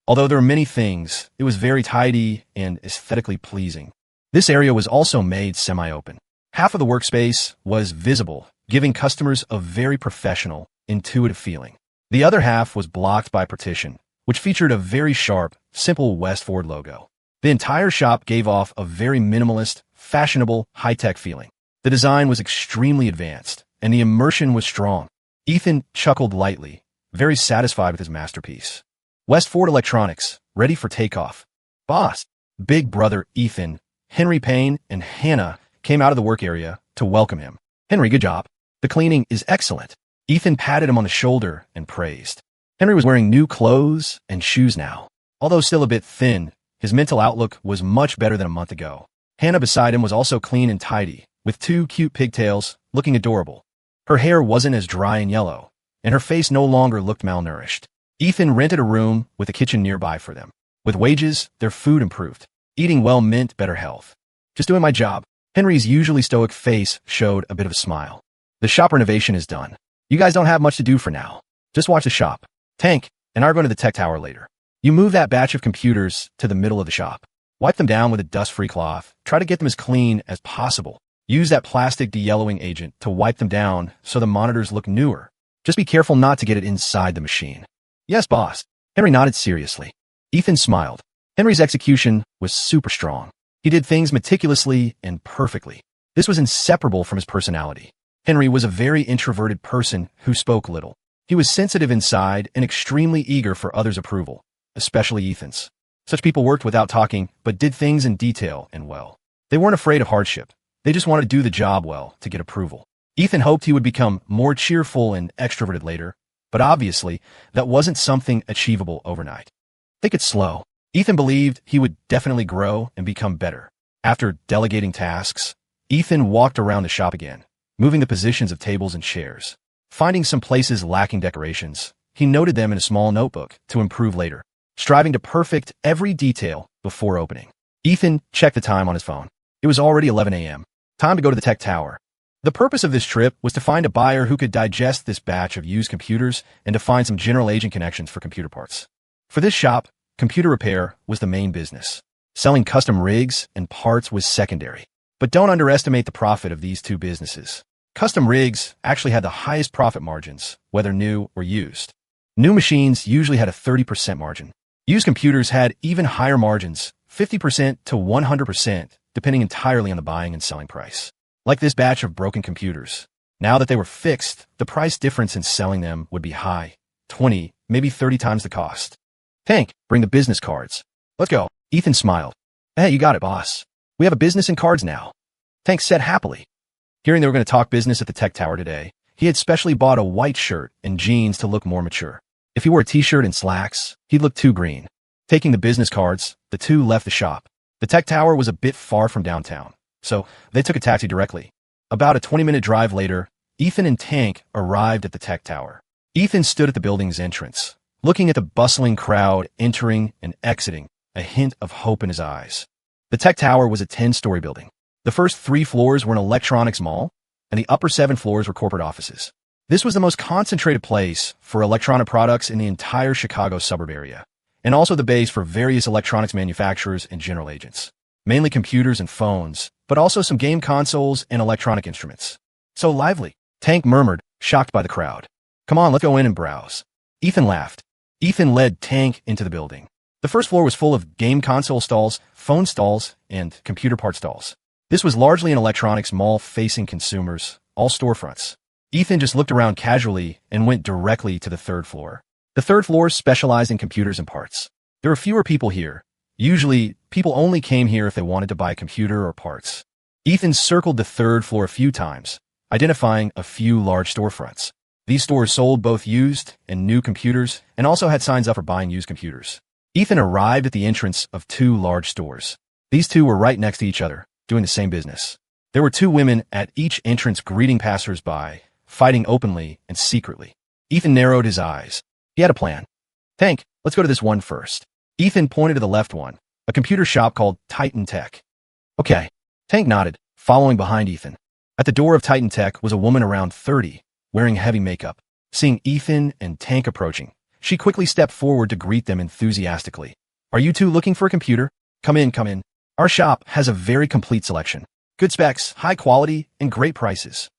Although there were many things, it was very tidy and aesthetically pleasing. This area was also made semi-open. Half of the workspace was visible, giving customers a very professional, intuitive feeling. The other half was blocked by partition, which featured a very sharp, simple Westford logo. The entire shop gave off a very minimalist, fashionable, high-tech feeling. The design was extremely advanced, and the immersion was strong. Ethan chuckled lightly, very satisfied with his masterpiece. Westford Electronics, ready for takeoff. Boss, big brother Ethan, Henry Payne, and Hannah came out of the work area to welcome him. Henry, good job. The cleaning is excellent. Ethan patted him on the shoulder and praised. Henry was wearing new clothes and shoes now. Although still a bit thin, his mental outlook was much better than a month ago. Hannah beside him was also clean and tidy, with 2 cute pigtails, looking adorable. Her hair wasn't as dry and yellow, and her face no longer looked malnourished. Ethan rented a room with a kitchen nearby for them. With wages, their food improved. Eating well meant better health. Just doing my job. Henry's usually stoic face showed a bit of a smile. The shop renovation is done. You guys don't have much to do for now. Just watch the shop. Tank and I are going to the tech tower later. You move that batch of computers to the middle of the shop. Wipe them down with a dust-free cloth. Try to get them as clean as possible. Use that plastic de-yellowing agent to wipe them down so the monitors look newer. Just be careful not to get it inside the machine. Yes, boss. Henry nodded seriously. Ethan smiled. Henry's execution was super strong. He did things meticulously and perfectly. This was inseparable from his personality. Henry was a very introverted person who spoke little. He was sensitive inside and extremely eager for others' approval, especially Ethan's. Such people worked without talking, but did things in detail and well. They weren't afraid of hardship. They just wanted to do the job well to get approval. Ethan hoped he would become more cheerful and extroverted later, but obviously, that wasn't something achievable overnight. Think it slow. Ethan believed he would definitely grow and become better. After delegating tasks, Ethan walked around the shop again, moving the positions of tables and chairs. Finding some places lacking decorations, he noted them in a small notebook to improve later, striving to perfect every detail before opening. Ethan checked the time on his phone. It was already 11 a.m. Time to go to the tech tower. The purpose of this trip was to find a buyer who could digest this batch of used computers and to find some general agent connections for computer parts. For this shop, computer repair was the main business. Selling custom rigs and parts was secondary. But don't underestimate the profit of these 2 businesses. Custom rigs actually had the highest profit margins, whether new or used. New machines usually had a 30% margin. Used computers had even higher margins, 50% to 100%, depending entirely on the buying and selling price. Like this batch of broken computers. Now that they were fixed, the price difference in selling them would be high, 20, maybe 30 times the cost. Tank, bring the business cards. Let's go. Ethan smiled. Hey, you got it, boss. We have a business and cards now. Tank said happily. Hearing they were going to talk business at the tech tower today, he had specially bought a white shirt and jeans to look more mature. If he wore a t-shirt and slacks, he'd look too green. Taking the business cards, the 2 left the shop. The tech tower was a bit far from downtown, so they took a taxi directly. About a 20-minute drive later, Ethan and Tank arrived at the tech tower. Ethan stood at the building's entrance, looking at the bustling crowd entering and exiting, a hint of hope in his eyes. The tech tower was a 10-story building. The first 3 floors were an electronics mall, and the upper 7 floors were corporate offices. This was the most concentrated place for electronic products in the entire Chicago suburb area, and also the base for various electronics manufacturers and general agents. Mainly computers and phones, but also some game consoles and electronic instruments. So lively, Tank murmured, shocked by the crowd. Come on, let's go in and browse. Ethan laughed. Ethan led Tank into the building. The first floor was full of game console stalls, phone stalls, and computer part stalls. This was largely an electronics mall facing consumers, all storefronts. Ethan just looked around casually and went directly to the 3rd floor. The 3rd floor specialized in computers and parts. There were fewer people here. Usually, people only came here if they wanted to buy a computer or parts. Ethan circled the 3rd floor a few times, identifying a few large storefronts. These stores sold both used and new computers and also had signs up for buying used computers. Ethan arrived at the entrance of 2 large stores. These 2 were right next to each other, doing the same business. There were 2 women at each entrance greeting passers-by, fighting openly and secretly. Ethan narrowed his eyes. He had a plan. Tank, let's go to this one first. Ethan pointed to the left one, a computer shop called Titan Tech. Okay. Tank nodded, following behind Ethan. At the door of Titan Tech was a woman around 30, wearing heavy makeup. Seeing Ethan and Tank approaching, she quickly stepped forward to greet them enthusiastically. Are you 2 looking for a computer? Come in, come in. Our shop has a very complete selection. Good specs, high quality, and great prices.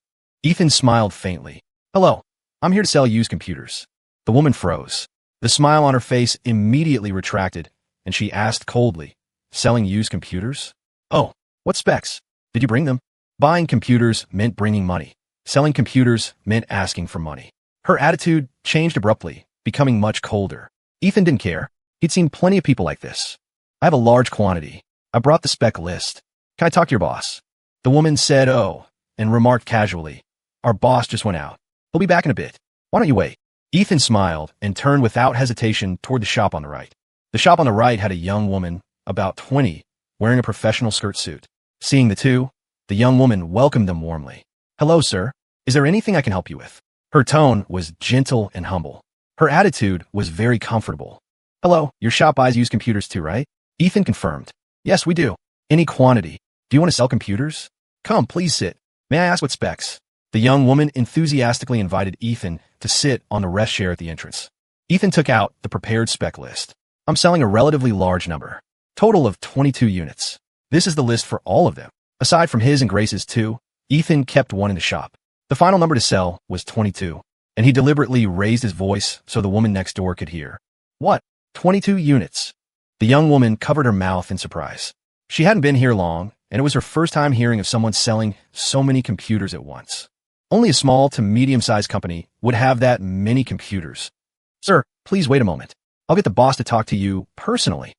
Ethan smiled faintly. Hello, I'm here to sell used computers. The woman froze. The smile on her face immediately retracted, and she asked coldly, selling used computers? Oh, what specs? Did you bring them? Buying computers meant bringing money. Selling computers meant asking for money. Her attitude changed abruptly, becoming much colder. Ethan didn't care. He'd seen plenty of people like this. I have a large quantity. I brought the spec list. Can I talk to your boss? The woman said, oh, and remarked casually, our boss just went out. He'll be back in a bit. Why don't you wait? Ethan smiled and turned without hesitation toward the shop on the right. The shop on the right had a young woman, about 20, wearing a professional skirt suit. Seeing the 2, the young woman welcomed them warmly. Hello, sir. Is there anything I can help you with? Her tone was gentle and humble. Her attitude was very comfortable. Hello, your shop buys used computers too, right? Ethan confirmed. Yes, we do. Any quantity. Do you want to sell computers? Come, please sit. May I ask what specs? The young woman enthusiastically invited Ethan to sit on the rest chair at the entrance. Ethan took out the prepared spec list. I'm selling a relatively large number. Total of 22 units. This is the list for all of them. Aside from his and Grace's 2, Ethan kept one in the shop. The final number to sell was 22, and he deliberately raised his voice so the woman next door could hear. What? 22 units? The young woman covered her mouth in surprise. She hadn't been here long, and it was her first time hearing of someone selling so many computers at once. Only a small to medium-sized company would have that many computers. Sir, please wait a moment. I'll get the boss to talk to you personally.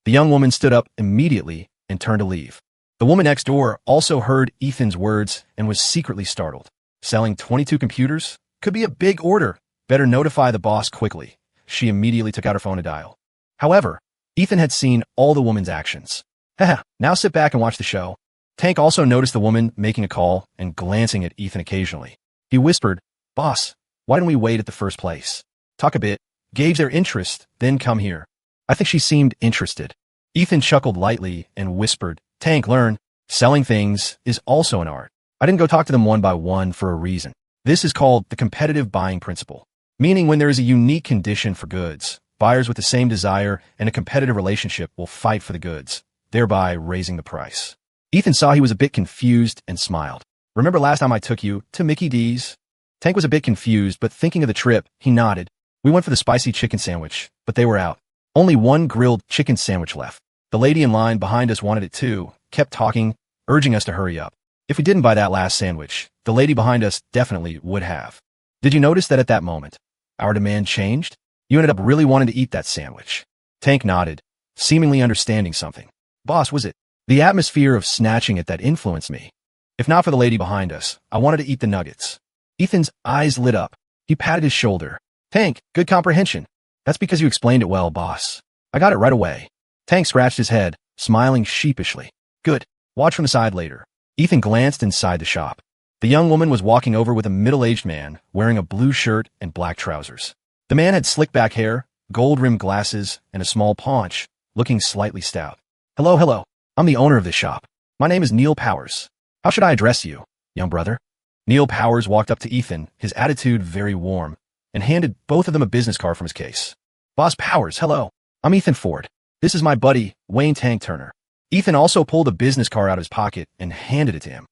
The young woman stood up immediately and turned to leave. The woman next door also heard Ethan's words and was secretly startled. Selling 22 computers could be a big order. Better notify the boss quickly. She immediately took out her phone to dial. However, Ethan had seen all the woman's actions. Haha, now sit back and watch the show. Tank also noticed the woman making a call and glancing at Ethan occasionally. He whispered, Boss, why didn't we wait at the first place? Talk a bit, gauge their interest, then come here. I think she seemed interested. Ethan chuckled lightly and whispered, Tank, learn, selling things is also an art. I didn't go talk to them one by one for a reason. This is called the competitive buying principle, meaning when there is a unique condition for goods, buyers with the same desire and a competitive relationship will fight for the goods, thereby raising the price. Ethan saw he was a bit confused and smiled. Remember last time I took you to Mickey D's? Tank was a bit confused, but thinking of the trip, he nodded. We went for the spicy chicken sandwich, but they were out. Only one grilled chicken sandwich left. The lady in line behind us wanted it too, kept talking, urging us to hurry up. If we didn't buy that last sandwich, the lady behind us definitely would have. Did you notice that at that moment, our demand changed? You ended up really wanting to eat that sandwich. Tank nodded, seemingly understanding something. Boss, was it the atmosphere of snatching it that influenced me? If not for the lady behind us, I wanted to eat the nuggets. Ethan's eyes lit up. He patted his shoulder. Tank, good comprehension. That's because you explained it well, boss. I got it right away. Tank scratched his head, smiling sheepishly. Good. Watch from the side later. Ethan glanced inside the shop. The young woman was walking over with a middle-aged man wearing a blue shirt and black trousers. The man had slick-back hair, gold-rimmed glasses, and a small paunch, looking slightly stout. Hello. I'm the owner of this shop. My name is Neil Powers. How should I address you, young brother? Neil Powers walked up to Ethan, his attitude very warm, and handed both of them a business card from his case. Boss Powers, hello. I'm Ethan Ford. This is my buddy, Wayne Tank Turner. Ethan also pulled a business card out of his pocket and handed it to him.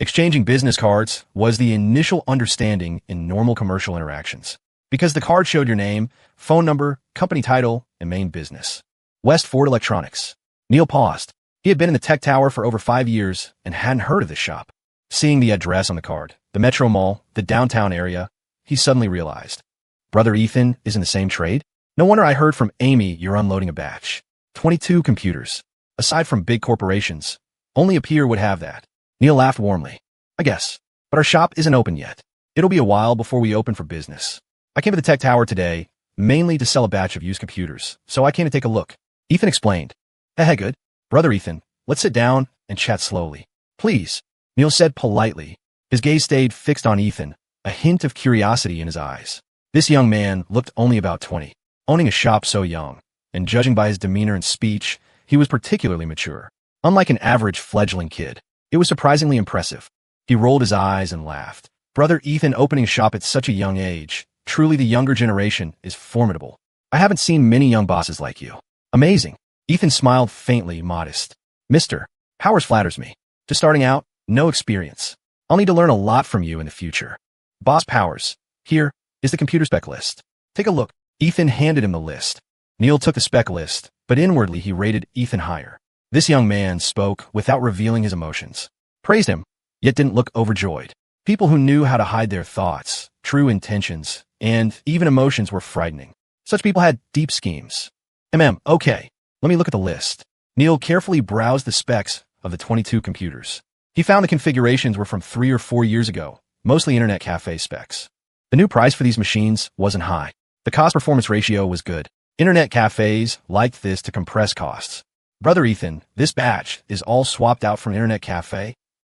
Exchanging business cards was the initial understanding in normal commercial interactions, because the card showed your name, phone number, company title, and main business. West Ford Electronics. Neil paused. He had been in the tech tower for over 5 years and hadn't heard of this shop. Seeing the address on the card, the Metro Mall, the downtown area, he suddenly realized. Brother Ethan is in the same trade? No wonder I heard from Amy you're unloading a batch. 22 computers. Aside from big corporations, only a peer would have that. Neil laughed warmly. I guess. But our shop isn't open yet. It'll be a while before we open for business. I came to the tech tower today, mainly to sell a batch of used computers, so I came to take a look. Ethan explained. Hey, good. Brother Ethan, let's sit down and chat slowly. Please, Neil said politely. His gaze stayed fixed on Ethan, a hint of curiosity in his eyes. This young man looked only about 20, owning a shop so young, and judging by his demeanor and speech, he was particularly mature. Unlike an average fledgling kid, it was surprisingly impressive. He rolled his eyes and laughed. Brother Ethan opening a shop at such a young age, truly the younger generation is formidable. I haven't seen many young bosses like you. Amazing. Ethan smiled faintly, modest. Mr. Powers flatters me. Just starting out, no experience. I'll need to learn a lot from you in the future. Boss Powers, here is the computer spec list. Take a look. Ethan handed him the list. Neil took the spec list, but inwardly he rated Ethan higher. This young man spoke without revealing his emotions. Praised him, yet didn't look overjoyed. People who knew how to hide their thoughts, true intentions, and even emotions were frightening. Such people had deep schemes. Okay, let me look at the list. Neil carefully browsed the specs of the 22 computers. He found the configurations were from 3 or 4 years ago, mostly internet cafe specs. The new price for these machines wasn't high. The cost-performance ratio was good. Internet cafes liked this to compress costs. Brother Ethan, this batch is all swapped out from Internet Cafe?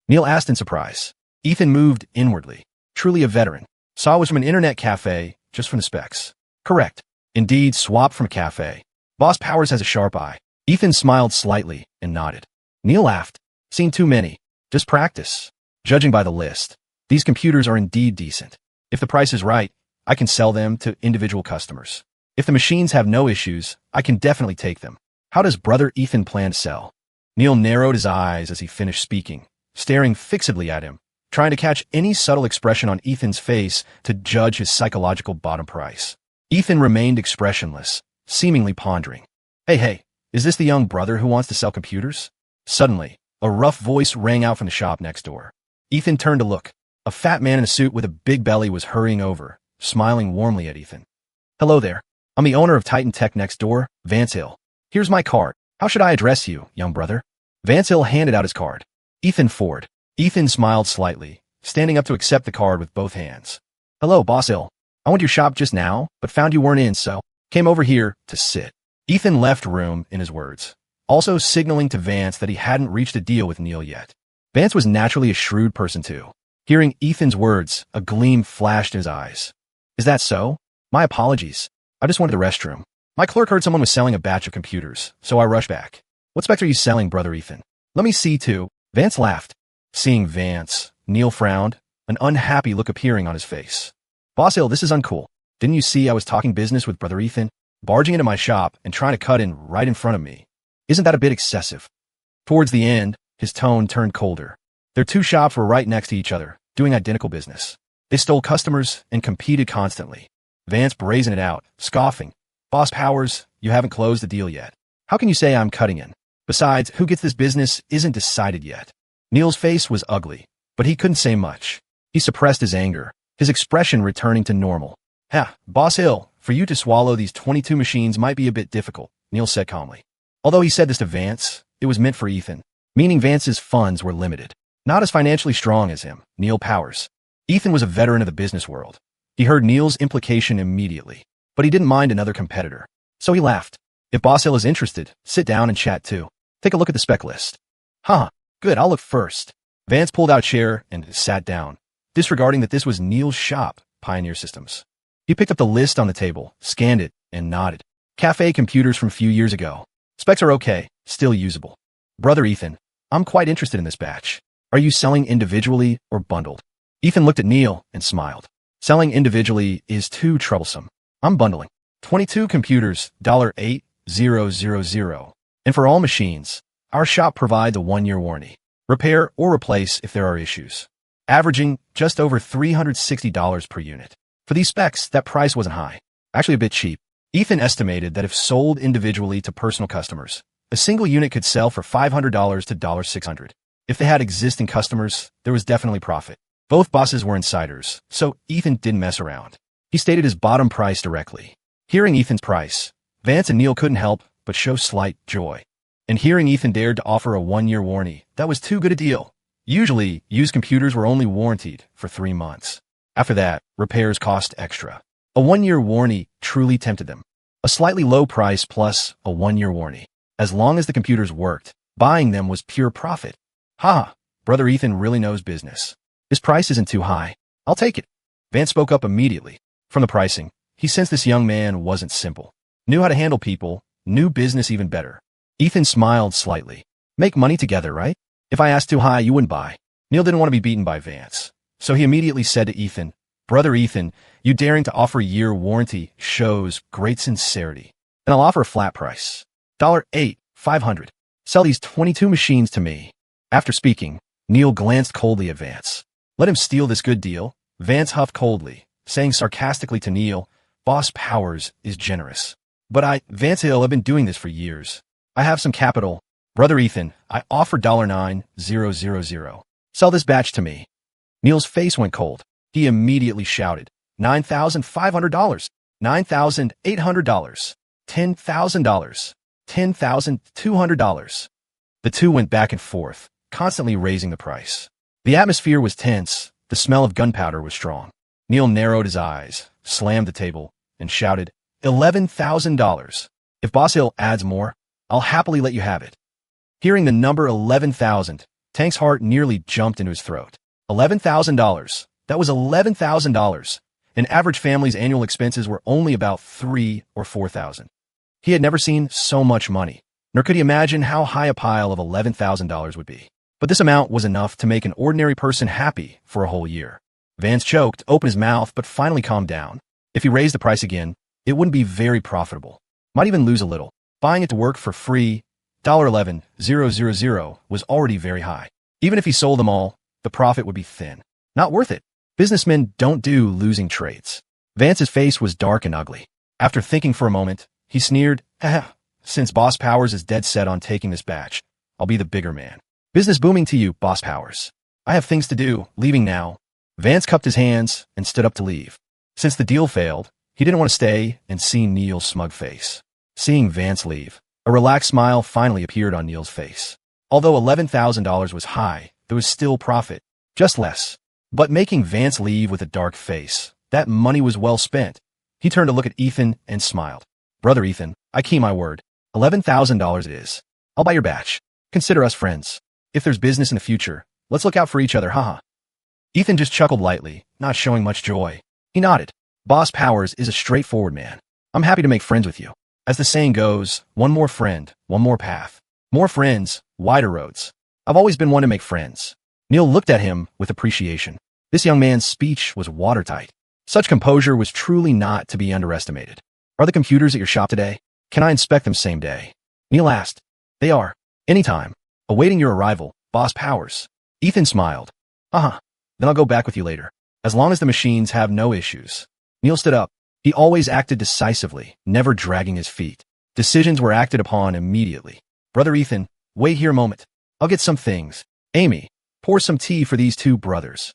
Neil asked in surprise. Ethan moved inwardly. Truly a veteran. Saw was from an Internet Cafe, just from the specs. Correct. Indeed, swapped from a cafe. Boss Powers has a sharp eye. Ethan smiled slightly and nodded. Neil laughed. Seen too many. Just practice. Judging by the list, these computers are indeed decent. If the price is right, I can sell them to individual customers. If the machines have no issues, I can definitely take them. How does Brother Ethan plan to sell? Neil narrowed his eyes as he finished speaking, staring fixedly at him, trying to catch any subtle expression on Ethan's face to judge his psychological bottom price. Ethan remained expressionless, seemingly pondering. Hey, is this the young brother who wants to sell computers? Suddenly, a rough voice rang out from the shop next door. Ethan turned to look. A fat man in a suit with a big belly was hurrying over, smiling warmly at Ethan. Hello there. I'm the owner of Titan Tech next door, Vance Hill. Here's my card. How should I address you, young brother? Vance Hill handed out his card. Ethan Ford. Ethan smiled slightly, standing up to accept the card with both hands. Hello, Boss Hill. I went to your shop just now, but found you weren't in, so came over here to sit. Ethan left room in his words, also signaling to Vance that he hadn't reached a deal with Neil yet. Vance was naturally a shrewd person too. Hearing Ethan's words, a gleam flashed in his eyes. Is that so? My apologies. I just went to the restroom. My clerk heard someone was selling a batch of computers, so I rushed back. What specs are you selling, Brother Ethan? Let me see too. Vance laughed. Seeing Vance, Neil frowned, an unhappy look appearing on his face. Boss Hill, this is uncool. Didn't you see I was talking business with Brother Ethan, barging into my shop and trying to cut in right in front of me? Isn't that a bit excessive? Towards the end, his tone turned colder. Their two shops were right next to each other, doing identical business. They stole customers and competed constantly. Vance brazened it out, scoffing. Boss Powers, you haven't closed the deal yet. How can you say I'm cutting in? Besides, who gets this business isn't decided yet. Neil's face was ugly, but he couldn't say much. He suppressed his anger, his expression returning to normal. Boss Hill, for you to swallow these 22 machines might be a bit difficult, Neil said calmly. Although he said this to Vance, it was meant for Ethan, meaning Vance's funds were limited. Not as financially strong as him, Neil Powers. Ethan was a veteran of the business world. He heard Neil's implication immediately, but he didn't mind another competitor. So he laughed. If Boss Hill is interested, sit down and chat too. Take a look at the spec list. Good, I'll look first. Vance pulled out a chair and sat down, disregarding that this was Neil's shop, Pioneer Systems. He picked up the list on the table, scanned it, and nodded. Cafe computers from a few years ago. Specs are okay, still usable. Brother Ethan, I'm quite interested in this batch. Are you selling individually or bundled? Ethan looked at Neil and smiled. Selling individually is too troublesome. I'm bundling. 22 computers, $8,000. And for all machines, our shop provides a 1-year warranty. Repair or replace if there are issues. Averaging just over $360 per unit. For these specs, that price wasn't high. Actually a bit cheap. Ethan estimated that if sold individually to personal customers, a single unit could sell for $500 to $600. If they had existing customers, there was definitely profit. Both bosses were insiders, so Ethan didn't mess around. He stated his bottom price directly. Hearing Ethan's price, Vance and Neil couldn't help but show slight joy. And hearing Ethan dared to offer a 1-year warranty, that was too good a deal. Usually, used computers were only warranted for 3 months. After that, repairs cost extra. A 1-year warranty truly tempted them. A slightly low price plus a 1-year warranty. As long as the computers worked, buying them was pure profit. Ha! Brother Ethan really knows business. This price isn't too high. I'll take it. Vance spoke up immediately. From the pricing, he sensed this young man wasn't simple. Knew how to handle people, knew business even better. Ethan smiled slightly. Make money together, right? If I asked too high, you wouldn't buy. Neil didn't want to be beaten by Vance. So he immediately said to Ethan, Brother Ethan, you daring to offer a year warranty shows great sincerity. And I'll offer a flat price. $8,500. Sell these 22 machines to me. After speaking, Neil glanced coldly at Vance. Let him steal this good deal. Vance huffed coldly, saying sarcastically to Neil, Boss Powers is generous. But Vance Hill, I've been doing this for years. I have some capital. Brother Ethan, I offer $9,000. Sell this batch to me. Neil's face went cold. He immediately shouted, $9,500, $9,800, $10,000, $10,200. The two went back and forth, constantly raising the price. The atmosphere was tense. The smell of gunpowder was strong. Neil narrowed his eyes, slammed the table, and shouted, $11,000. If Boss Hill adds more, I'll happily let you have it. Hearing the number 11,000, Tank's heart nearly jumped into his throat. $11,000. That was $11,000. An average family's annual expenses were only about $3,000 or $4,000. He had never seen so much money, nor could he imagine how high a pile of $11,000 would be. But this amount was enough to make an ordinary person happy for a whole year. Vance choked, opened his mouth, but finally calmed down. If he raised the price again, it wouldn't be very profitable. Might even lose a little. Buying it to work for free, $11,000 was already very high. Even if he sold them all, the profit would be thin. Not worth it. Businessmen don't do losing trades. Vance's face was dark and ugly. After thinking for a moment, he sneered, since Boss Powers is dead set on taking this batch, I'll be the bigger man. Business booming to you, Boss Powers. I have things to do, leaving now. Vance cupped his hands and stood up to leave. Since the deal failed, he didn't want to stay and see Neil's smug face. Seeing Vance leave, a relaxed smile finally appeared on Neil's face. Although $11,000 was high, there was still profit, just less. But making Vance leave with a dark face, that money was well spent. He turned to look at Ethan and smiled. Brother Ethan, I keep my word. $11,000 it is. I'll buy your batch. Consider us friends. If there's business in the future, let's look out for each other, haha. Ethan just chuckled lightly, not showing much joy. He nodded. Boss Powers is a straightforward man. I'm happy to make friends with you. As the saying goes, one more friend, one more path. More friends, wider roads. I've always been one to make friends. Neil looked at him with appreciation. This young man's speech was watertight. Such composure was truly not to be underestimated. Are the computers at your shop today? Can I inspect them same day? Neil asked. They are. Anytime. Awaiting your arrival, Boss Powers. Ethan smiled. Then I'll go back with you later. As long as the machines have no issues. Neil stood up. He always acted decisively, never dragging his feet. Decisions were acted upon immediately. Brother Ethan, wait here a moment. I'll get some things. Amy, pour some tea for these two brothers.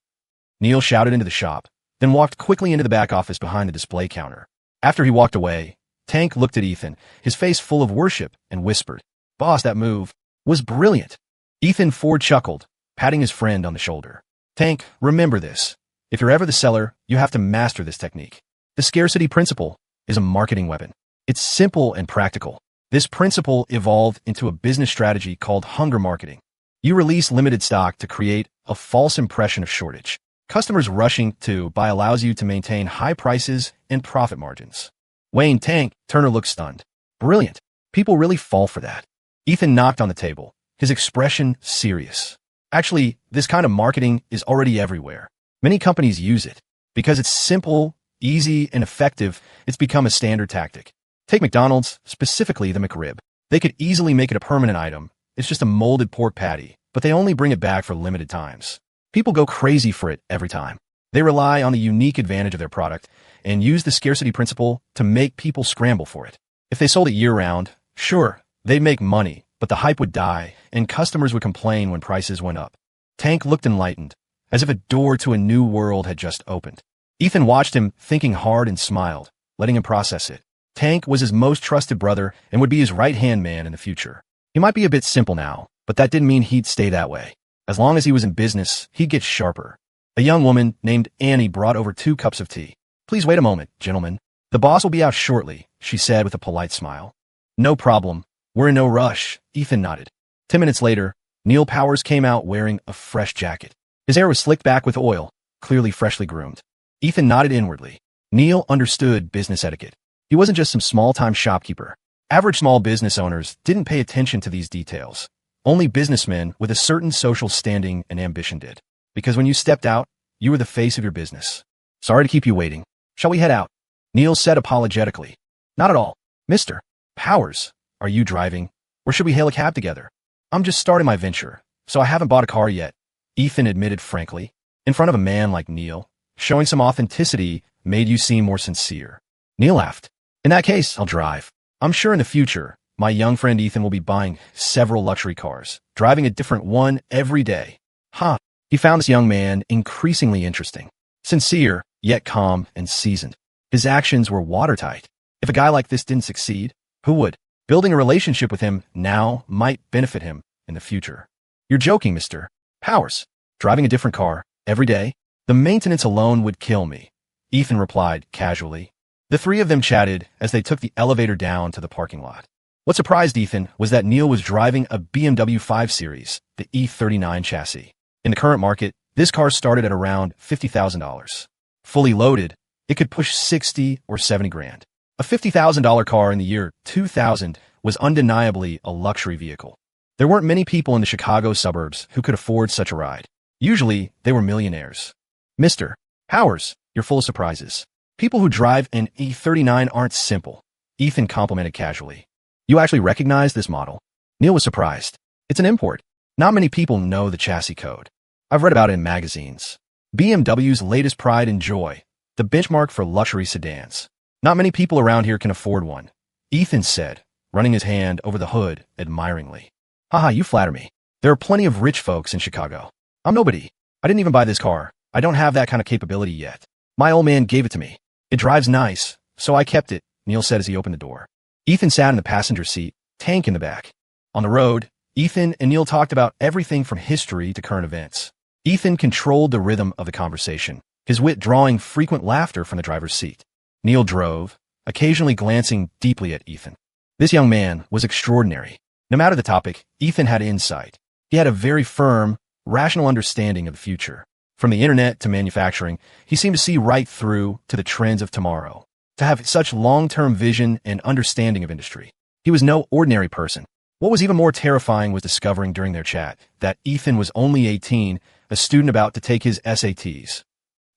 Neil shouted into the shop, then walked quickly into the back office behind the display counter. After he walked away, Tank looked at Ethan, his face full of worship, and whispered, Boss, that move was brilliant. Ethan Ford chuckled, patting his friend on the shoulder. Tank, remember this. If you're ever the seller, you have to master this technique. The scarcity principle is a marketing weapon. It's simple and practical. This principle evolved into a business strategy called hunger marketing. You release limited stock to create a false impression of shortage. Customers rushing to buy allows you to maintain high prices and profit margins. Wayne Tank Turner looked stunned. Brilliant. People really fall for that. Ethan knocked on the table, his expression serious. Actually, this kind of marketing is already everywhere. Many companies use it. Because it's simple, easy, and effective, it's become a standard tactic. Take McDonald's, specifically the McRib. They could easily make it a permanent item. It's just a molded pork patty, but they only bring it back for limited times. People go crazy for it every time. They rely on the unique advantage of their product and use the scarcity principle to make people scramble for it. If they sold it year-round, sure, they'd make money, but the hype would die, and customers would complain when prices went up. Tank looked enlightened, as if a door to a new world had just opened. Ethan watched him, thinking hard, and smiled, letting him process it. Tank was his most trusted brother and would be his right-hand man in the future. He might be a bit simple now, but that didn't mean he'd stay that way. As long as he was in business, he'd get sharper. A young woman named Annie brought over 2 cups of tea. Please wait a moment, gentlemen. The boss will be out shortly, she said with a polite smile. No problem. We're in no rush, Ethan nodded. 10 minutes later, Neil Powers came out wearing a fresh jacket. His hair was slicked back with oil, clearly freshly groomed. Ethan nodded inwardly. Neil understood business etiquette. He wasn't just some small-time shopkeeper. Average small business owners didn't pay attention to these details. Only businessmen with a certain social standing and ambition did. Because when you stepped out, you were the face of your business. Sorry to keep you waiting. Shall we head out? Neil said apologetically. Not at all. Mr. Powers, are you driving? Or should we hail a cab together? I'm just starting my venture, so I haven't bought a car yet, Ethan admitted frankly. In front of a man like Neil, showing some authenticity made you seem more sincere. Neil laughed. In that case, I'll drive. I'm sure in the future, my young friend Ethan will be buying several luxury cars, driving a different one every day. Ha! He found this young man increasingly interesting. Sincere, yet calm and seasoned. His actions were watertight. If a guy like this didn't succeed, who would? Building a relationship with him now might benefit him in the future. You're joking, Mr. Powers. Driving a different car every day? The maintenance alone would kill me, Ethan replied casually. The 3 of them chatted as they took the elevator down to the parking lot. What surprised Ethan was that Neil was driving a BMW 5 Series, the E39 chassis. In the current market, this car started at around $50,000. Fully loaded, it could push 60 or 70 grand. A $50,000 car in the year 2000 was undeniably a luxury vehicle. There weren't many people in the Chicago suburbs who could afford such a ride. Usually, they were millionaires. Mr. Powers, you're full of surprises. People who drive an E39 aren't simple, Ethan complimented casually. You actually recognize this model? Neil was surprised. It's an import. Not many people know the chassis code. I've read about it in magazines. BMW's latest pride and joy, the benchmark for luxury sedans. Not many people around here can afford one, Ethan said, running his hand over the hood admiringly. Haha, you flatter me. There are plenty of rich folks in Chicago. I'm nobody. I didn't even buy this car. I don't have that kind of capability yet. My old man gave it to me. It drives nice, so I kept it, Neil said as he opened the door. Ethan sat in the passenger seat, Tank in the back. On the road, Ethan and Neil talked about everything from history to current events. Ethan controlled the rhythm of the conversation, his wit drawing frequent laughter from the driver's seat. Neil drove, occasionally glancing deeply at Ethan. This young man was extraordinary. No matter the topic, Ethan had insight. He had a very firm, rational understanding of the future. From the internet to manufacturing, he seemed to see right through to the trends of tomorrow. To have such long-term vision and understanding of industry. He was no ordinary person. What was even more terrifying was discovering during their chat that Ethan was only 18, a student about to take his SATs.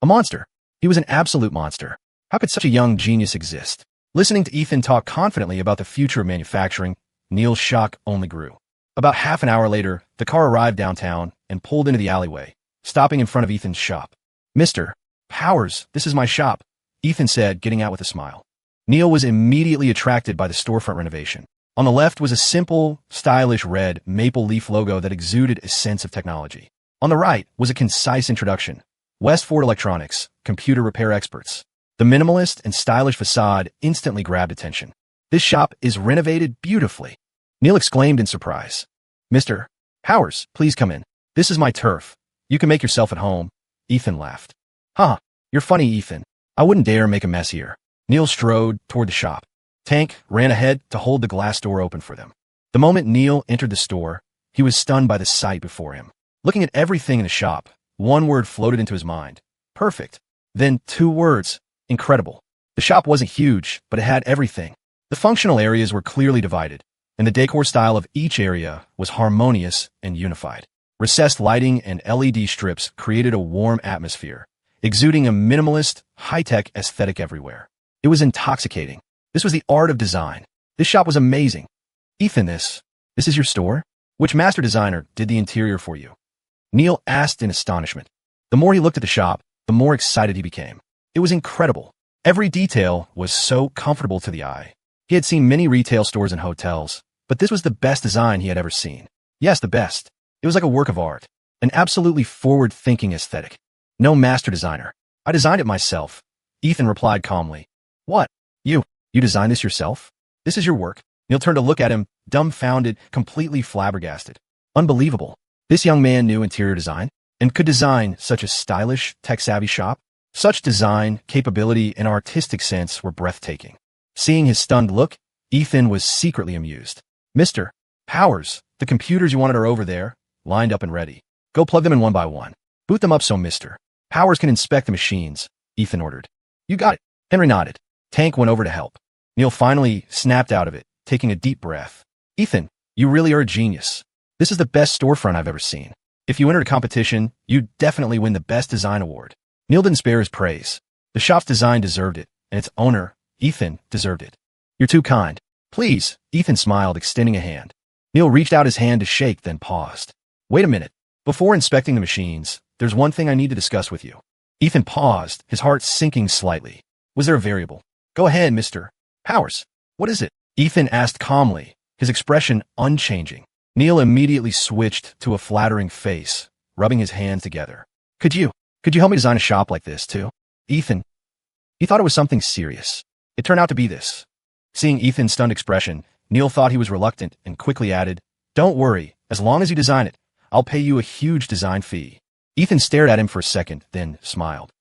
A monster. He was an absolute monster. How could such a young genius exist? Listening to Ethan talk confidently about the future of manufacturing, Neil's shock only grew. About half an hour later, the car arrived downtown and pulled into the alleyway, stopping in front of Ethan's shop. Mr. Powers, this is my shop, Ethan said, getting out with a smile. Neil was immediately attracted by the storefront renovation. On the left was a simple, stylish red maple leaf logo that exuded a sense of technology. On the right was a concise introduction. Westford Electronics, computer repair experts. The minimalist and stylish facade instantly grabbed attention. This shop is renovated beautifully, Neil exclaimed in surprise. Mr. Powers, please come in. This is my turf. You can make yourself at home. Ethan laughed. Huh, you're funny, Ethan. I wouldn't dare make a mess here. Neil strode toward the shop. Tank ran ahead to hold the glass door open for them. The moment Neil entered the store, He was stunned by the sight before him. Looking at everything in the shop, one word floated into his mind. Perfect. Then 2 words. Incredible. The shop wasn't huge, but it had everything. The functional areas were clearly divided, and the decor style of each area was harmonious and unified. Recessed lighting and LED strips created a warm atmosphere, exuding a minimalist, high-tech aesthetic everywhere. It was intoxicating. This was the art of design. This shop was amazing. Ethan, this is your store? Which master designer did the interior for you? Neil asked in astonishment. The more he looked at the shop, the more excited he became. It was incredible. Every detail was so comfortable to the eye. He had seen many retail stores and hotels, but this was the best design he had ever seen. Yes, the best. It was like a work of art, an absolutely forward-thinking aesthetic. No master designer. I designed it myself. Ethan replied calmly. What? You designed this yourself? This is your work? Neil turned to look at him, dumbfounded, completely flabbergasted. Unbelievable. This young man knew interior design and could design such a stylish, tech-savvy shop. Such design, capability, and artistic sense were breathtaking. Seeing his stunned look, Ethan was secretly amused. Mr. Powers, the computers you wanted are over there, lined up and ready. Go plug them in one by one. Boot them up so Mr. Powers can inspect the machines, Ethan ordered. You got it. Henry nodded. Tank went over to help. Neil finally snapped out of it, taking a deep breath. Ethan, you really are a genius. This is the best storefront I've ever seen. If you entered a competition, you'd definitely win the Best Design Award. Neil didn't spare his praise. The shop's design deserved it, and its owner, Ethan, deserved it. You're too kind. Please, Ethan smiled, extending a hand. Neil reached out his hand to shake, then paused. Wait a minute. Before inspecting the machines, there's one thing I need to discuss with you. Ethan paused, his heart sinking slightly. Was there a variable? Go ahead, Mr. Powers. What is it? Ethan asked calmly, his expression unchanging. Neil immediately switched to a flattering face, rubbing his hands together. Could you help me design a shop like this, too? Ethan. He thought it was something serious. It turned out to be this. Seeing Ethan's stunned expression, Neil thought he was reluctant and quickly added, Don't worry, as long as you design it, I'll pay you a huge design fee. Ethan stared at him for a second, then smiled.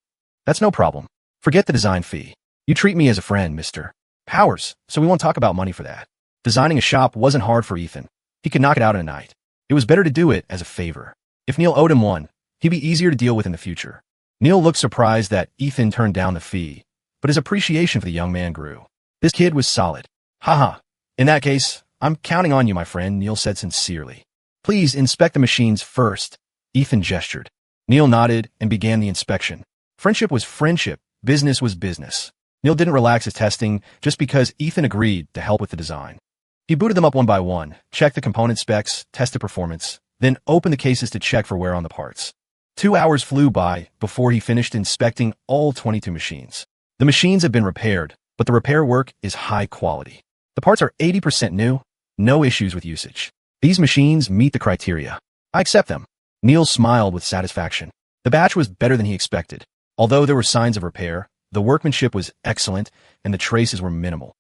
That's no problem. Forget the design fee. You treat me as a friend, Mr. Powers, so we won't talk about money for that. Designing a shop wasn't hard for Ethan. He could knock it out in a night. It was better to do it as a favor. If Neil owed him one, he'd be easier to deal with in the future. Neil looked surprised that Ethan turned down the fee, but his appreciation for the young man grew. This kid was solid. Haha. In that case, I'm counting on you, my friend, Neil said sincerely. Please inspect the machines first. Ethan gestured. Neil nodded and began the inspection. Friendship was friendship. Business was business. Neil didn't relax his testing just because Ethan agreed to help with the design. He booted them up one by one, checked the component specs, tested performance, then opened the cases to check for wear on the parts. 2 hours flew by before he finished inspecting all 22 machines. The machines have been repaired, but the repair work is high quality. The parts are 80% new, no issues with usage. These machines meet the criteria. I accept them. Neil smiled with satisfaction. The batch was better than he expected. Although there were signs of repair, the workmanship was excellent and the traces were minimal.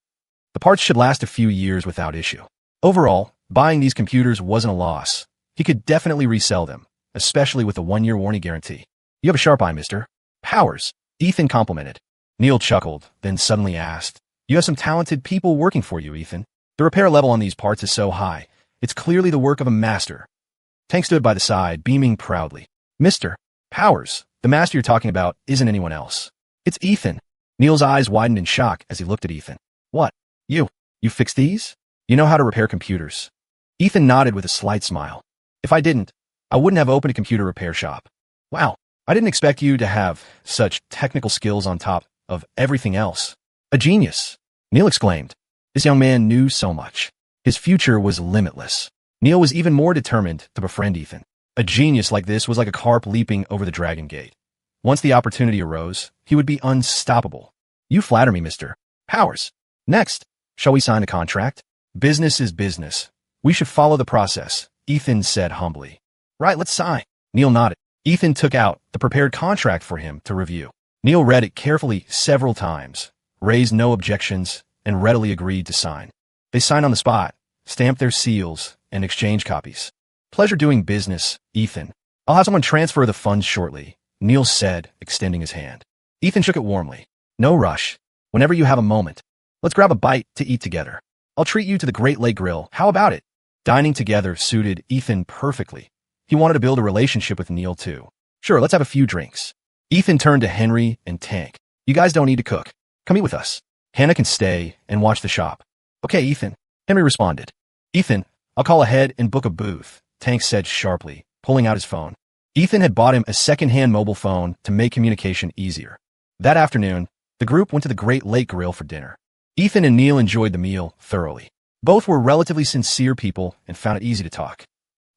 The parts should last a few years without issue. Overall, buying these computers wasn't a loss. He could definitely resell them, especially with a 1-year warranty guarantee. You have a sharp eye, Mr. Powers, Ethan complimented. Neil chuckled, then suddenly asked, You have some talented people working for you, Ethan. The repair level on these parts is so high. It's clearly the work of a master. Tank stood by the side, beaming proudly. Mr. Powers, the master you're talking about isn't anyone else. It's Ethan. Neil's eyes widened in shock as he looked at Ethan. What? You fix these? You know how to repair computers. Ethan nodded with a slight smile. If I didn't, I wouldn't have opened a computer repair shop. Wow, I didn't expect you to have such technical skills on top of everything else. A genius, Neil exclaimed. This young man knew so much. His future was limitless. Neil was even more determined to befriend Ethan. A genius like this was like a carp leaping over the Dragon Gate. Once the opportunity arose, he would be unstoppable. You flatter me, Mr. Powers. Next, shall we sign a contract? Business is business. We should follow the process, Ethan said humbly. Right, let's sign. Neil nodded. Ethan took out the prepared contract for him to review. Neil read it carefully several times, raised no objections, and readily agreed to sign. They signed on the spot, stamped their seals, and exchanged copies. Pleasure doing business, Ethan. I'll have someone transfer the funds shortly, Neil said, extending his hand. Ethan shook it warmly. No rush. Whenever you have a moment. Let's grab a bite to eat together. I'll treat you to the Great Lake Grill. How about it? Dining together suited Ethan perfectly. He wanted to build a relationship with Neil too. Sure, let's have a few drinks. Ethan turned to Henry and Tank. You guys don't need to cook. Come eat with us. Hannah can stay and watch the shop. Okay, Ethan. Henry responded. Ethan, I'll call ahead and book a booth, Tank said sharply, pulling out his phone. Ethan had bought him a second-hand mobile phone to make communication easier. That afternoon, the group went to the Great Lake Grill for dinner. Ethan and Neil enjoyed the meal thoroughly. Both were relatively sincere people and found it easy to talk.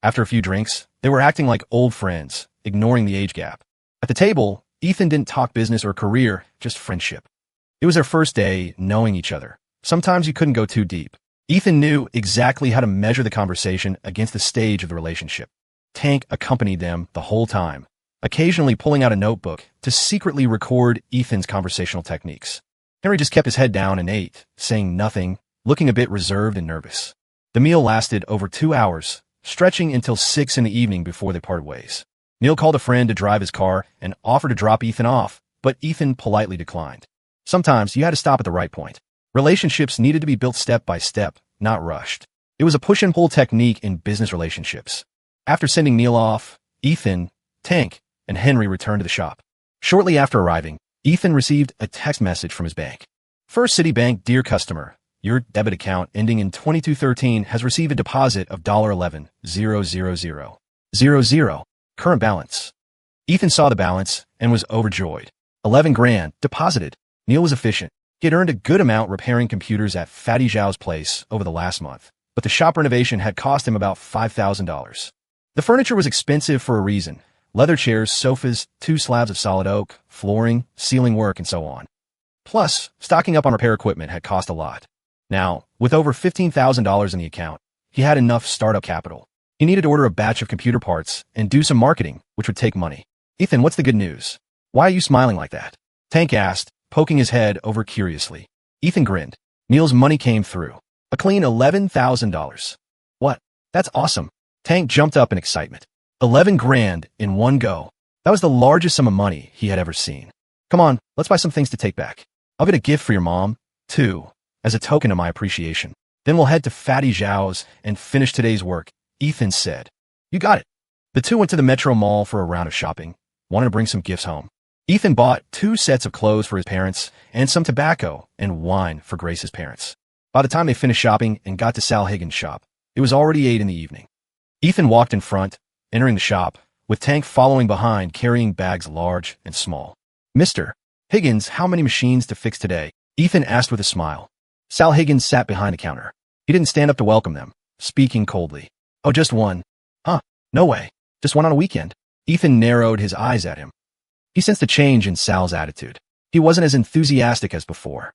After a few drinks, they were acting like old friends, ignoring the age gap. At the table, Ethan didn't talk business or career, just friendship. It was their first day knowing each other. Sometimes you couldn't go too deep. Ethan knew exactly how to measure the conversation against the stage of the relationship. Tank accompanied them the whole time, occasionally pulling out a notebook to secretly record Ethan's conversational techniques. Henry just kept his head down and ate, saying nothing, looking a bit reserved and nervous. The meal lasted over 2 hours, stretching until 6 in the evening before they parted ways. Neil called a friend to drive his car and offered to drop Ethan off, but Ethan politely declined. Sometimes you had to stop at the right point. Relationships needed to be built step by step, not rushed. It was a push and pull technique in business relationships. After sending Neil off, Ethan, Tank, and Henry returned to the shop. Shortly after arriving, Ethan received a text message from his bank. First City Bank, dear customer, your debit account ending in 2213 has received a deposit of $11,000,000. Current balance. Ethan saw the balance and was overjoyed. 11 grand deposited. Neil was efficient. He had earned a good amount repairing computers at Fatty Zhao's place over the last month, but the shop renovation had cost him about $5,000. The furniture was expensive for a reason. Leather chairs, sofas, 2 slabs of solid oak, flooring, ceiling work, and so on. Plus, stocking up on repair equipment had cost a lot. Now, with over $15,000 in the account, he had enough startup capital. He needed to order a batch of computer parts and do some marketing, which would take money. Ethan, what's the good news? Why are you smiling like that? Tank asked, poking his head over curiously. Ethan grinned. Neil's money came through. A clean $11,000. What? That's awesome. Tank jumped up in excitement. 11 grand in one go. That was the largest sum of money he had ever seen. Come on, let's buy some things to take back. I'll get a gift for your mom, too, as a token of my appreciation. Then we'll head to Fatty Zhao's and finish today's work, Ethan said. You got it. The two went to the Metro Mall for a round of shopping, wanted to bring some gifts home. Ethan bought 2 sets of clothes for his parents and some tobacco and wine for Grace's parents. By the time they finished shopping and got to Sal Higgins' shop, it was already 8 in the evening. Ethan walked in front, entering the shop, with Tank following behind carrying bags large and small. Mr. Higgins, how many machines to fix today? Ethan asked with a smile. Sal Higgins sat behind the counter. He didn't stand up to welcome them, speaking coldly. Oh, just one. Huh, no way. Just one on a weekend. Ethan narrowed his eyes at him. He sensed a change in Sal's attitude. He wasn't as enthusiastic as before.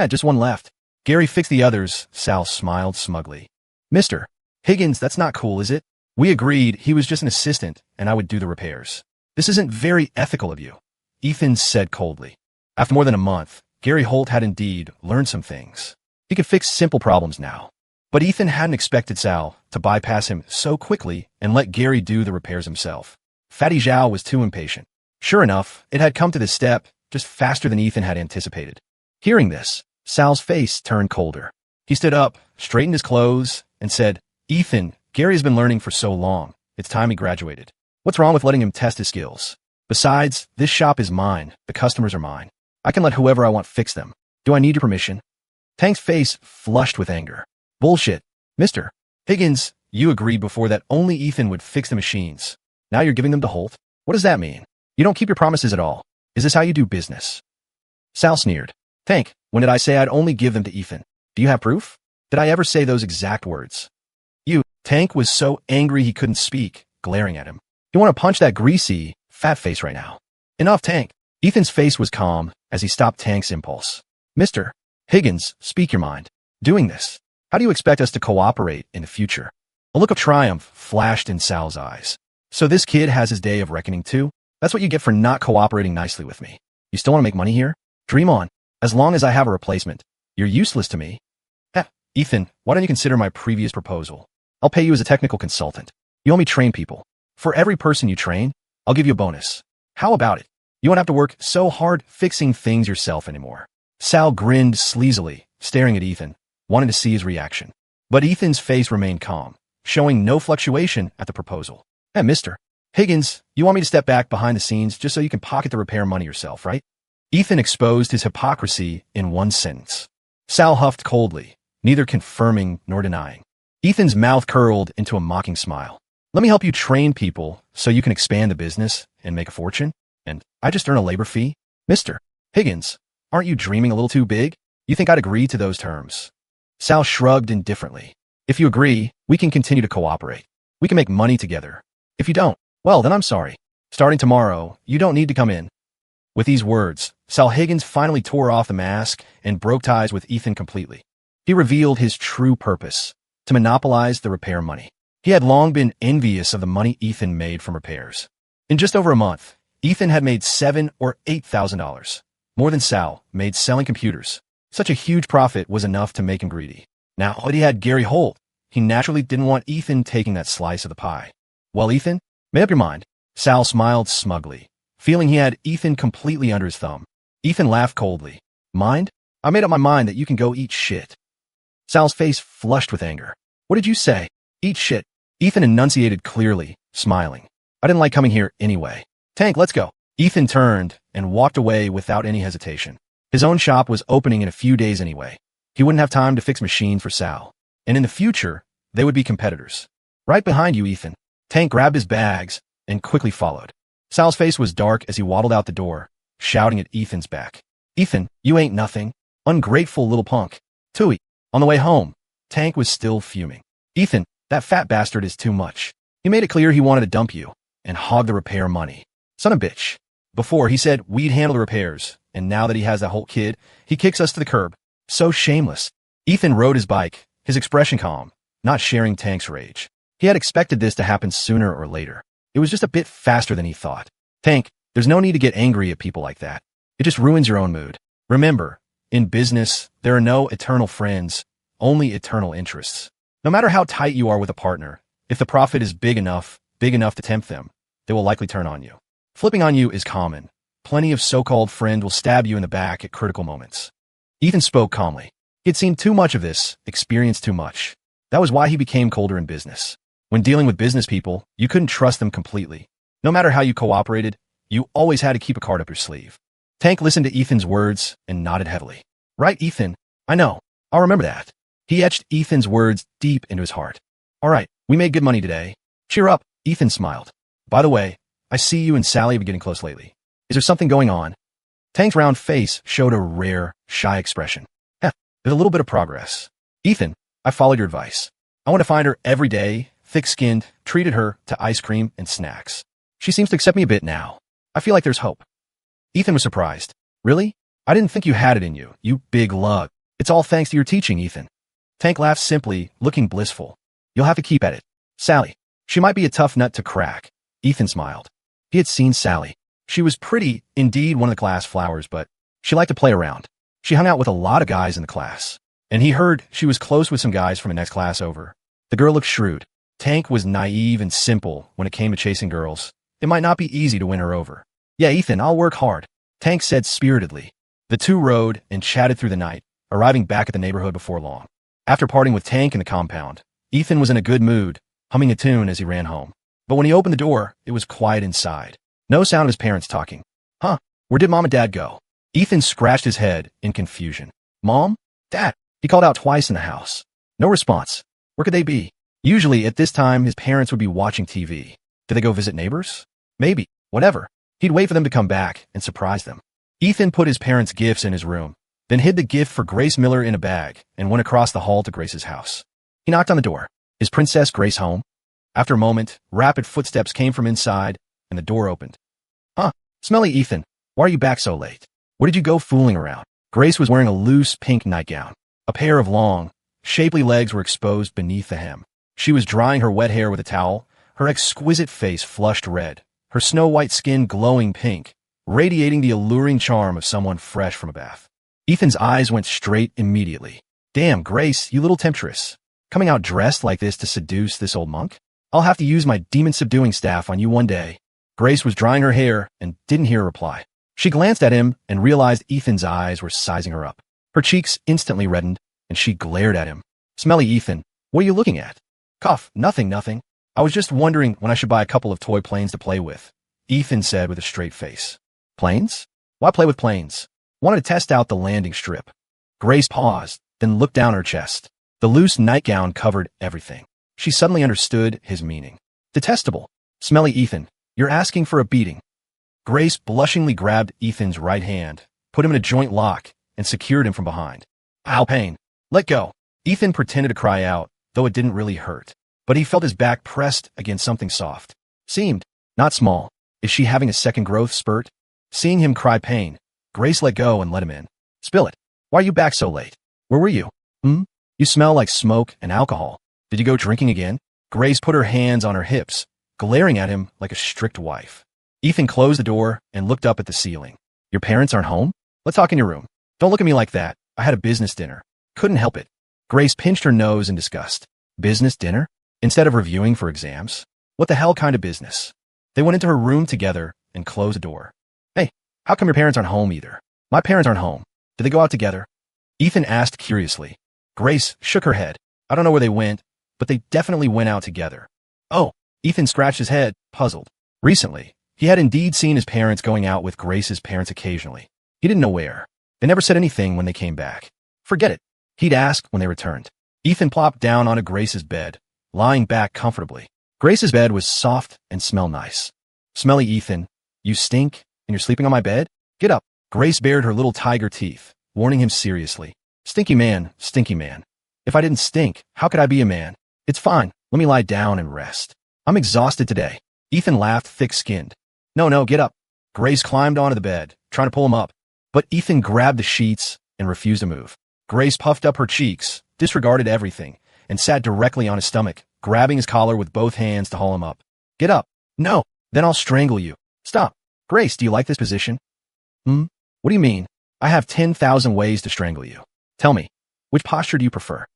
Just one left. Gary fixed the others, Sal smiled smugly. Mr. Higgins, that's not cool, is it? We agreed he was just an assistant and I would do the repairs. This isn't very ethical of you, Ethan said coldly. After more than a month, Gary Holt had indeed learned some things. He could fix simple problems now. But Ethan hadn't expected Sal to bypass him so quickly and let Gary do the repairs himself. Fatty Zhao was too impatient. Sure enough, it had come to this step, just faster than Ethan had anticipated. Hearing this, Sal's face turned colder. He stood up, straightened his clothes, and said, Ethan, Gary has been learning for so long. It's time he graduated. What's wrong with letting him test his skills? Besides, this shop is mine. The customers are mine. I can let whoever I want fix them. Do I need your permission? Tank's face flushed with anger. Bullshit. Mr. Higgins, you agreed before that only Ethan would fix the machines. Now you're giving them to Holt? What does that mean? You don't keep your promises at all. Is this how you do business? Sal sneered. Tank, when did I say I'd only give them to Ethan? Do you have proof? Did I ever say those exact words? Tank was so angry he couldn't speak, glaring at him. You want to punch that greasy, fat face right now. Enough, Tank. Ethan's face was calm as he stopped Tank's impulse. Mr. Higgins, speak your mind. Doing this. How do you expect us to cooperate in the future? A look of triumph flashed in Sal's eyes. So this kid has his day of reckoning too? That's what you get for not cooperating nicely with me. You still want to make money here? Dream on. As long as I have a replacement. You're useless to me. Ethan, why don't you consider my previous proposal? I'll pay you as a technical consultant. You only train people. For every person you train, I'll give you a bonus. How about it? You won't have to work so hard fixing things yourself anymore. Sal grinned sleazily, staring at Ethan, wanting to see his reaction. But Ethan's face remained calm. showing no fluctuation at the proposal. Hey, Mr. Higgins, you want me to step back behind the scenes just so you can pocket the repair money yourself, right? Ethan exposed his hypocrisy in one sentence. Sal huffed coldly, neither confirming nor denying. Ethan's mouth curled into a mocking smile. Let me help you train people so you can expand the business and make a fortune? And I just earn a labor fee? Mr. Higgins, aren't you dreaming a little too big? You think I'd agree to those terms? Sal shrugged indifferently. If you agree, we can continue to cooperate. We can make money together. If you don't, well, then I'm sorry. Starting tomorrow, you don't need to come in. With these words, Sal Higgins finally tore off the mask and broke ties with Ethan completely. He revealed his true purpose, to monopolize the repair money. He had long been envious of the money Ethan made from repairs. In just over a month, Ethan had made $7,000 or $8,000, more than Sal made selling computers. Such a huge profit was enough to make him greedy. Now that he had Gary Holt, he naturally didn't want Ethan taking that slice of the pie. Well, Ethan, make up your mind. Sal smiled smugly, feeling he had Ethan completely under his thumb. Ethan laughed coldly. Mind? I made up my mind that you can go eat shit. Sal's face flushed with anger. What did you say? Eat shit. Ethan enunciated clearly, smiling. I didn't like coming here anyway. Tank, let's go. Ethan turned and walked away without any hesitation. His own shop was opening in a few days anyway. He wouldn't have time to fix machines for Sal. And in the future, they would be competitors. Right behind you, Ethan. Tank grabbed his bags and quickly followed. Sal's face was dark as he waddled out the door, shouting at Ethan's back. Ethan, you ain't nothing. Ungrateful little punk. Tooey. On the way home, Tank was still fuming. Ethan, that fat bastard is too much. He made it clear he wanted to dump you and hog the repair money. Son of a bitch. Before, he said we'd handle the repairs, and now that he has that Holt kid, he kicks us to the curb. So shameless. Ethan rode his bike, his expression calm, not sharing Tank's rage. He had expected this to happen sooner or later. It was just a bit faster than he thought. Tank, there's no need to get angry at people like that. It just ruins your own mood. Remember, in business, there are no eternal friends, only eternal interests. No matter how tight you are with a partner, if the profit is big enough to tempt them, they will likely turn on you. Flipping on you is common. Plenty of so-called friend will stab you in the back at critical moments. Ethan spoke calmly. He had seen too much of this, experienced too much. That was why he became colder in business. When dealing with business people, you couldn't trust them completely. No matter how you cooperated, you always had to keep a card up your sleeve. Tank listened to Ethan's words and nodded heavily. Right, Ethan? I know. I'll remember that. He etched Ethan's words deep into his heart. All right, we made good money today. Cheer up, Ethan smiled. By the way, I see you and Sally have been getting close lately. Is there something going on? Tank's round face showed a rare, shy expression. There's a little bit of progress. Ethan, I followed your advice. I want to find her every day, thick-skinned, treated her to ice cream and snacks. She seems to accept me a bit now. I feel like there's hope. Ethan was surprised. Really? I didn't think you had it in you, you big lug. It's all thanks to your teaching, Ethan. Tank laughed simply, looking blissful. You'll have to keep at it. Sally. She might be a tough nut to crack. Ethan smiled. He had seen Sally. She was pretty, indeed one of the class flowers, but she liked to play around. She hung out with a lot of guys in the class. And he heard she was close with some guys from the next class over. The girl looked shrewd. Tank was naive and simple when it came to chasing girls. It might not be easy to win her over. Yeah, Ethan, I'll work hard, Tank said spiritedly. The two rode and chatted through the night, arriving back at the neighborhood before long. After parting with Tank in the compound, Ethan was in a good mood, humming a tune as he ran home. But when he opened the door, it was quiet inside. No sound of his parents talking. Huh, where did Mom and Dad go? Ethan scratched his head in confusion. Mom? Dad? He called out twice in the house. No response. Where could they be? Usually, at this time, his parents would be watching TV. Did they go visit neighbors? Maybe. Whatever. He'd wait for them to come back and surprise them. Ethan put his parents' gifts in his room, then hid the gift for Grace Miller in a bag and went across the hall to Grace's house. He knocked on the door. Is Princess Grace home? After a moment, rapid footsteps came from inside, and the door opened. Huh, smelly Ethan, why are you back so late? What did you go fooling around? Grace was wearing a loose pink nightgown. A pair of long, shapely legs were exposed beneath the hem. She was drying her wet hair with a towel, her exquisite face flushed red, her snow-white skin glowing pink, radiating the alluring charm of someone fresh from a bath. Ethan's eyes went straight immediately. Damn, Grace, you little temptress. Coming out dressed like this to seduce this old monk? I'll have to use my demon-subduing staff on you one day. Grace was drying her hair and didn't hear a reply. She glanced at him and realized Ethan's eyes were sizing her up. Her cheeks instantly reddened, and she glared at him. Smelly Ethan, what are you looking at? Cough, nothing, nothing. I was just wondering when I should buy a couple of toy planes to play with, Ethan said with a straight face. Planes? Why play with planes? Wanted to test out the landing strip. Grace paused, then looked down her chest. The loose nightgown covered everything. She suddenly understood his meaning. Detestable. Smelly Ethan, you're asking for a beating. Grace blushingly grabbed Ethan's right hand, put him in a joint lock, and secured him from behind. Ow, pain. Let go. Ethan pretended to cry out, though it didn't really hurt. But he felt his back pressed against something soft. Seemed not small. Is she having a second growth spurt? Seeing him cry pain, Grace let go and let him in. Spill it. Why are you back so late? Where were you? You smell like smoke and alcohol. Did you go drinking again? Grace put her hands on her hips, glaring at him like a strict wife. Ethan closed the door and looked up at the ceiling. Your parents aren't home? Let's talk in your room. Don't look at me like that. I had a business dinner. Couldn't help it. Grace pinched her nose in disgust. Business dinner? Instead of reviewing for exams? What the hell kind of business? They went into her room together and closed the door. Hey, how come your parents aren't home either? My parents aren't home. Did they go out together? Ethan asked curiously. Grace shook her head. I don't know where they went, but they definitely went out together. Oh, Ethan scratched his head, puzzled. Recently, he had indeed seen his parents going out with Grace's parents occasionally. He didn't know where. They never said anything when they came back. Forget it. He'd ask when they returned. Ethan plopped down onto Grace's bed, lying back comfortably. Grace's bed was soft and smelled nice. Smelly Ethan, you stink, and you're sleeping on my bed? Get up. Grace bared her little tiger teeth, warning him seriously. Stinky man, stinky man. If I didn't stink, how could I be a man? It's fine. Let me lie down and rest. I'm exhausted today. Ethan laughed thick-skinned. No, get up. Grace climbed onto the bed, trying to pull him up. But Ethan grabbed the sheets and refused to move. Grace puffed up her cheeks, disregarded everything, and sat directly on his stomach, grabbing his collar with both hands to haul him up. Get up. No, then I'll strangle you. Stop. Grace, do you like this position? What do you mean? I have 10,000 ways to strangle you. Tell me, which posture do you prefer?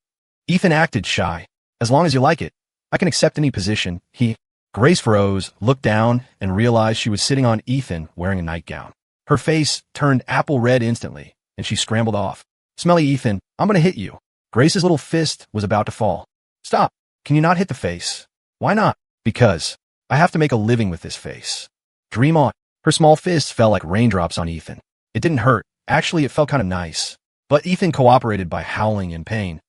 Ethan acted shy. As long as you like it, I can accept any position. Grace froze, looked down, and realized she was sitting on Ethan wearing a nightgown. Her face turned apple red instantly, and she scrambled off. Smelly Ethan, I'm gonna hit you. Grace's little fist was about to fall. Stop. Can you not hit the face? Why not? Because I have to make a living with this face. Dream on. Her small fists fell like raindrops on Ethan. It didn't hurt. Actually, it felt kind of nice. But Ethan cooperated by howling in pain.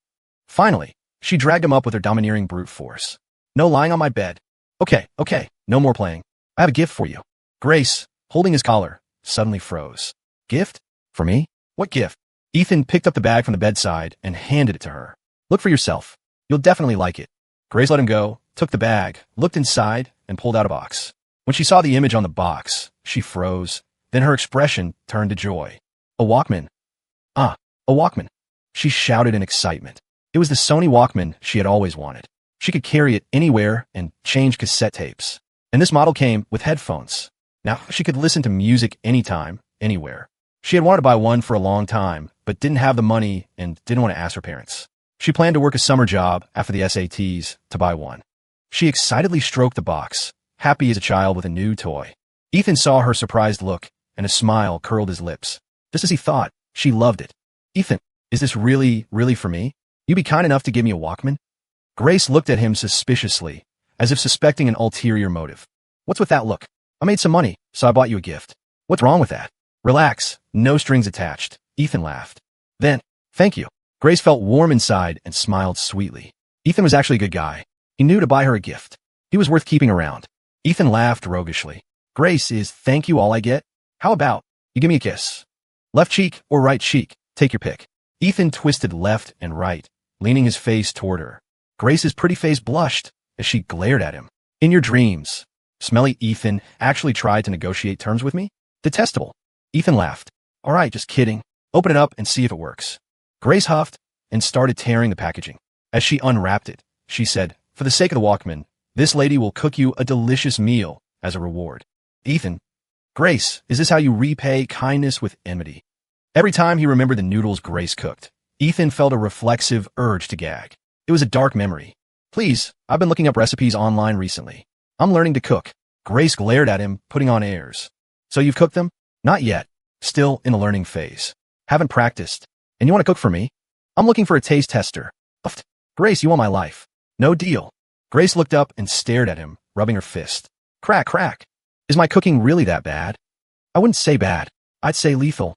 Finally, she dragged him up with her domineering brute force. No lying on my bed. Okay, no more playing. I have a gift for you. Grace, holding his collar, suddenly froze. Gift? For me? What gift? Ethan picked up the bag from the bedside and handed it to her. Look for yourself. You'll definitely like it. Grace let him go, took the bag, looked inside, and pulled out a box. When she saw the image on the box, she froze. Then her expression turned to joy. A Walkman. A Walkman. She shouted in excitement. It was the Sony Walkman she had always wanted. She could carry it anywhere and change cassette tapes. And this model came with headphones. Now, she could listen to music anytime, anywhere. She had wanted to buy one for a long time, but didn't have the money and didn't want to ask her parents. She planned to work a summer job after the SATs to buy one. She excitedly stroked the box, happy as a child with a new toy. Ethan saw her surprised look, and a smile curled his lips. Just as he thought, she loved it. Ethan, is this really for me? You be kind enough to give me a Walkman? Grace looked at him suspiciously, as if suspecting an ulterior motive. What's with that look? I made some money, so I bought you a gift. What's wrong with that? Relax, no strings attached. Ethan laughed. Then, thank you. Grace felt warm inside and smiled sweetly. Ethan was actually a good guy. He knew to buy her a gift. He was worth keeping around. Ethan laughed roguishly. Grace, is thank you all I get? How about you give me a kiss? Left cheek or right cheek? Take your pick. Ethan twisted left and right, leaning his face toward her. Grace's pretty face blushed as she glared at him. In your dreams. Smelly Ethan actually tried to negotiate terms with me? Detestable. Ethan laughed. All right, just kidding. Open it up and see if it works. Grace huffed and started tearing the packaging. As she unwrapped it, she said, for the sake of the Walkman, this lady will cook you a delicious meal as a reward. Ethan. Grace, is this how you repay kindness with enmity? Every time he remembered the noodles Grace cooked, Ethan felt a reflexive urge to gag. It was a dark memory. Please, I've been looking up recipes online recently. I'm learning to cook. Grace glared at him, putting on airs. So you've cooked them? Not yet. Still in the learning phase. Haven't practiced. And you want to cook for me? I'm looking for a taste tester. Grace, you want my life. No deal. Grace looked up and stared at him, rubbing her fist. Crack, crack. Is my cooking really that bad? I wouldn't say bad. I'd say lethal.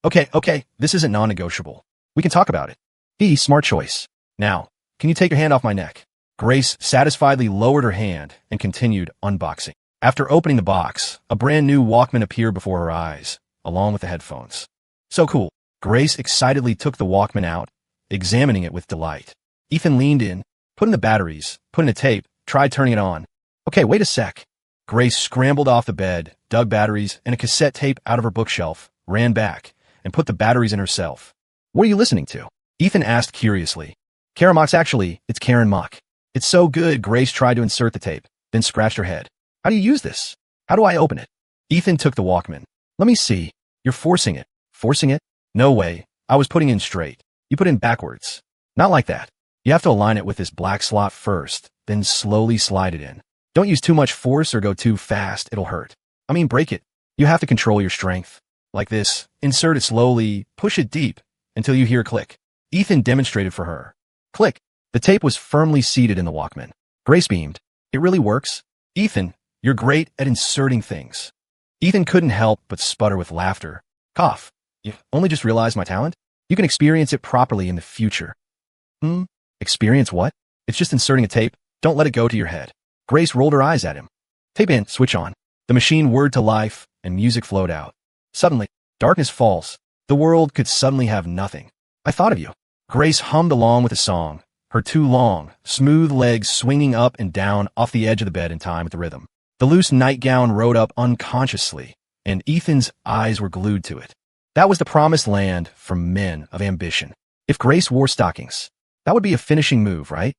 Okay, this isn't non-negotiable. We can talk about it. Smart choice. Now, can you take your hand off my neck? Grace satisfiedly lowered her hand and continued unboxing. After opening the box, a brand new Walkman appeared before her eyes, along with the headphones. So cool. Grace excitedly took the Walkman out, examining it with delight. Ethan leaned in, put in the batteries, put in a tape, tried turning it on. Okay, wait a sec. Grace scrambled off the bed, dug batteries and a cassette tape out of her bookshelf, ran back, and put the batteries in herself. What are you listening to? Ethan asked curiously. Karamox, actually, it's Karen Mock. It's so good. Grace tried to insert the tape, then scratched her head. How do you use this? How do I open it? Ethan took the Walkman. Let me see. You're forcing it. Forcing it? No way. I was putting in straight. You put in backwards. Not like that. You have to align it with this black slot first, then slowly slide it in. Don't use too much force or go too fast. It'll hurt. I mean, break it. You have to control your strength. Like this. Insert it slowly, push it deep, until you hear a click. Ethan demonstrated for her. Click. The tape was firmly seated in the Walkman. Grace beamed. It really works? Ethan, you're great at inserting things. Ethan couldn't help but sputter with laughter. Cough. You only just realized my talent? You can experience it properly in the future. Experience what? It's just inserting a tape. Don't let it go to your head. Grace rolled her eyes at him. Tape in, switch on. The machine whirred to life, and music flowed out. Suddenly, darkness falls. The world could suddenly have nothing. I thought of you. Grace hummed along with the song, her two long, smooth legs swinging up and down off the edge of the bed in time with the rhythm. The loose nightgown rode up unconsciously, and Ethan's eyes were glued to it. That was the promised land for men of ambition. If Grace wore stockings, that would be a finishing move, right?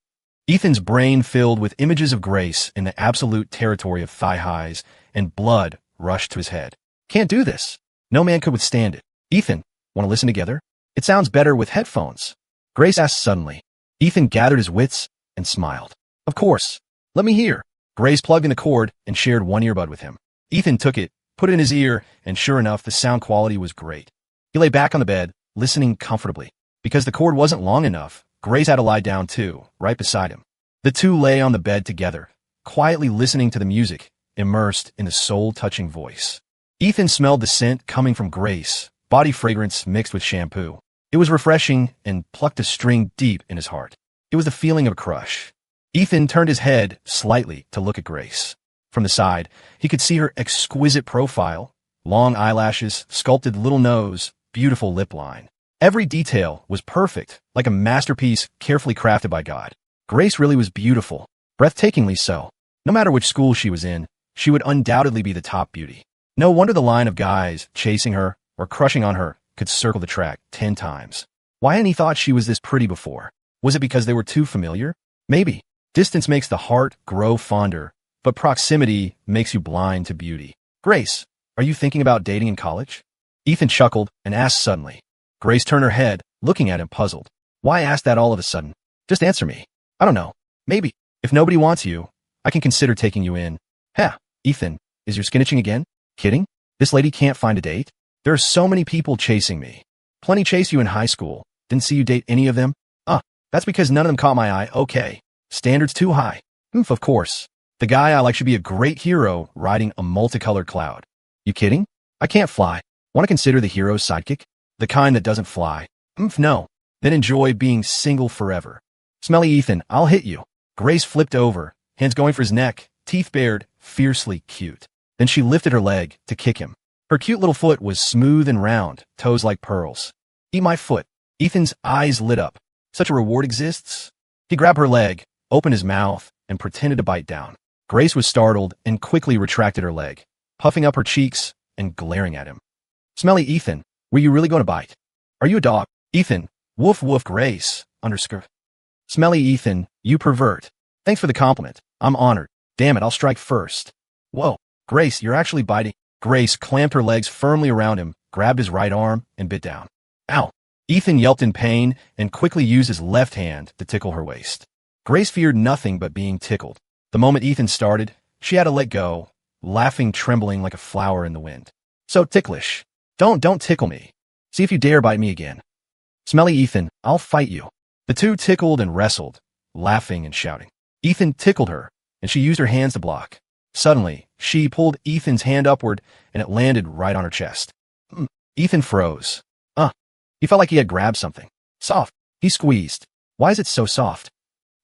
Ethan's brain filled with images of Grace in the absolute territory of thigh-highs, and blood rushed to his head. Can't do this. No man could withstand it. Ethan, want to listen together? It sounds better with headphones. Grace asked suddenly. Ethan gathered his wits and smiled. Of course. Let me hear. Grace plugged in the cord and shared one earbud with him. Ethan took it, put it in his ear, and sure enough, the sound quality was great. He lay back on the bed, listening comfortably. Because the cord wasn't long enough, Grace had to lie down too, right beside him. The two lay on the bed together, quietly listening to the music, immersed in the soul-touching voice. Ethan smelled the scent coming from Grace, body fragrance mixed with shampoo. It was refreshing and plucked a string deep in his heart. It was the feeling of a crush. Ethan turned his head slightly to look at Grace. From the side, he could see her exquisite profile, long eyelashes, sculpted little nose, beautiful lip line. Every detail was perfect, like a masterpiece carefully crafted by God. Grace really was beautiful, breathtakingly so. No matter which school she was in, she would undoubtedly be the top beauty. No wonder the line of guys chasing her or crushing on her could circle the track 10 times. Why hadn't he thought she was this pretty before? Was it because they were too familiar? Maybe. Distance makes the heart grow fonder, but proximity makes you blind to beauty. Grace, are you thinking about dating in college? Ethan chuckled and asked suddenly. Grace turned her head, looking at him puzzled. Why ask that all of a sudden? Just answer me. I don't know. Maybe. If nobody wants you, I can consider taking you in. Ethan, is your skin itching again? Kidding? This lady can't find a date? There are so many people chasing me. Plenty chased you in high school. Didn't see you date any of them? That's because none of them caught my eye. Okay. Standards too high. Of course. The guy I like should be a great hero riding a multicolored cloud. You kidding? I can't fly. Want to consider the hero's sidekick? The kind that doesn't fly. No. Then enjoy being single forever. Smelly Ethan, I'll hit you. Grace flipped over, hands going for his neck, teeth bared, fiercely cute. Then she lifted her leg to kick him. Her cute little foot was smooth and round, toes like pearls. Eat my foot. Ethan's eyes lit up. Such a reward exists? He grabbed her leg, opened his mouth, and pretended to bite down. Grace was startled and quickly retracted her leg, puffing up her cheeks and glaring at him. Smelly Ethan, were you really going to bite? Are you a dog? Ethan, woof woof. Grace, underskirt. Smelly Ethan, you pervert. Thanks for the compliment. I'm honored. Damn it, I'll strike first. Whoa, Grace, you're actually biting. Grace clamped her legs firmly around him, grabbed his right arm, and bit down. Ow. Ethan yelped in pain and quickly used his left hand to tickle her waist. Grace feared nothing but being tickled. The moment Ethan started, she had to let go, laughing, trembling like a flower in the wind. So ticklish. Don't tickle me. See if you dare bite me again. Smelly Ethan, I'll fight you. The two tickled and wrestled, laughing and shouting. Ethan tickled her, and she used her hands to block. Suddenly, she pulled Ethan's hand upward, and it landed right on her chest. Ethan froze. He felt like he had grabbed something. Soft. He squeezed. Why is it so soft?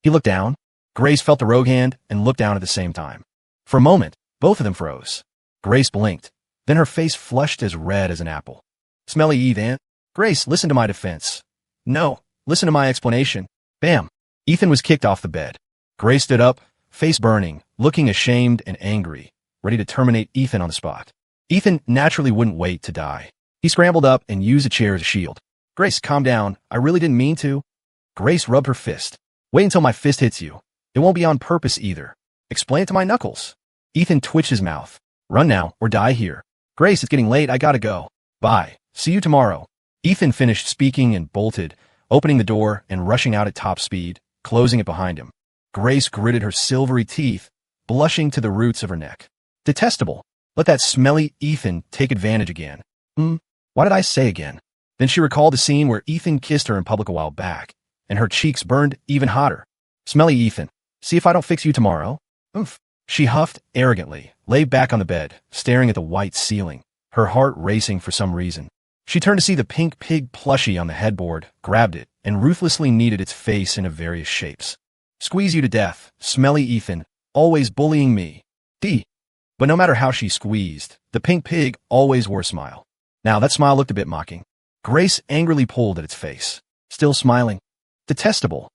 He looked down. Grace felt the rogue hand and looked down at the same time. For a moment, both of them froze. Grace blinked. Then her face flushed as red as an apple. Smelly Ethan. Grace, listen to my defense. No, listen to my explanation. Bam. Ethan was kicked off the bed. Grace stood up, face burning, looking ashamed and angry, ready to terminate Ethan on the spot. Ethan naturally wouldn't wait to die. He scrambled up and used a chair as a shield. Grace, calm down. I really didn't mean to. Grace rubbed her fist. Wait until my fist hits you. It won't be on purpose either. Explain it to my knuckles. Ethan twitched his mouth. Run now or die here. Grace, it's getting late. I gotta go. Bye. See you tomorrow. Ethan finished speaking and bolted, opening the door and rushing out at top speed, closing it behind him. Grace gritted her silvery teeth, blushing to the roots of her neck. Detestable. Let that smelly Ethan take advantage again. What did I say again? Then she recalled the scene where Ethan kissed her in public a while back, and her cheeks burned even hotter. Smelly Ethan. See if I don't fix you tomorrow? She huffed arrogantly, lay back on the bed, staring at the white ceiling, her heart racing for some reason. She turned to see the pink pig plushie on the headboard, grabbed it, and ruthlessly kneaded its face into various shapes. Squeeze you to death, smelly Ethan, always bullying me. But no matter how she squeezed, the pink pig always wore a smile. Now that smile looked a bit mocking. Grace angrily pulled at its face, still smiling. Detestable.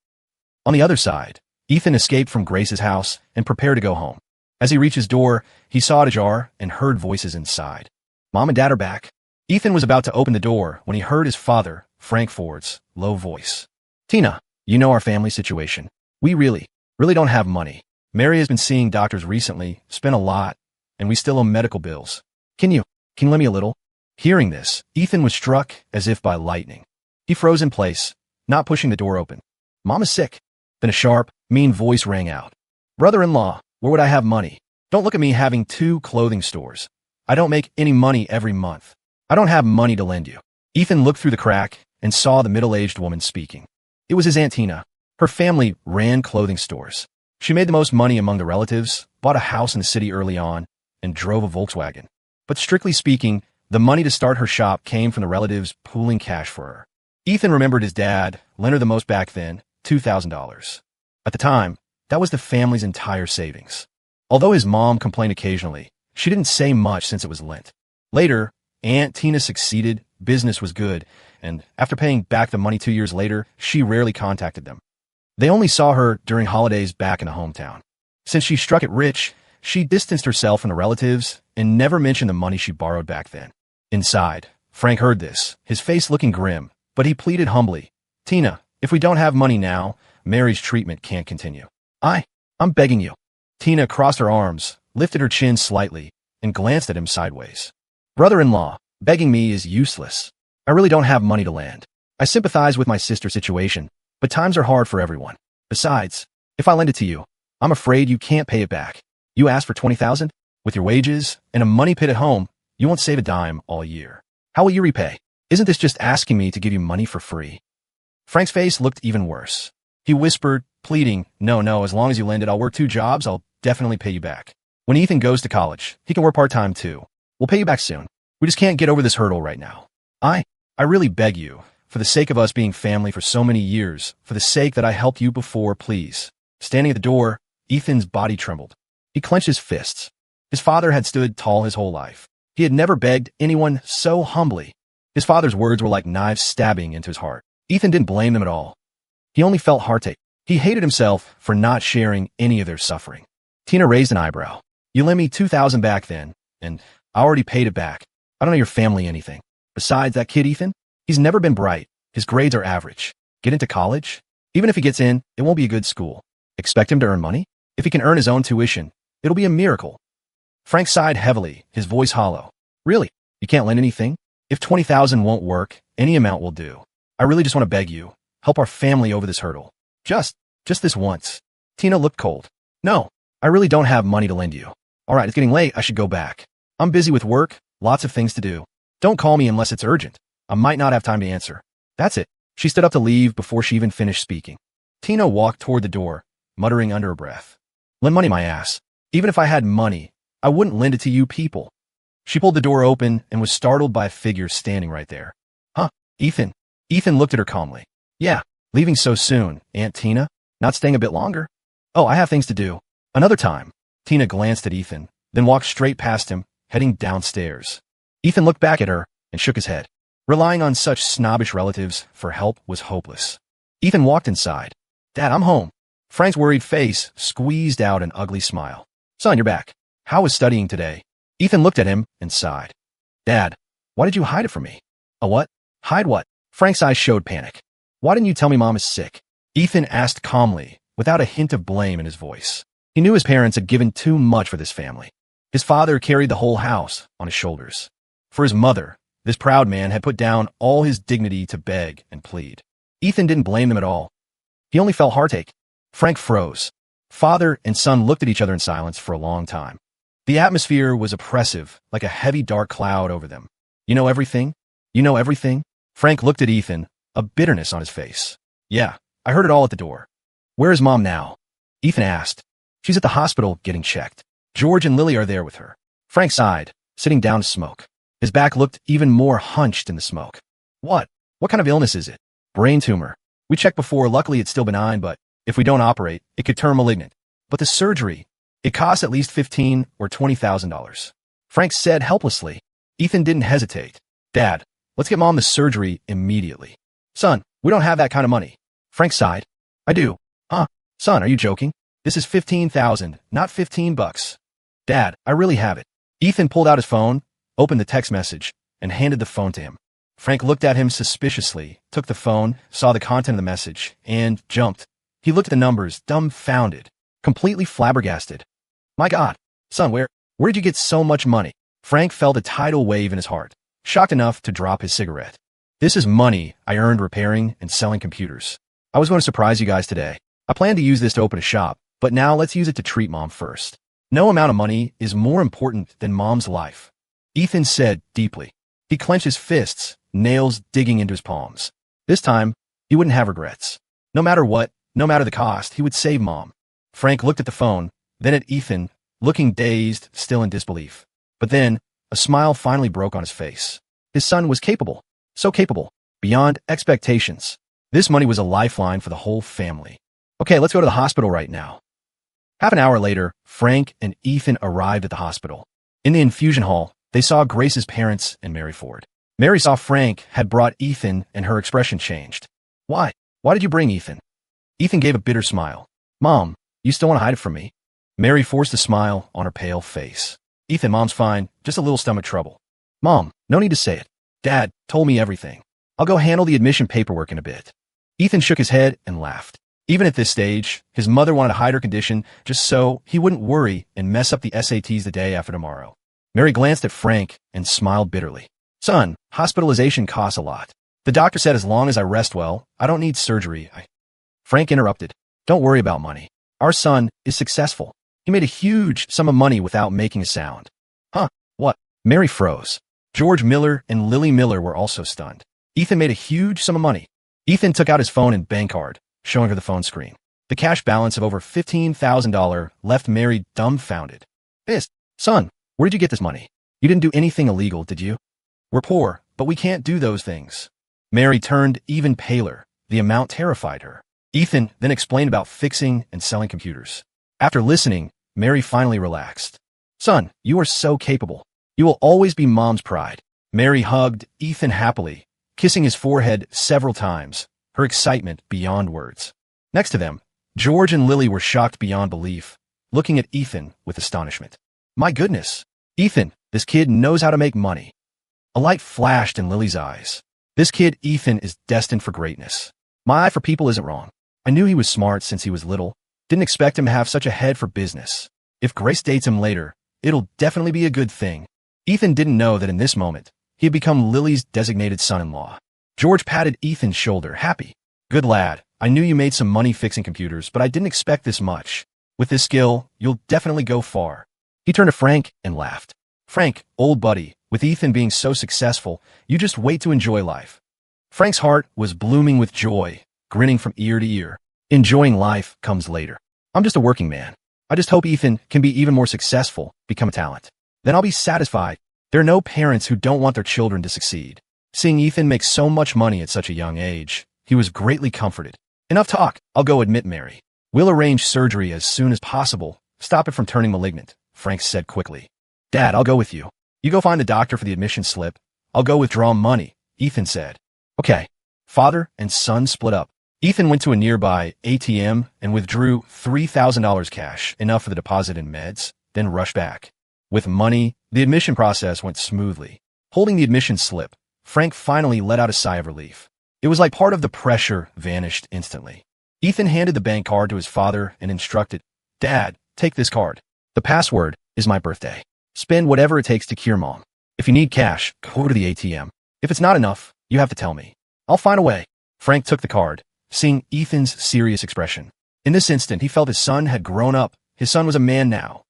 On the other side, Ethan escaped from Grace's house and prepared to go home. As he reached his door, he saw it ajar and heard voices inside. Mom and Dad are back. Ethan was about to open the door when he heard his father, Frank Ford's, low voice. Tina, you know our family situation. We really don't have money. Mary has been seeing doctors recently, spent a lot, and we still owe medical bills. Can you lend me a little? Hearing this, Ethan was struck as if by lightning. He froze in place, not pushing the door open. Mom is sick. Then a sharp, mean voice rang out. Brother-in-law, where would I have money? Don't look at me having 2 clothing stores. I don't make any money every month. I don't have money to lend you. Ethan looked through the crack and saw the middle-aged woman speaking. It was his Aunt Tina. Her family ran clothing stores. She made the most money among the relatives, bought a house in the city early on, and drove a Volkswagen. But strictly speaking, the money to start her shop came from the relatives pooling cash for her. Ethan remembered his dad lent her the most back then, $2,000. At the time, that was the family's entire savings. Although his mom complained occasionally, she didn't say much since it was lent. Later, Aunt Tina succeeded, business was good, and after paying back the money 2 years later, she rarely contacted them. They only saw her during holidays back in the hometown. Since she struck it rich, she distanced herself from the relatives and never mentioned the money she borrowed back then. Inside, Frank heard this, his face looking grim, but he pleaded humbly, Tina, if we don't have money now, Mary's treatment can't continue. I'm begging you. Tina crossed her arms, lifted her chin slightly, and glanced at him sideways. Brother-in-law, begging me is useless. I really don't have money to lend. I sympathize with my sister's situation, but times are hard for everyone. Besides, if I lend it to you, I'm afraid you can't pay it back. You asked for $20,000? With your wages and a money pit at home, you won't save a dime all year. How will you repay? Isn't this just asking me to give you money for free? Frank's face looked even worse. He whispered, pleading, No, as long as you lend it, I'll work 2 jobs, I'll definitely pay you back. When Ethan goes to college, he can work part-time too. We'll pay you back soon. We just can't get over this hurdle right now. I really beg you, for the sake of us being family for so many years, for the sake that I helped you before, please. Standing at the door, Ethan's body trembled. He clenched his fists. His father had stood tall his whole life. He had never begged anyone so humbly. His father's words were like knives stabbing into his heart. Ethan didn't blame them at all. He only felt heartache. He hated himself for not sharing any of their suffering. Tina raised an eyebrow. You lent me $2,000 back then, and I already paid it back. I don't know your family anything. Besides, that kid Ethan, he's never been bright. His grades are average. Get into college? Even if he gets in, it won't be a good school. Expect him to earn money? If he can earn his own tuition, it'll be a miracle. Frank sighed heavily, his voice hollow. Really? You can't lend anything? If $20,000 won't work, any amount will do. I really just want to beg you. Help our family over this hurdle. Just this once. Tina looked cold. No, I really don't have money to lend you. All right, it's getting late. I should go back. I'm busy with work, lots of things to do. Don't call me unless it's urgent. I might not have time to answer. That's it. She stood up to leave before she even finished speaking. Tina walked toward the door, muttering under her breath. Lend money, my ass. Even if I had money, I wouldn't lend it to you people. She pulled the door open and was startled by a figure standing right there. Huh, Ethan? Ethan looked at her calmly. Yeah, leaving so soon, Aunt Tina? Not staying a bit longer? Oh, I have things to do. Another time. Tina glanced at Ethan, then walked straight past him, heading downstairs. Ethan looked back at her and shook his head. Relying on such snobbish relatives for help was hopeless. Ethan walked inside. Dad, I'm home. Frank's worried face squeezed out an ugly smile. Son, you're back. How was studying today? Ethan looked at him and sighed. Dad, why did you hide it from me? A what? Hide what? Frank's eyes showed panic. Why didn't you tell me Mom is sick? Ethan asked calmly, without a hint of blame in his voice. He knew his parents had given too much for this family. His father carried the whole house on his shoulders. For his mother, this proud man had put down all his dignity to beg and plead. Ethan didn't blame them at all. He only felt heartache. Frank froze. Father and son looked at each other in silence for a long time. The atmosphere was oppressive, like a heavy dark cloud over them. You know everything? You know everything? Frank looked at Ethan, a bitterness on his face. Yeah, I heard it all at the door. Where is Mom now? Ethan asked. She's at the hospital getting checked. George and Lily are there with her. Frank sighed, sitting down to smoke. His back looked even more hunched in the smoke. What? What kind of illness is it? Brain tumor. We checked before, luckily it's still benign, but if we don't operate, it could turn malignant. But the surgery, it costs at least $15,000 or $20,000. Frank said helplessly. Ethan didn't hesitate. Dad, let's get Mom the surgery immediately. Son, we don't have that kind of money. Frank sighed. I do. Huh? Son, are you joking? This is $15,000, not $15. Dad, I really have it. Ethan pulled out his phone, opened the text message, and handed the phone to him. Frank looked at him suspiciously, took the phone, saw the content of the message, and jumped. He looked at the numbers, dumbfounded, completely flabbergasted. My God, son, where'd you get so much money? Frank felt a tidal wave in his heart, shocked enough to drop his cigarette. This is money I earned repairing and selling computers. I was going to surprise you guys today. I planned to use this to open a shop, but now let's use it to treat Mom first. No amount of money is more important than Mom's life. Ethan said deeply. He clenched his fists, nails digging into his palms. This time, he wouldn't have regrets. No matter what, no matter the cost, he would save Mom. Frank looked at the phone, then at Ethan, looking dazed, still in disbelief. But then, a smile finally broke on his face. His son was capable, so capable, beyond expectations. This money was a lifeline for the whole family. Okay, let's go to the hospital right now. Half an hour later, Frank and Ethan arrived at the hospital. In the infusion hall, they saw Grace's parents and Mary Ford. Mary saw Frank had brought Ethan and her expression changed. Why? Why did you bring Ethan? Ethan gave a bitter smile. Mom, you still want to hide it from me? Mary forced a smile on her pale face. Ethan, Mom's fine, just a little stomach trouble. Mom, no need to say it. Dad told me everything. I'll go handle the admission paperwork in a bit. Ethan shook his head and laughed. Even at this stage, his mother wanted to hide her condition just so he wouldn't worry and mess up the SATs the day after tomorrow. Mary glanced at Frank and smiled bitterly. Son, hospitalization costs a lot. The doctor said as long as I rest well, I don't need surgery. Frank interrupted. Don't worry about money. Our son is successful. He made a huge sum of money without making a sound. Huh? What? Mary froze. George Miller and Lily Miller were also stunned. Ethan made a huge sum of money. Ethan took out his phone and bank card, showing her the phone screen. The cash balance of over $15,000 left Mary dumbfounded. Son, where did you get this money? You didn't do anything illegal, did you? We're poor, but we can't do those things. Mary turned even paler. The amount terrified her. Ethan then explained about fixing and selling computers. After listening, Mary finally relaxed. Son, you are so capable. You will always be Mom's pride. Mary hugged Ethan happily, kissing his forehead several times, her excitement beyond words. Next to them, George and Lily were shocked beyond belief, looking at Ethan with astonishment. My goodness, Ethan, this kid knows how to make money. A light flashed in Lily's eyes. This kid, Ethan, is destined for greatness. My eye for people isn't wrong. I knew he was smart since he was little. Didn't expect him to have such a head for business. If Grace dates him later, it'll definitely be a good thing. Ethan didn't know that in this moment, he had become Lily's designated son-in-law. George patted Ethan's shoulder, happy. Good lad, I knew you made some money fixing computers, but I didn't expect this much. With this skill, you'll definitely go far. He turned to Frank and laughed. Frank, old buddy, with Ethan being so successful, you just wait to enjoy life. Frank's heart was blooming with joy, grinning from ear to ear. Enjoying life comes later. I'm just a working man. I just hope Ethan can be even more successful, become a talent. Then I'll be satisfied. There are no parents who don't want their children to succeed. Seeing Ethan make so much money at such a young age, he was greatly comforted. Enough talk. I'll go admit Mary. We'll arrange surgery as soon as possible. Stop it from turning malignant, Frank said quickly. Dad, I'll go with you. You go find the doctor for the admission slip. I'll go withdraw money, Ethan said. Okay. Father and son split up. Ethan went to a nearby ATM and withdrew $3,000 cash, enough for the deposit and meds, then rushed back. With money, the admission process went smoothly. Holding the admission slip, Frank finally let out a sigh of relief. It was like part of the pressure vanished instantly. Ethan handed the bank card to his father and instructed, Dad, take this card. The password is my birthday. Spend whatever it takes to cure Mom. If you need cash, go to the ATM. If it's not enough, you have to tell me. I'll find a way. Frank took the card, seeing Ethan's serious expression. In this instant, he felt his son had grown up. His son was a man now.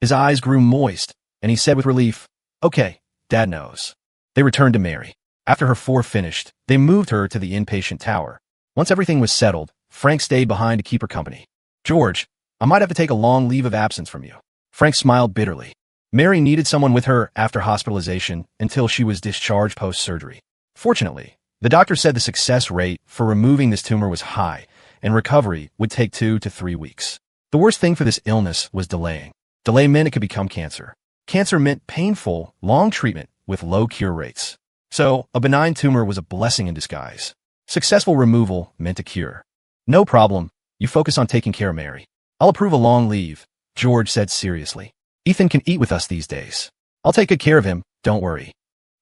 His eyes grew moist, and he said with relief, Okay, Dad knows. They returned to Mary. After her four finished, they moved her to the inpatient tower. Once everything was settled, Frank stayed behind to keep her company. George, I might have to take a long leave of absence from you. Frank smiled bitterly. Mary needed someone with her after hospitalization until she was discharged post-surgery. Fortunately, the doctor said the success rate for removing this tumor was high, and recovery would take 2 to 3 weeks. The worst thing for this illness was delaying. Delay meant it could become cancer. Cancer meant painful, long treatment with low cure rates. So, a benign tumor was a blessing in disguise. Successful removal meant a cure. No problem. You focus on taking care of Mary. I'll approve a long leave, George said seriously. Ethan can eat with us these days. I'll take good care of him, don't worry.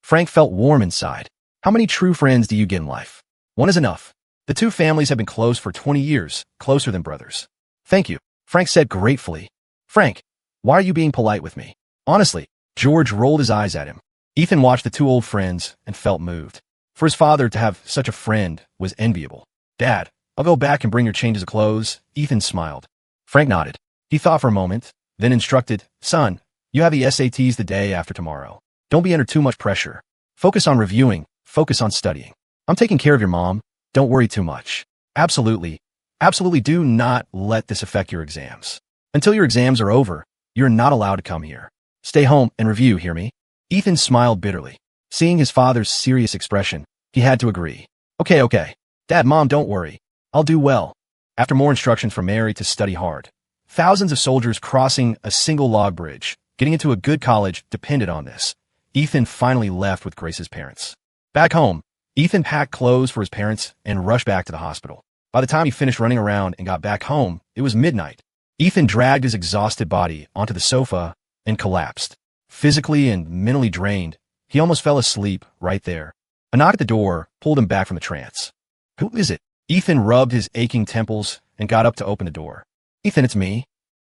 Frank felt warm inside. How many true friends do you get in life? One is enough. The two families have been close for 20 years, closer than brothers. Thank you, Frank said gratefully. Frank, why are you being polite with me? Honestly, George rolled his eyes at him. Ethan watched the two old friends and felt moved. For his father to have such a friend was enviable. Dad, I'll go back and bring your changes of clothes. Ethan smiled. Frank nodded. He thought for a moment, then instructed, Son, you have the SATs the day after tomorrow. Don't be under too much pressure. Focus on reviewing. Focus on studying. I'm taking care of your mom. Don't worry too much. Absolutely. Absolutely do not let this affect your exams. Until your exams are over, you're not allowed to come here. Stay home and review, hear me? Ethan smiled bitterly. Seeing his father's serious expression, he had to agree. Okay. Dad, Mom, don't worry. I'll do well. After more instructions from Mary to study hard, thousands of soldiers crossing a single log bridge, getting into a good college depended on this. Ethan finally left with Grace's parents. Back home, Ethan packed clothes for his parents and rushed back to the hospital. By the time he finished running around and got back home, it was midnight. Ethan dragged his exhausted body onto the sofa and collapsed. Physically and mentally drained, he almost fell asleep right there. A knock at the door pulled him back from the trance. Who is it? Ethan rubbed his aching temples and got up to open the door. Ethan, it's me.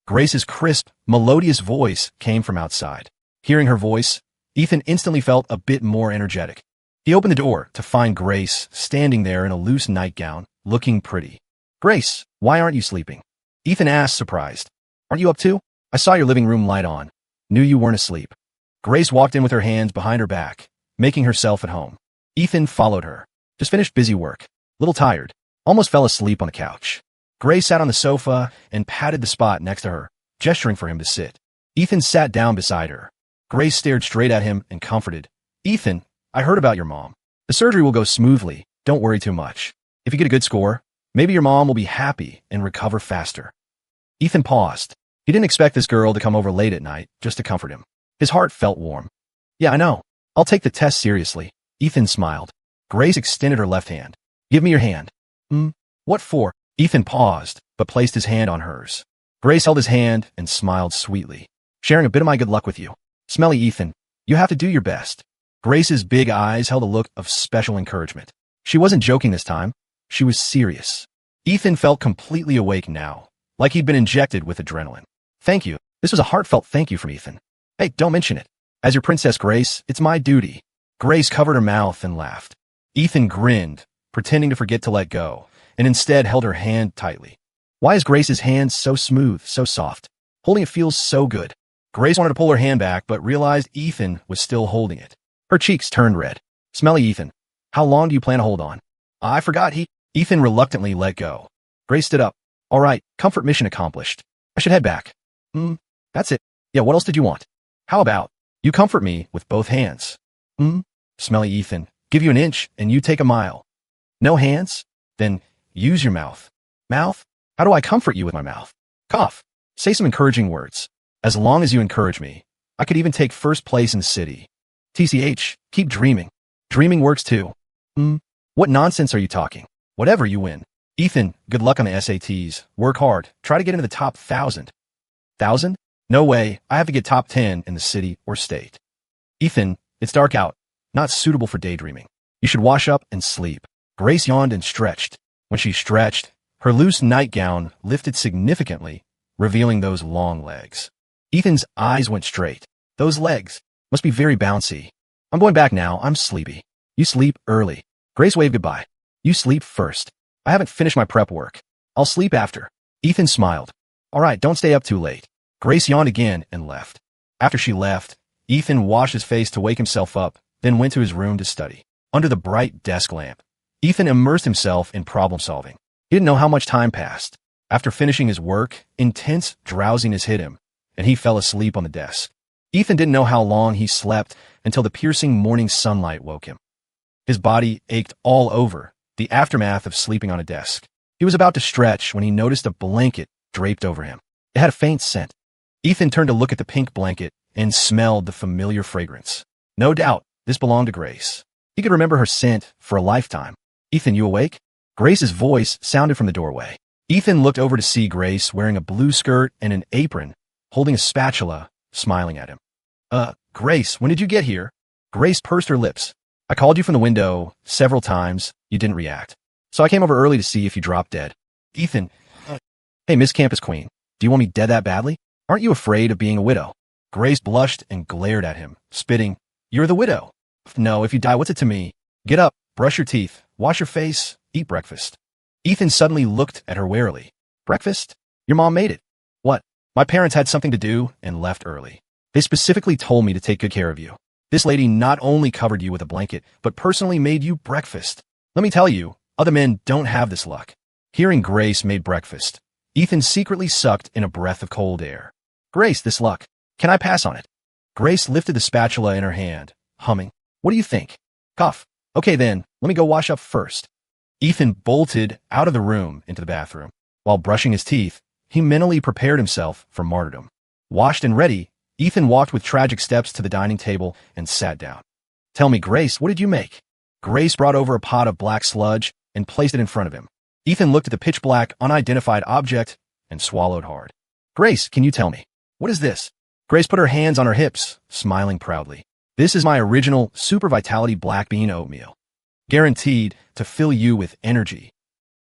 Grace's crisp, melodious voice came from outside. Hearing her voice, Ethan instantly felt a bit more energetic. He opened the door to find Grace standing there in a loose nightgown, looking pretty. Grace, why aren't you sleeping? Ethan asked, surprised. Aren't you up too? I saw your living room light on. Knew you weren't asleep. Grace walked in with her hands behind her back, making herself at home. Ethan followed her. Just finished busy work. Little tired. Almost fell asleep on the couch. Grace sat on the sofa and patted the spot next to her, gesturing for him to sit. Ethan sat down beside her. Grace stared straight at him and comforted. Ethan, I heard about your mom. The surgery will go smoothly. Don't worry too much. If you get a good score, maybe your mom will be happy and recover faster. Ethan paused. He didn't expect this girl to come over late at night just to comfort him. His heart felt warm. Yeah, I know. I'll take the test seriously. Ethan smiled. Grace extended her left hand. Give me your hand. What for? Ethan paused, but placed his hand on hers. Grace held his hand and smiled sweetly. Sharing a bit of my good luck with you. Smelly Ethan, you have to do your best. Grace's big eyes held a look of special encouragement. She wasn't joking this time. She was serious. Ethan felt completely awake now, like he'd been injected with adrenaline. Thank you. This was a heartfelt thank you from Ethan. Hey, don't mention it. As your Princess Grace, it's my duty. Grace covered her mouth and laughed. Ethan grinned, pretending to forget to let go, and instead held her hand tightly. Why is Grace's hand so smooth, so soft? Holding it feels so good. Grace wanted to pull her hand back, but realized Ethan was still holding it. Her cheeks turned red. Smelly Ethan, how long do you plan to hold on? I forgot Ethan reluctantly let go. Grace stood up. All right, comfort mission accomplished. I should head back. That's it. Yeah, what else did you want? How about you comfort me with both hands? Smelly Ethan, give you an inch and you take a mile. No hands? Then use your mouth. Mouth? How do I comfort you with my mouth? Cough. Say some encouraging words. As long as you encourage me, I could even take first place in the city. TCH, keep dreaming. Dreaming works too. What nonsense are you talking? Whatever, you win. Ethan, good luck on the SATs. Work hard. Try to get into the top 1,000. 1,000? No way. I have to get top 10 in the city or state. Ethan, it's dark out. Not suitable for daydreaming. You should wash up and sleep. Grace yawned and stretched. When she stretched, her loose nightgown lifted significantly, revealing those long legs. Ethan's eyes went straight. Those legs must be very bouncy. I'm going back now. I'm sleepy. You sleep early. Grace waved goodbye. You sleep first. I haven't finished my prep work. I'll sleep after. Ethan smiled. All right, don't stay up too late. Grace yawned again and left. After she left, Ethan washed his face to wake himself up, then went to his room to study. Under the bright desk lamp, Ethan immersed himself in problem solving. He didn't know how much time passed. After finishing his work, intense drowsiness hit him, and he fell asleep on the desk. Ethan didn't know how long he slept until the piercing morning sunlight woke him. His body ached all over, the aftermath of sleeping on a desk. He was about to stretch when he noticed a blanket draped over him. It had a faint scent. Ethan turned to look at the pink blanket and smelled the familiar fragrance. No doubt, this belonged to Grace. He could remember her scent for a lifetime. Ethan, you awake? Grace's voice sounded from the doorway. Ethan looked over to see Grace wearing a blue skirt and an apron, holding a spatula, smiling at him. Grace, when did you get here? Grace pursed her lips. I called you from the window several times. You didn't react. So I came over early to see if you dropped dead. Ethan, hey, Miss Campus Queen, do you want me dead that badly? Aren't you afraid of being a widow? Grace blushed and glared at him, spitting. You're the widow. No, if you die, what's it to me? Get up, brush your teeth, wash your face, eat breakfast. Ethan suddenly looked at her warily. Breakfast? Your mom made it. What? My parents had something to do and left early. They specifically told me to take good care of you. This lady not only covered you with a blanket, but personally made you breakfast. Let me tell you, other men don't have this luck. Hearing Grace made breakfast, Ethan secretly sucked in a breath of cold air. Grace, this luck. Can I pass on it? Grace lifted the spatula in her hand, humming. What do you think? Cough. Okay then, let me go wash up first. Ethan bolted out of the room into the bathroom. While brushing his teeth, he mentally prepared himself for martyrdom. Washed and ready, Ethan walked with tragic steps to the dining table and sat down. Tell me, Grace, what did you make? Grace brought over a pot of black sludge and placed it in front of him. Ethan looked at the pitch-black, unidentified object and swallowed hard. Grace, can you tell me? What is this? Grace put her hands on her hips, smiling proudly. This is my original Super Vitality Black Bean Oatmeal. Guaranteed to fill you with energy.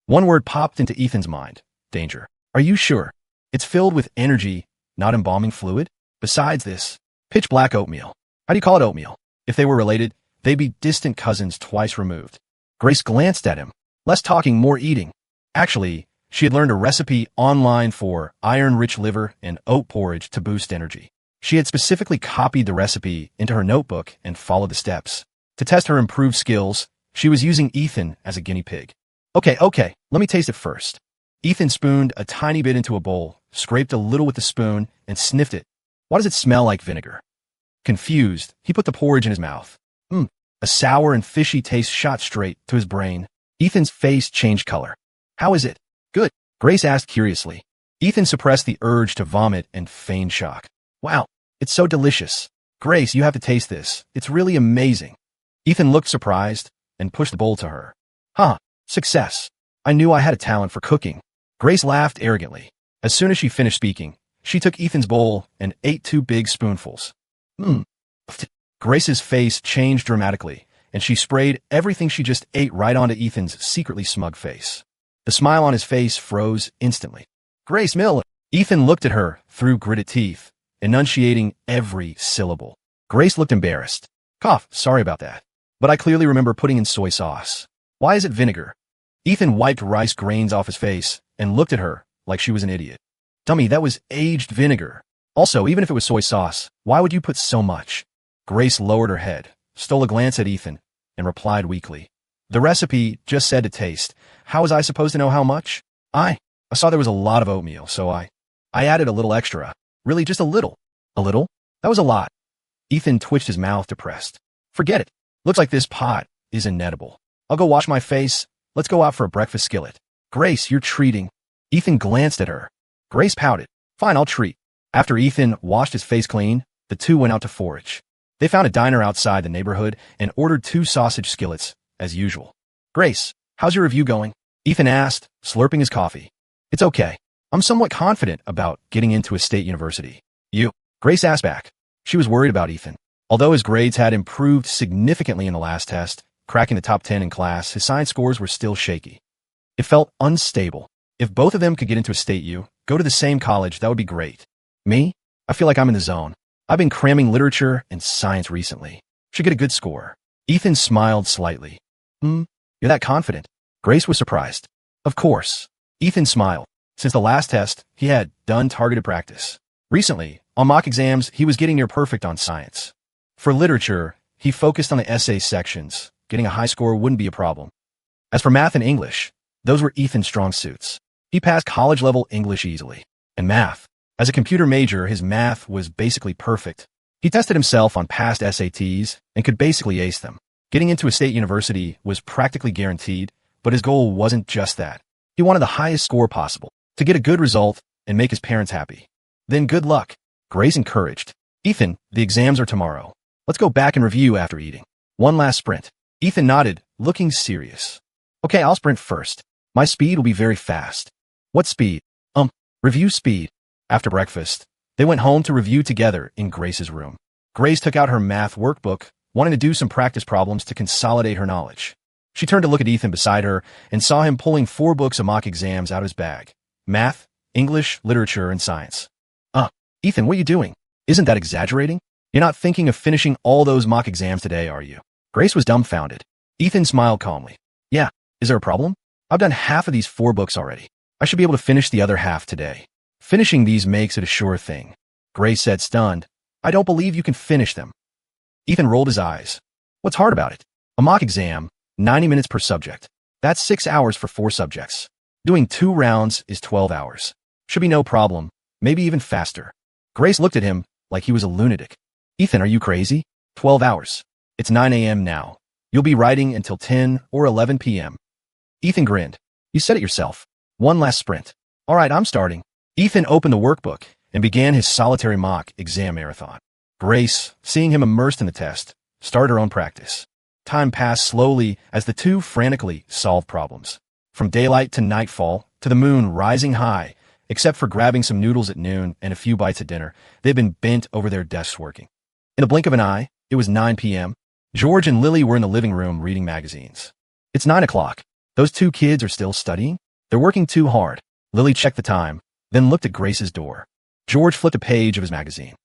One word popped into Ethan's mind. Danger. Are you sure? It's filled with energy, not embalming fluid? Besides this, pitch black oatmeal. How do you call it oatmeal? If they were related, they'd be distant cousins twice removed. Grace glanced at him. Less talking, more eating. Actually, she had learned a recipe online for iron-rich liver and oat porridge to boost energy. She had specifically copied the recipe into her notebook and followed the steps. To test her improved skills, she was using Ethan as a guinea pig. Okay, let me taste it first. Ethan spooned a tiny bit into a bowl, scraped a little with the spoon, and sniffed it. Why does it smell like vinegar? Confused, he put the porridge in his mouth. A sour and fishy taste shot straight to his brain. Ethan's face changed color. How is it? Good, Grace asked curiously. Ethan suppressed the urge to vomit and feigned shock. Wow, it's so delicious. Grace, you have to taste this. It's really amazing. Ethan looked surprised and pushed the bowl to her. Success. I knew I had a talent for cooking. Grace laughed arrogantly. As soon as she finished speaking, she took Ethan's bowl and ate 2 big spoonfuls. Grace's face changed dramatically, and she sprayed everything she just ate right onto Ethan's secretly smug face. The smile on his face froze instantly. Grace Miller. Ethan looked at her through gritted teeth, enunciating every syllable. Grace looked embarrassed. Cough, sorry about that. But I clearly remember putting in soy sauce. Why is it vinegar? Ethan wiped rice grains off his face and looked at her like she was an idiot. Dummy, that was aged vinegar. Also, even if it was soy sauce, why would you put so much? Grace lowered her head, stole a glance at Ethan, and replied weakly. The recipe just said to taste. How was I supposed to know how much? I saw there was a lot of oatmeal, so I added a little extra. Really, just a little. A little? That was a lot. Ethan twitched his mouth, depressed. Forget it. Looks like this pot is inedible. I'll go wash my face. Let's go out for a breakfast skillet. Grace, you're treating. Ethan glanced at her. Grace pouted. Fine, I'll treat. After Ethan washed his face clean, the two went out to forage. They found a diner outside the neighborhood and ordered 2 sausage skillets, as usual. Grace, how's your review going? Ethan asked, slurping his coffee. It's okay. I'm somewhat confident about getting into a state university. You? Grace asked back. She was worried about Ethan. Although his grades had improved significantly in the last test, cracking the top 10 in class, his science scores were still shaky. It felt unstable. If both of them could get into a state U, go to the same college, that would be great. Me? I feel like I'm in the zone. I've been cramming literature and science recently. Should get a good score. Ethan smiled slightly. You're that confident? Grace was surprised. Of course. Ethan smiled. Since the last test, he had done targeted practice. Recently, on mock exams, he was getting near perfect on science. For literature, he focused on the essay sections. Getting a high score wouldn't be a problem. As for math and English, those were Ethan's strong suits. He passed college-level English easily. And math. As a computer major, his math was basically perfect. He tested himself on past SATs and could basically ace them. Getting into a state university was practically guaranteed, but his goal wasn't just that. He wanted the highest score possible, to get a good result and make his parents happy. Then good luck. Grace encouraged. Ethan, the exams are tomorrow. Let's go back and review after eating. One last sprint. Ethan nodded, looking serious. Okay, I'll sprint first. My speed will be very fast. What speed? Review speed. After breakfast, they went home to review together in Grace's room. Grace took out her math workbook, wanting to do some practice problems to consolidate her knowledge. She turned to look at Ethan beside her and saw him pulling 4 books of mock exams out of his bag. Math, English, literature, and science. Ethan, what are you doing? Isn't that exaggerating? You're not thinking of finishing all those mock exams today, are you? Grace was dumbfounded. Ethan smiled calmly. Yeah, is there a problem? I've done half of these 4 books already. I should be able to finish the other half today. Finishing these makes it a sure thing. Grace said, stunned. I don't believe you can finish them. Ethan rolled his eyes. What's hard about it? A mock exam, 90 minutes per subject. That's 6 hours for 4 subjects. Doing 2 rounds is 12 hours. Should be no problem, maybe even faster. Grace looked at him like he was a lunatic. Ethan, are you crazy? 12 hours. It's 9 a.m. now. You'll be writing until 10 or 11 p.m. Ethan grinned. You said it yourself. One last sprint. All right, I'm starting. Ethan opened the workbook and began his solitary mock exam marathon. Grace, seeing him immersed in the test, started her own practice. Time passed slowly as the two frantically solved problems. From daylight to nightfall, to the moon rising high, except for grabbing some noodles at noon and a few bites at dinner, they'd been bent over their desks working. In a blink of an eye, it was 9 p.m. George and Lily were in the living room reading magazines. It's 9 o'clock. Those 2 kids are still studying? They're working too hard. Lily checked the time, then looked at Grace's door. George flipped a page of his magazine.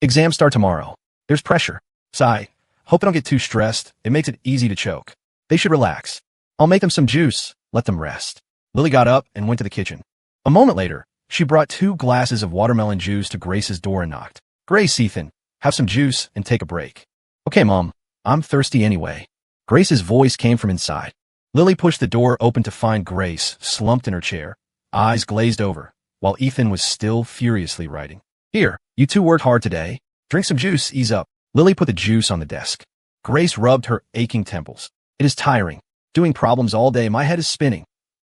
Exams start tomorrow. There's pressure. Sigh. Hope they don't get too stressed. It makes it easy to choke. They should relax. I'll make them some juice. Let them rest. Lily got up and went to the kitchen. A moment later, she brought 2 glasses of watermelon juice to Grace's door and knocked. Grace, Ethan, have some juice and take a break. Okay, Mom. I'm thirsty anyway. Grace's voice came from inside. Lily pushed the door open to find Grace slumped in her chair, eyes glazed over, while Ethan was still furiously writing. Here, you 2 worked hard today. Drink some juice, ease up. Lily put the juice on the desk. Grace rubbed her aching temples. It is tiring. Doing problems all day, my head is spinning.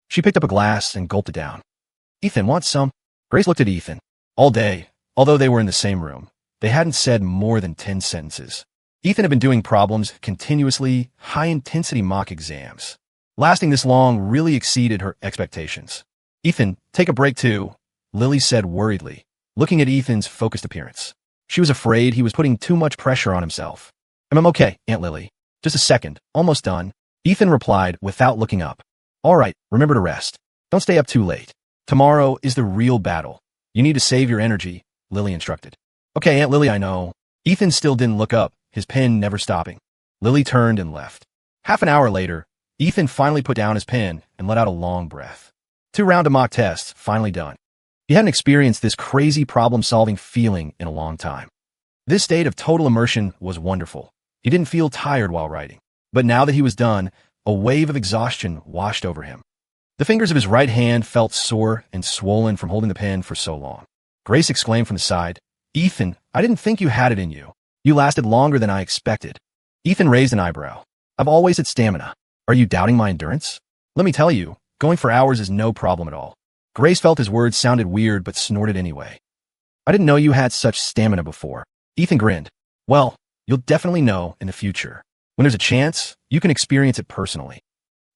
She picked up a glass and gulped it down. Ethan, want some? Grace looked at Ethan. All day, although they were in the same room, they hadn't said more than 10 sentences. Ethan had been doing problems continuously, high-intensity mock exams. Lasting this long really exceeded her expectations. Ethan, take a break too, Lily said worriedly, looking at Ethan's focused appearance. She was afraid he was putting too much pressure on himself. I'm okay, Aunt Lily. Just a second, almost done. Ethan replied without looking up. All right, remember to rest. Don't stay up too late. Tomorrow is the real battle. You need to save your energy, Lily instructed. Okay, Aunt Lily, I know. Ethan still didn't look up, his pen never stopping. Lily turned and left. Half an hour later, Ethan finally put down his pen and let out a long breath. 2 rounds of mock tests, finally done. He hadn't experienced this crazy problem-solving feeling in a long time. This state of total immersion was wonderful. He didn't feel tired while writing. But now that he was done, a wave of exhaustion washed over him. The fingers of his right hand felt sore and swollen from holding the pen for so long. Grace exclaimed from the side, "Ethan, I didn't think you had it in you. You lasted longer than I expected." Ethan raised an eyebrow. "I've always had stamina. Are you doubting my endurance? Let me tell you, going for hours is no problem at all." Grace felt his words sounded weird but snorted anyway. "I didn't know you had such stamina before." Ethan grinned. "Well, you'll definitely know in the future. When there's a chance, you can experience it personally."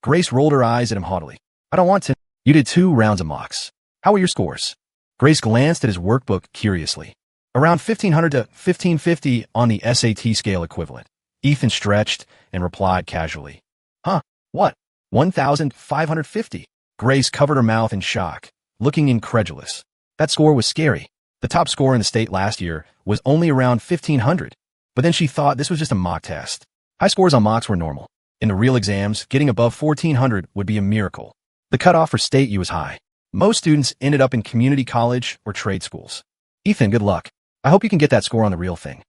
Grace rolled her eyes at him haughtily. "I don't want to." "You did 2 rounds of mocks. How were your scores?" Grace glanced at his workbook curiously. "Around 1500 to 1550 on the SAT scale equivalent." Ethan stretched and replied casually. "Huh, what? 1550? Grace covered her mouth in shock, looking incredulous. That score was scary. The top score in the state last year was only around 1500, but then she thought this was just a mock test. High scores on mocks were normal. In the real exams, getting above 1400 would be a miracle. The cutoff for state U was high. Most students ended up in community college or trade schools. Ethan, good luck. I hope you can get that score on the real thing."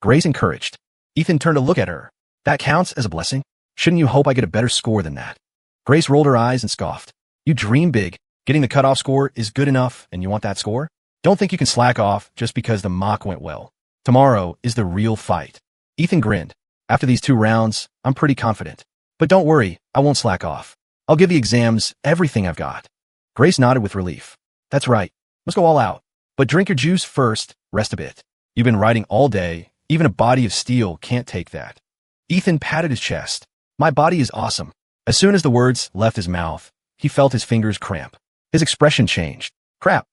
Grace encouraged. Ethan turned to look at her. "That counts as a blessing? Shouldn't you hope I get a better score than that?" Grace rolled her eyes and scoffed. "You dream big. Getting the cutoff score is good enough, and you want that score? Don't think you can slack off just because the mock went well. Tomorrow is the real fight." Ethan grinned. "After these 2 rounds, I'm pretty confident. But don't worry, I won't slack off. I'll give the exams everything I've got." Grace nodded with relief. "That's right. Let's go all out. But drink your juice first, rest a bit. You've been writing all day. Even a body of steel can't take that." Ethan patted his chest. "My body is awesome." As soon as the words left his mouth, he felt his fingers cramp. His expression changed. Cramp.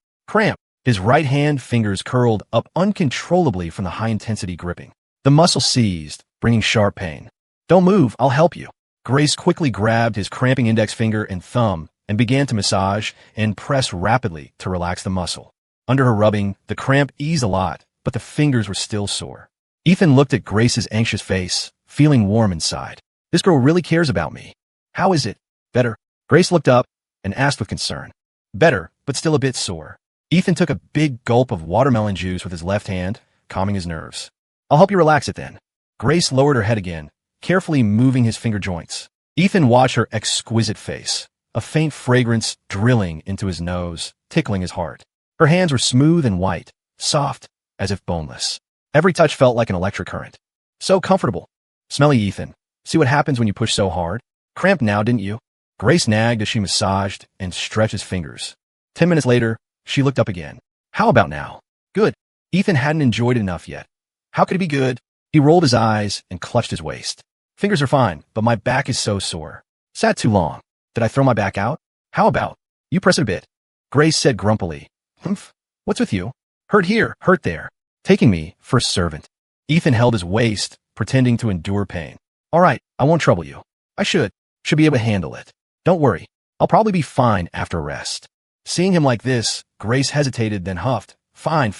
His right hand fingers curled up uncontrollably from the high-intensity gripping. The muscle seized, bringing sharp pain. "Don't move, I'll help you." Grace quickly grabbed his cramping index finger and thumb and began to massage and press rapidly to relax the muscle. Under her rubbing, the cramp eased a lot, but the fingers were still sore. Ethan looked at Grace's anxious face, feeling warm inside. This girl really cares about me. "How is it?" "Better." Grace looked up and asked with concern. "Better, but still a bit sore." Ethan took a big gulp of watermelon juice with his left hand, calming his nerves. "I'll help you relax it then." Grace lowered her head again, carefully moving his finger joints. Ethan watched her exquisite face, a faint fragrance drilling into his nose, tickling his heart. Her hands were smooth and white, soft, as if boneless. Every touch felt like an electric current. So comfortable. "Smelly Ethan. See what happens when you push so hard? Cramped now, didn't you?" Grace nagged as she massaged and stretched his fingers. 10 minutes later, she looked up again. "How about now?" "Good." Ethan hadn't enjoyed it enough yet. How could it be good? He rolled his eyes and clutched his waist. "Fingers are fine, but my back is so sore. Sat too long. Did I throw my back out? How about you press it a bit?" Grace said grumpily. "Humph. What's with you? Hurt here, hurt there. Taking me for a servant." Ethan held his waist, pretending to endure pain. "All right, I won't trouble you. I should be able to handle it. Don't worry. I'll probably be fine after a rest." Seeing him like this, Grace hesitated, then huffed. Fine.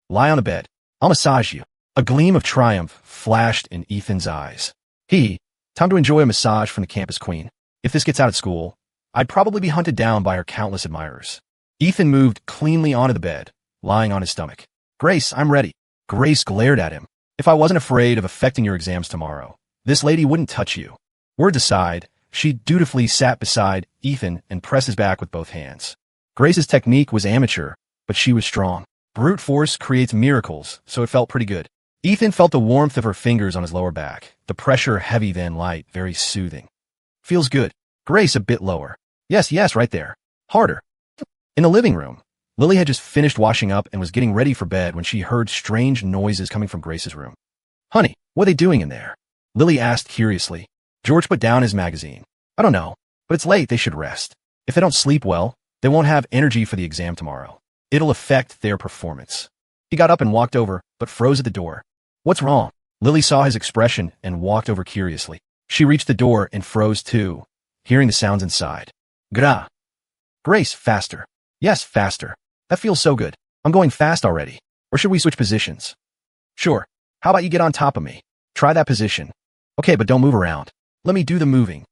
Lie on the bed. I'll massage you." A gleam of triumph flashed in Ethan's eyes. Time to enjoy a massage from the campus queen. If this gets out at school, I'd probably be hunted down by her countless admirers. Ethan moved cleanly onto the bed, lying on his stomach. "Grace, I'm ready." Grace glared at him. "If I wasn't afraid of affecting your exams tomorrow, this lady wouldn't touch you." Words aside, she dutifully sat beside Ethan and pressed his back with both hands. Grace's technique was amateur, but she was strong. Brute force creates miracles, so it felt pretty good. Ethan felt the warmth of her fingers on his lower back, the pressure heavy then light, very soothing. "Feels good." Grace a bit lower. Yes, right there. Harder." In the living room, Lily had just finished washing up and was getting ready for bed when she heard strange noises coming from Grace's room. "Honey, what are they doing in there?" Lily asked curiously. George put down his magazine. "I don't know, but it's late, they should rest. If they don't sleep well, they won't have energy for the exam tomorrow. It'll affect their performance." He got up and walked over, but froze at the door. "What's wrong?" Lily saw his expression and walked over curiously. She reached the door and froze too, hearing the sounds inside. "Gra." "Grace, faster." "Yes, faster. That feels so good. I'm going fast already. Or should we switch positions?" "Sure. How about you get on top of me? Try that position." "Okay, but don't move around. Let me do the moving."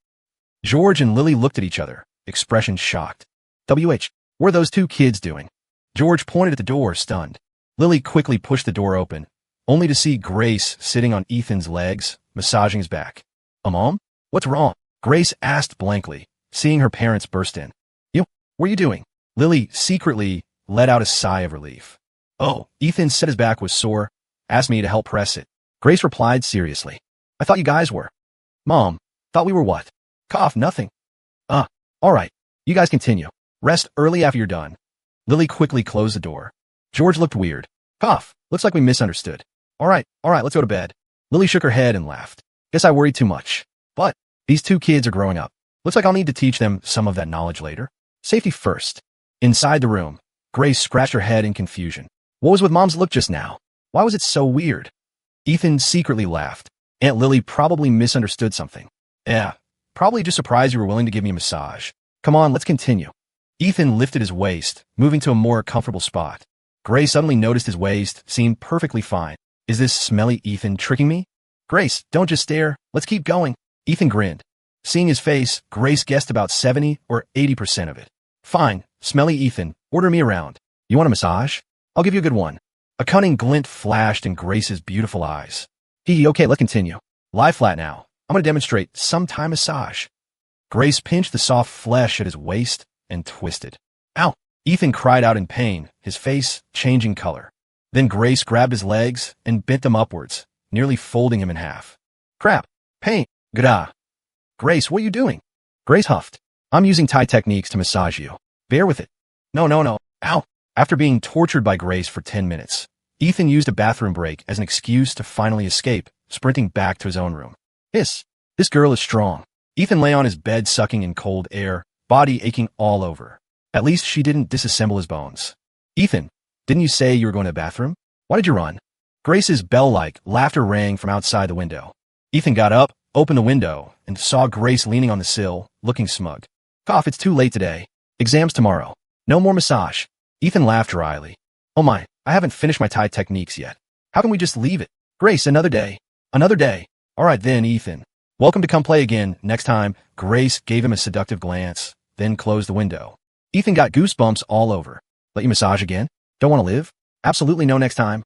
George and Lily looked at each other, expressions shocked. "What are those 2 kids doing?" George pointed at the door, stunned. Lily quickly pushed the door open, only to see Grace sitting on Ethan's legs, massaging his back. Mom? What's wrong?" Grace asked blankly, seeing her parents burst in. What are you doing? Lily secretly let out a sigh of relief. Oh, Ethan said his back was sore, asked me to help press it. Grace replied seriously. I thought you guys were. Mom, thought we were what? Cough, nothing. All right. You guys continue. Rest early after you're done. Lily quickly closed the door. George looked weird. Cough, looks like we misunderstood. All right, let's go to bed. Lily shook her head and laughed. Guess I worried too much. But these two kids are growing up. Looks like I'll need to teach them some of that knowledge later. Safety first. Inside the room, Grace scratched her head in confusion. What was with Mom's look just now? Why was it so weird? Ethan secretly laughed. Aunt Lily probably misunderstood something. Yeah, probably just surprised you were willing to give me a massage. Come on, let's continue. Ethan lifted his waist, moving to a more comfortable spot. Grace suddenly noticed his waist seemed perfectly fine. Is this smelly Ethan tricking me? Grace, don't just stare. Let's keep going. Ethan grinned. Seeing his face, Grace guessed about 70 or 80% of it. Fine, smelly Ethan, order me around. You want a massage? I'll give you a good one. A cunning glint flashed in Grace's beautiful eyes. Okay, let's continue. Lie flat now. I'm going to demonstrate some Thai massage. Grace pinched the soft flesh at his waist and twisted. Ow! Ethan cried out in pain, his face changing color. Then Grace grabbed his legs and bent them upwards, nearly folding him in half. Crap! Pain! G'dah! Grace, what are you doing? Grace huffed. I'm using Thai techniques to massage you. Bear with it. No. Ow! After being tortured by Grace for 10 minutes, Ethan used a bathroom break as an excuse to finally escape, sprinting back to his own room. This girl is strong. Ethan lay on his bed sucking in cold air, body aching all over. At least she didn't disassemble his bones. Ethan, didn't you say you were going to the bathroom? Why did you run? Grace's bell-like laughter rang from outside the window. Ethan got up, opened the window, and saw Grace leaning on the sill, looking smug. Cough, it's too late today. Exams tomorrow. No more massage. Ethan laughed dryly. Oh my, I haven't finished my Thai techniques yet. How can we just leave it? Grace, another day. Another day. All right then, Ethan. Welcome to come play again next time. Grace gave him a seductive glance, then closed the window. Ethan got goosebumps all over. Let you massage again? Don't want to live? Absolutely no next time.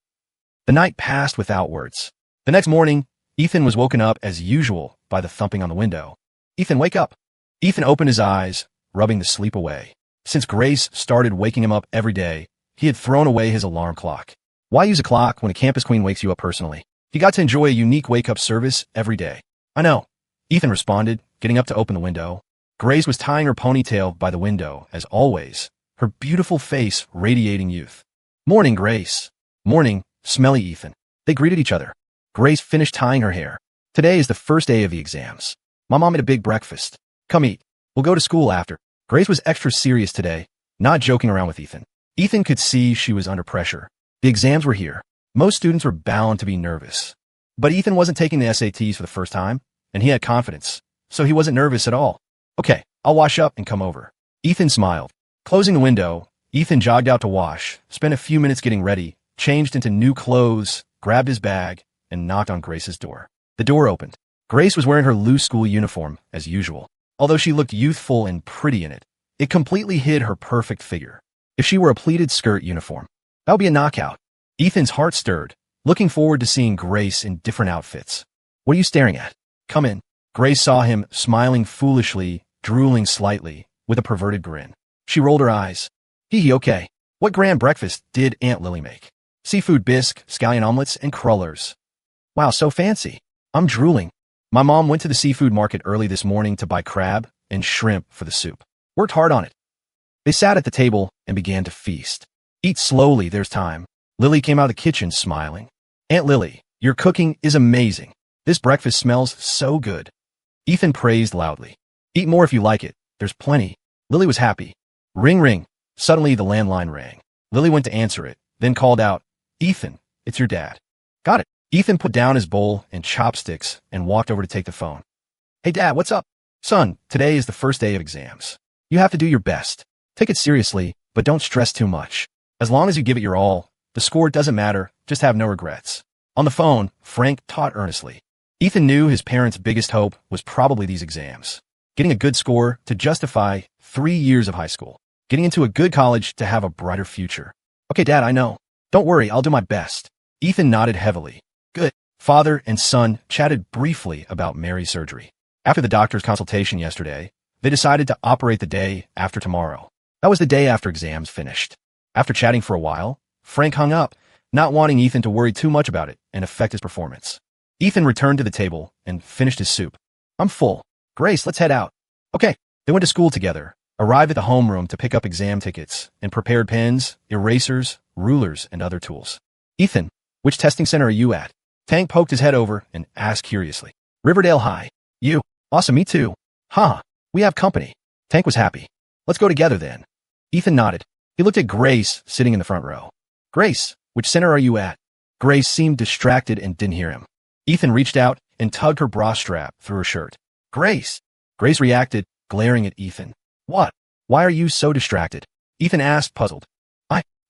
The night passed without words. The next morning, Ethan was woken up as usual by the thumping on the window. Ethan, wake up. Ethan opened his eyes, rubbing the sleep away. Since Grace started waking him up every day, he had thrown away his alarm clock. Why use a clock when a campus queen wakes you up personally? He got to enjoy a unique wake-up service every day. I know, Ethan responded, getting up to open the window. Grace was tying her ponytail by the window, as always, her beautiful face radiating youth. Morning, Grace. Morning, smelly Ethan. They greeted each other. Grace finished tying her hair. Today is the first day of the exams. My mom made a big breakfast. Come eat. We'll go to school after. Grace was extra serious today, not joking around with Ethan. Ethan could see she was under pressure. The exams were here. Most students were bound to be nervous. But Ethan wasn't taking the SATs for the first time, and he had confidence, so he wasn't nervous at all. Okay, I'll wash up and come over. Ethan smiled. Closing the window, Ethan jogged out to wash, spent a few minutes getting ready, changed into new clothes, grabbed his bag, and knocked on Grace's door. The door opened. Grace was wearing her loose school uniform, as usual. Although she looked youthful and pretty in it, it completely hid her perfect figure. If she were a pleated skirt uniform, that would be a knockout. Ethan's heart stirred, looking forward to seeing Grace in different outfits. What are you staring at? Come in. Grace saw him, smiling foolishly, drooling slightly, with a perverted grin. She rolled her eyes. Hee okay. What grand breakfast did Aunt Lily make? Seafood bisque, scallion omelets, and crullers. Wow, so fancy. I'm drooling. My mom went to the seafood market early this morning to buy crab and shrimp for the soup. Worked hard on it. They sat at the table and began to feast. Eat slowly, there's time. Lily came out of the kitchen smiling. Aunt Lily, your cooking is amazing. This breakfast smells so good. Ethan praised loudly. Eat more if you like it. There's plenty. Lily was happy. Ring ring. Suddenly the landline rang. Lily went to answer it, then called out, Ethan, it's your dad. Got it. Ethan put down his bowl and chopsticks and walked over to take the phone. Hey Dad, what's up? Son, today is the first day of exams. You have to do your best. Take it seriously, but don't stress too much. As long as you give it your all, the score doesn't matter, just have no regrets. On the phone, Frank taught earnestly. Ethan knew his parents' biggest hope was probably these exams. Getting a good score to justify 3 years of high school. Getting into a good college to have a brighter future. Okay, Dad, I know. Don't worry, I'll do my best. Ethan nodded heavily. Good. Father and son chatted briefly about Mary's surgery. After the doctor's consultation yesterday, They decided to operate the day after tomorrow. That was the day after exams finished. After chatting for a while, Frank hung up, not wanting Ethan to worry too much about it and affect his performance. Ethan returned to the table and finished his soup. I'm full. Grace, let's head out. Okay. They went to school together, arrived at the homeroom to pick up exam tickets, and prepared pens, erasers, rulers, and other tools. Ethan, which testing center are you at? Tank poked his head over and asked curiously. Riverdale High. You? Awesome, me too. Huh. We have company. Tank was happy. Let's go together then. Ethan nodded. He looked at Grace, sitting in the front row. Grace, which center are you at? Grace seemed distracted and didn't hear him. Ethan reached out and tugged her bra strap through her shirt. Grace! Grace reacted, glaring at Ethan. What? Why are you so distracted? Ethan asked, puzzled.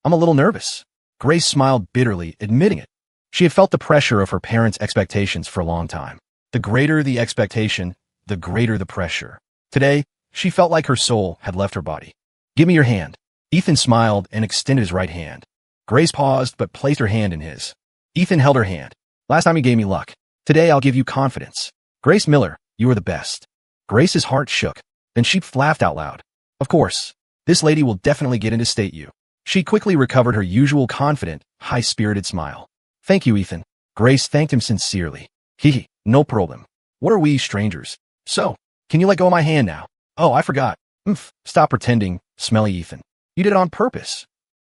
I'm a little nervous. Grace smiled bitterly, admitting it. She had felt the pressure of her parents' expectations for a long time. The greater the expectation, the greater the pressure. Today, she felt like her soul had left her body. Give me your hand. Ethan smiled and extended his right hand. Grace paused but placed her hand in his. Ethan held her hand. Last time you gave me luck. Today I'll give you confidence. Grace Miller, you are the best. Grace's heart shook. Then she laughed out loud. Of course. This lady will definitely get into state U. She quickly recovered her usual confident, high-spirited smile. Thank you, Ethan. Grace thanked him sincerely. No problem. What are we, strangers? So, can you let go of my hand now? Oh, I forgot. Stop pretending, smelly Ethan. You did it on purpose.